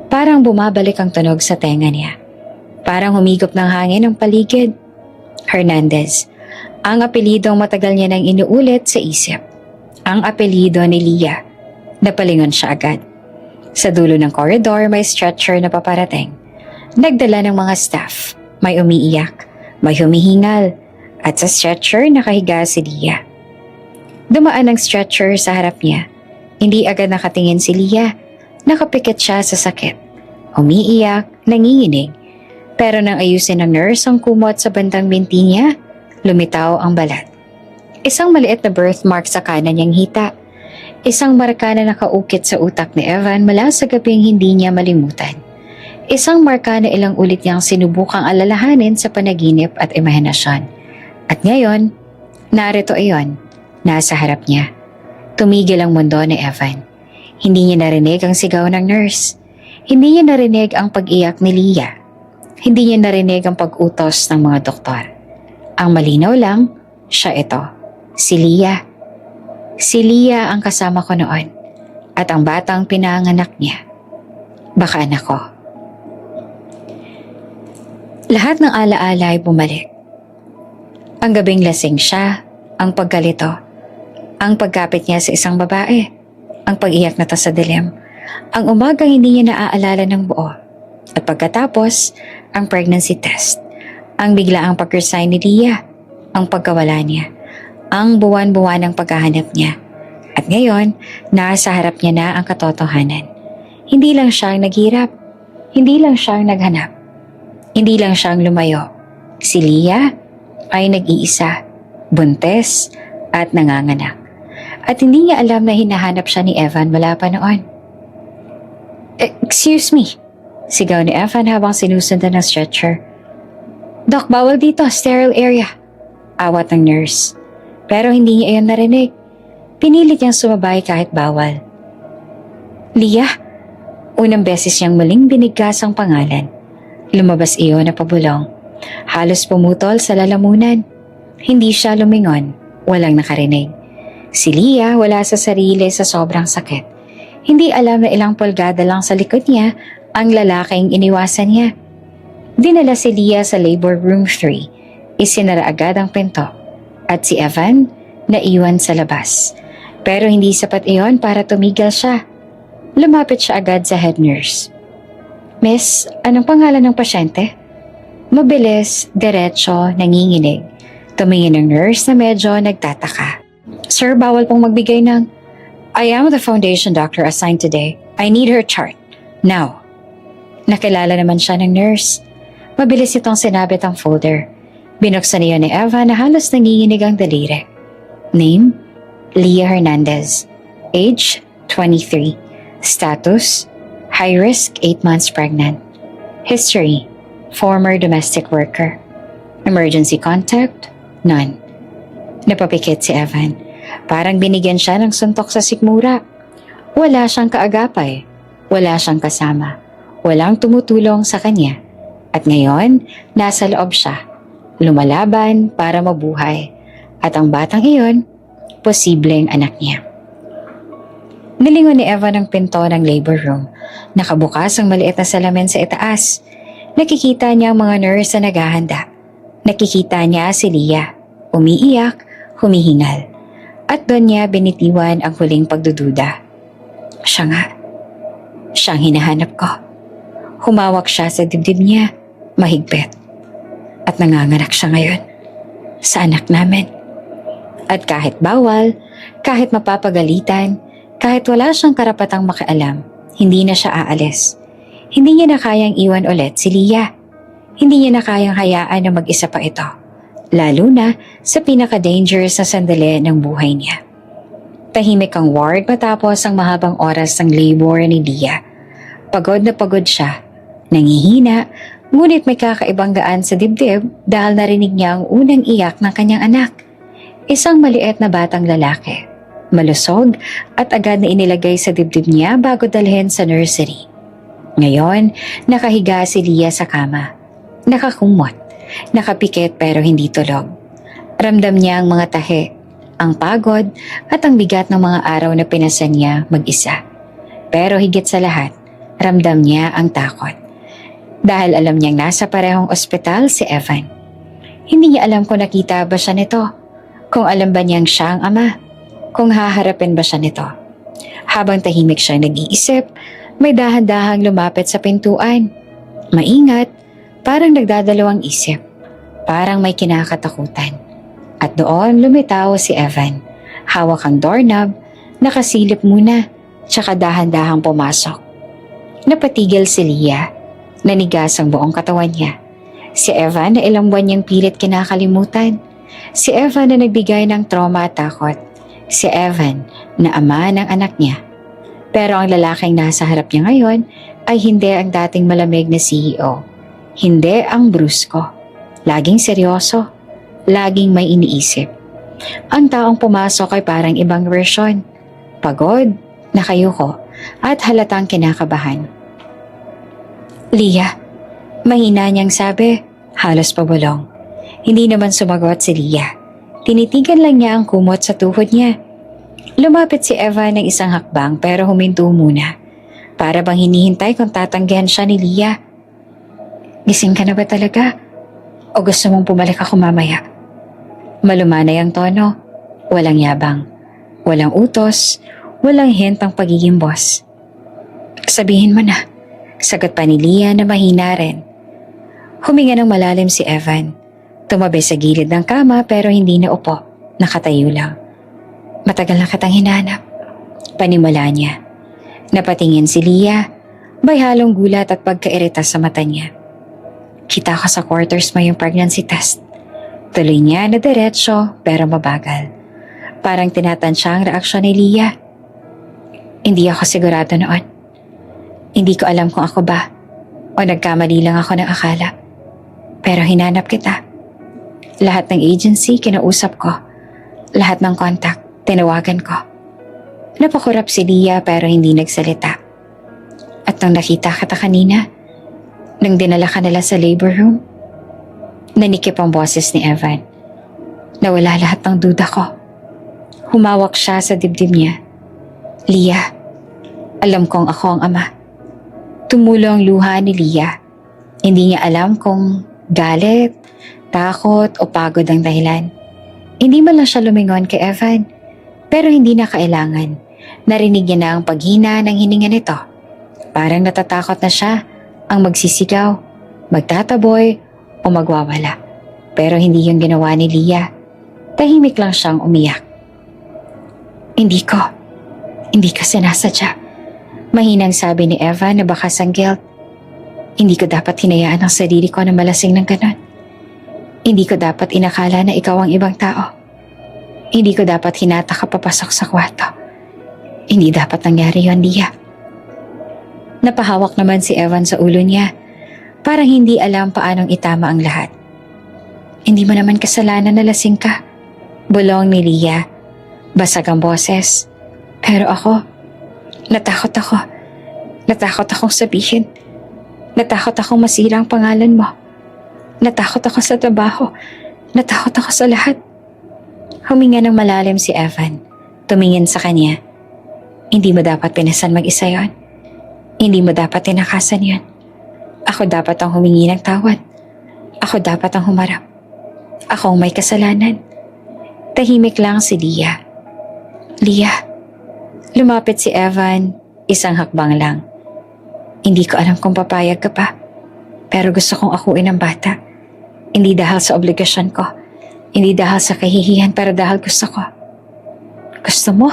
A: Parang bumabalik ang tunog sa tenga niya. Parang humigop ng hangin ang paligid. Hernandez. Ang apelidong matagal niya nang inuulit sa isip. Ang apelido ni Leah. Napalingon siya agad. Sa dulo ng koridor may stretcher na paparating. Nagdala ng mga staff. May umiiyak, may humihingal, at sa stretcher nakahiga si Leah. Dumaan ang stretcher sa harap niya. Hindi agad nakatingin si Leah. Nakapikit siya sa sakit. Umiiyak, nanginginig. Pero nang ayusin ng nurse ang kumot sa bandang binti niya, lumitaw ang balat. Isang maliit na birthmark sa kanan niyang hita. Isang marka na nakaukit sa utak ni Evan mula sa gabing hindi niya malimutan. Isang marka na ilang ulit niyang sinubukang alalahanin sa panaginip at imahinasyon. At ngayon, narito iyon, nasa harap niya. Tumigil ang mundo ni Evan. Hindi niya narinig ang sigaw ng nurse. Hindi niya narinig ang pag-iyak ni Leah. Hindi niya narinig ang pag-utos ng mga doktor. Ang malinaw lang, siya ito, si Leah. Si Leah ang kasama ko noon at ang batang pinanganak niya. Baka anak ko. Lahat ng alaala ay bumalik. Ang gabing lasing siya, ang pagkalito, ang pagkapit niya sa isang babae, ang pag-iyak na sa dilim, ang umagang hindi niya naaalala ng buo, at pagkatapos, ang pregnancy test, ang biglaang pag-resign ni Leah, ang pagkawala niya, ang buwan-buwan ng paghahanap niya. At ngayon, nasa harap niya na ang katotohanan. Hindi lang siyang naghirap. Hindi lang siyang naghanap. Hindi lang siyang lumayo. Si Leah ay nag-iisa, buntes at nanganganak. At hindi niya alam na hinahanap siya ni Evan mula pa noon. "Excuse me," sigaw ni Evan habang sinusundan ng stretcher. "Doc, bawal dito, sterile area." Awat ng nurse. Pero hindi niya iyon narinig. Pinilit niyang sumabay kahit bawal. "Leah," unang beses niyang muling binigkas ang pangalan. Lumabas iyon na pabulong. Halos pumutol sa lalamunan. Hindi siya lumingon. Walang nakarinig. Si Leah wala sa sarili sa sobrang sakit. Hindi alam na ilang pulgada lang sa likod niya ang lalaking iniwasan niya. Dinala si Leah sa labor room 3. Isinara agad ang pinto. At si Evan naiwan sa labas. Pero hindi sapat iyon para tumigil siya. Lumapit siya agad sa head nurse. "Miss, anong pangalan ng pasyente?" Mabilis, diretso, nanginginig. Tumingin ang nurse na medyo nagtataka. "Sir, bawal pong magbigay ng..." "I am the foundation doctor assigned today. I need her chart. Now." Nakilala naman siya ng nurse. Mabilis itong sinabit ang folder. Binuksan niya ni Eva na halos nanginginig ang daliri. Name? Leah Hernandez. Age? 23. Status? High risk, 8 months pregnant. History? Former domestic worker. Emergency contact? None. Napapikit si Evan. Parang binigyan siya ng suntok sa sikmura. Wala siyang kaagapay. Wala siyang kasama. Walang tumutulong sa kanya. At ngayon, nasa loob siya. Lumalaban para mabuhay. At ang batang iyon, posibleng anak niya. Nilingon ni Evan ang pinto ng labor room. Nakabukas ang maliit na salamin sa itaas. Nakikita niya ang mga nurse na naghahanda. Nakikita niya si Leah, umiiyak, humihingal. At doon niya binitiwan ang huling pagdududa. Siya nga. Siyang hinahanap ko. Humawak siya sa dibdib niya, mahigpit. At nanganganak siya ngayon. Sa anak namin. At kahit bawal, kahit mapapagalitan, kahit wala siyang karapatang makialam, hindi na siya aalis. Hindi niya na kayang iwan ulit si Leah. Hindi niya na kayang hayaan na mag-isa pa ito. Lalo na sa pinaka-dangerous na sandali ng buhay niya. Tahimik ang ward matapos ang mahabang oras ng labor ni Leah. Pagod na pagod siya, nangihina, ngunit may kakaibang gaan sa dibdib dahil narinig niya ang unang iyak ng kanyang anak. Isang maliit na batang lalaki, malusog at agad na inilagay sa dibdib niya bago dalhin sa nursery. Ngayon, nakahiga si Leah sa kama. Nakakumot, nakapikit pero hindi tulog. Ramdam niya ang mga tahi, ang pagod at ang bigat ng mga araw na pinasan niya mag-isa. Pero higit sa lahat, ramdam niya ang takot. Dahil alam niyang nasa parehong ospital si Evan. Hindi niya alam kung nakita ba siya nito, kung alam ba niyang siya ang ama, kung haharapin ba siya nito. Habang tahimik siyang nag-iisip, may dahan-dahang lumapit sa pintuan. Maingat, parang nagdadalawang isip, parang may kinakatakutan. At doon lumitaw si Evan. Hawak ang doorknob, nakasilip muna, tsaka dahan-dahang pumasok. Napatigil si Leah, nanigas ang buong katawan niya. Si Evan na ilang buwan niyang pilit kinakalimutan. Si Evan na nagbigay ng trauma at takot. Si Evan na ama ng anak niya. Pero ang lalaking nasa harap niya ngayon ay hindi ang dating malamig na CEO. Hindi ang brusko. Laging seryoso. Laging may iniisip. Ang taong pumasok ay parang ibang version. Pagod, nakayuko, at halatang kinakabahan. Leah, mahina niyang sabi, halos pabulong. Hindi naman sumagot si Leah. Tinitigan lang niya ang kumot sa tuhod niya. Lumapit si Evan ng isang hakbang pero huminto muna. Para bang hinihintay kung tatanggihan siya ni Leah. Gising ka na ba talaga? O gusto mong pumalik ako mamaya? Malumanay ang tono. Walang yabang. Walang utos. Walang hint ang pagiging boss. Sabihin mo na. Sagot pa ni Leah na mahina rin. Huminga ng malalim si Evan. Tumabi sa gilid ng kama pero hindi na upo. Nakatayo lang. Matagal na kitang hinanap. Panimula niya. Napatingin si Leah. May halong gulat at pagkairita sa mata niya. Kita ko sa quarters mo yung pregnancy test. Tuloy niya na diretsyo pero mabagal. Parang tinatansya ang reaksyon ni Leah. Hindi ako sigurado noon. Hindi ko alam kung ako ba o nagkamali lang ako ng akala. Pero hinanap kita. Lahat ng agency kinausap ko. Lahat ng contact tinawagan ko. Napakurap si Leah pero hindi nagsalita. At nang nakita kita kanina, nang dinala ka nila sa labor room, nanikip ang boses ni Evan. Nawala lahat ng duda ko. Humawak siya sa dibdib niya. Leah, alam kong ako ang ama. Tumulo ang luha ni Leah. Hindi niya alam kung galit, takot o pagod ang dahilan. Hindi man lang siya lumingon kay Evan. Pero hindi na kailangan. Narinig niya na ang paghina ng hininga nito. Parang natatakot na siya ang magsisigaw, magtataboy o magwawala. Pero hindi yung ginawa ni Leah. Tahimik lang siyang umiyak. Hindi ko sinasadya. Mahinang sabi ni Eva na bakas ang guilt. Hindi ko dapat hinayaan ang sarili ko na malasing ng ganon. Hindi ko dapat inakala na ikaw ang ibang tao. Hindi ko dapat hinata ka papasok sa kwarto. Hindi dapat nangyari yun, Leah. Napahawak naman si Evan sa ulo niya. Parang hindi alam paanong itama ang lahat. Hindi mo naman kasalanan na lasing ka. Bulong ni Leah. Basag ang boses. Pero ako, natakot ako. Natakot akong sabihin. Natakot akong masira ang pangalan mo. Natakot ako sa trabaho. Natakot ako sa lahat. Huminga ng malalim si Evan. Tumingin sa kanya. Hindi mo dapat pinasan mag-isa yon. Hindi mo dapat tinakasan yon. Ako dapat ang humingi ng tawad. Ako dapat ang humarap. Ako ang may kasalanan. Tahimik lang si Leah. Leah, lumapit si Evan, isang hakbang lang. Hindi ko alam kung papayag ka pa, pero gusto kong akuin ang bata. Hindi dahil sa obligasyon ko, hindi dahil sa kahihiyan, pero dahil gusto ko. Gusto mo?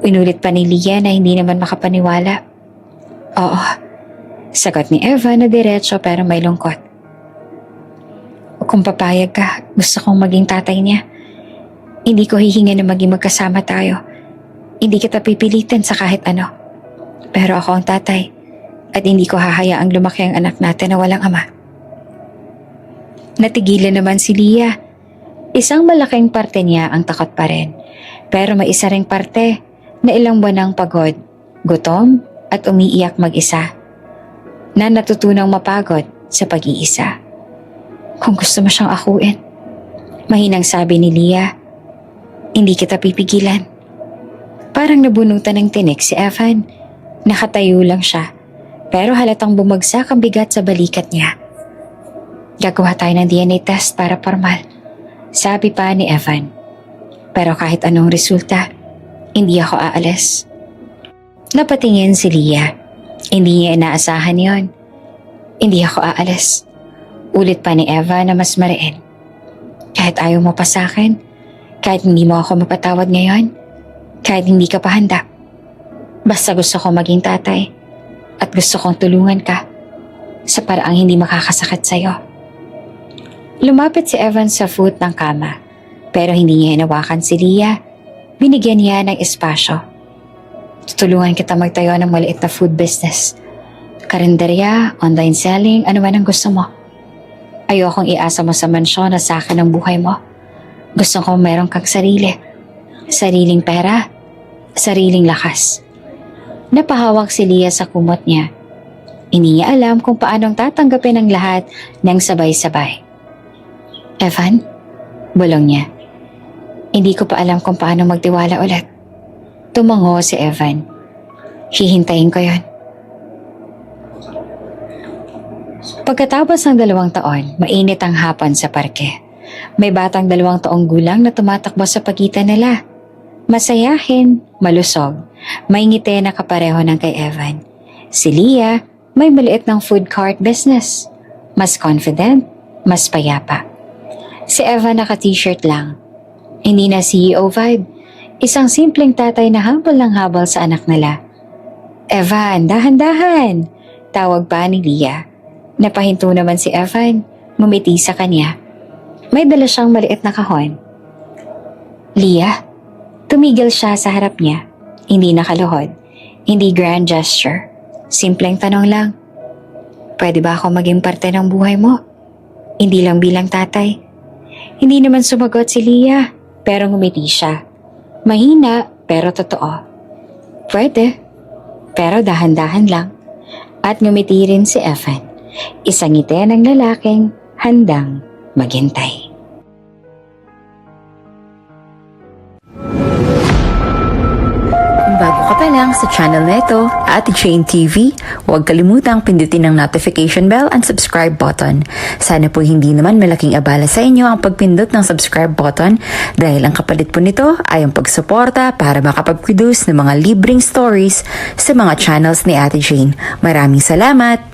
A: Inulit pa ni Leah na hindi naman makapaniwala. Oo, sagot ni Evan na diretso pero may lungkot. Kung papayag ka, gusto kong maging tatay niya. Hindi ko hihinga na maging magkasama tayo. Hindi kita pipilitin sa kahit ano. Pero ako ang tatay at hindi ko hahayaang lumaki ang anak natin na walang ama. Natigilan naman si Leah. Isang malaking parte niya ang takot pa rin. Pero may isa ring parte na ilang buwan ng pagod, gutom at umiiyak mag-isa. Na natutunang mapagod sa pag-iisa. Kung gusto mo siyang akuin, mahinang sabi ni Leah, hindi kita pipigilan. Parang nabunutan ng tinik si Evan. Nakatayo lang siya, pero halatang bumagsak ang bigat sa balikat niya. Gagawa tayo ng DNA test para formal, sabi pa ni Evan. Pero kahit anong resulta, hindi ako aalis. Napatingin si Leah. Hindi niya inaasahan yon. Hindi ako aalis. Ulit pa ni Evan na mas mariin. Kahit ayaw mo pa sa akin, kahit hindi mo ako mapatawad ngayon, kahit hindi ka pa handa. Basta gusto ko maging tatay at gusto kong tulungan ka sa paraang hindi makakasakit sa'yo. Lumapit si Evan sa foot ng kama pero hindi niya hinawakan si Leah. Binigyan niya ng espasyo. Tutulungan kita magtayo ng maliit na food business. Karinderya, online selling, ano man ang gusto mo. Ayokong iasa mo sa mansyon na sa akin ang buhay mo. Gusto ko meron kang sarili. Sariling pera, sariling lakas. Napahawak si Leah sa kumot niya. Hindi niya alam kung paanong tatanggapin ang lahat ng sabay-sabay. Evan, bulong niya. Hindi ko pa alam kung paano magtiwala ulit. Tumango si Evan. Hihintayin ko yon. Pagkatapos ng 2 taon, mainit ang hapon sa parke. May batang 2 taong gulang na tumatakbo sa pagitan nila. Masayahin, malusog, may ngiti na kapareho ng kay Evan. Si Leah may maliit ng food cart business. Mas confident, mas payapa. Si Evan naka-t-shirt lang. Hindi na CEO vibe. Isang simpleng tatay na habol ng habol sa anak nila. Evan, dahan-dahan! Tawag pa ni Leah. Napahinto naman si Evan, ngumiti sa kanya. May dala siyang maliit na kahon. Leah, tumigil siya sa harap niya. Hindi nakaluhod, hindi grand gesture. Simpleng tanong lang. Pwede ba ako maging parte ng buhay mo? Hindi lang bilang tatay. Hindi naman sumagot si Leah, pero ngumiti siya. Mahina, pero totoo. Pwede, pero dahan-dahan lang. At ngumiti rin si Evan. Isang ngiti ng lalaking handang maghintay.
B: Kung bago ka pa lang sa channel na ito, Ate Jane TV, huwag kalimutang pindutin ang notification bell and subscribe button. Sana po hindi naman malaking abala sa inyo ang pagpindot ng subscribe button dahil ang kapalit po nito ay ang pagsuporta para makapag-produce ng mga libreng stories sa mga channels ni Ate Jane. Maraming salamat!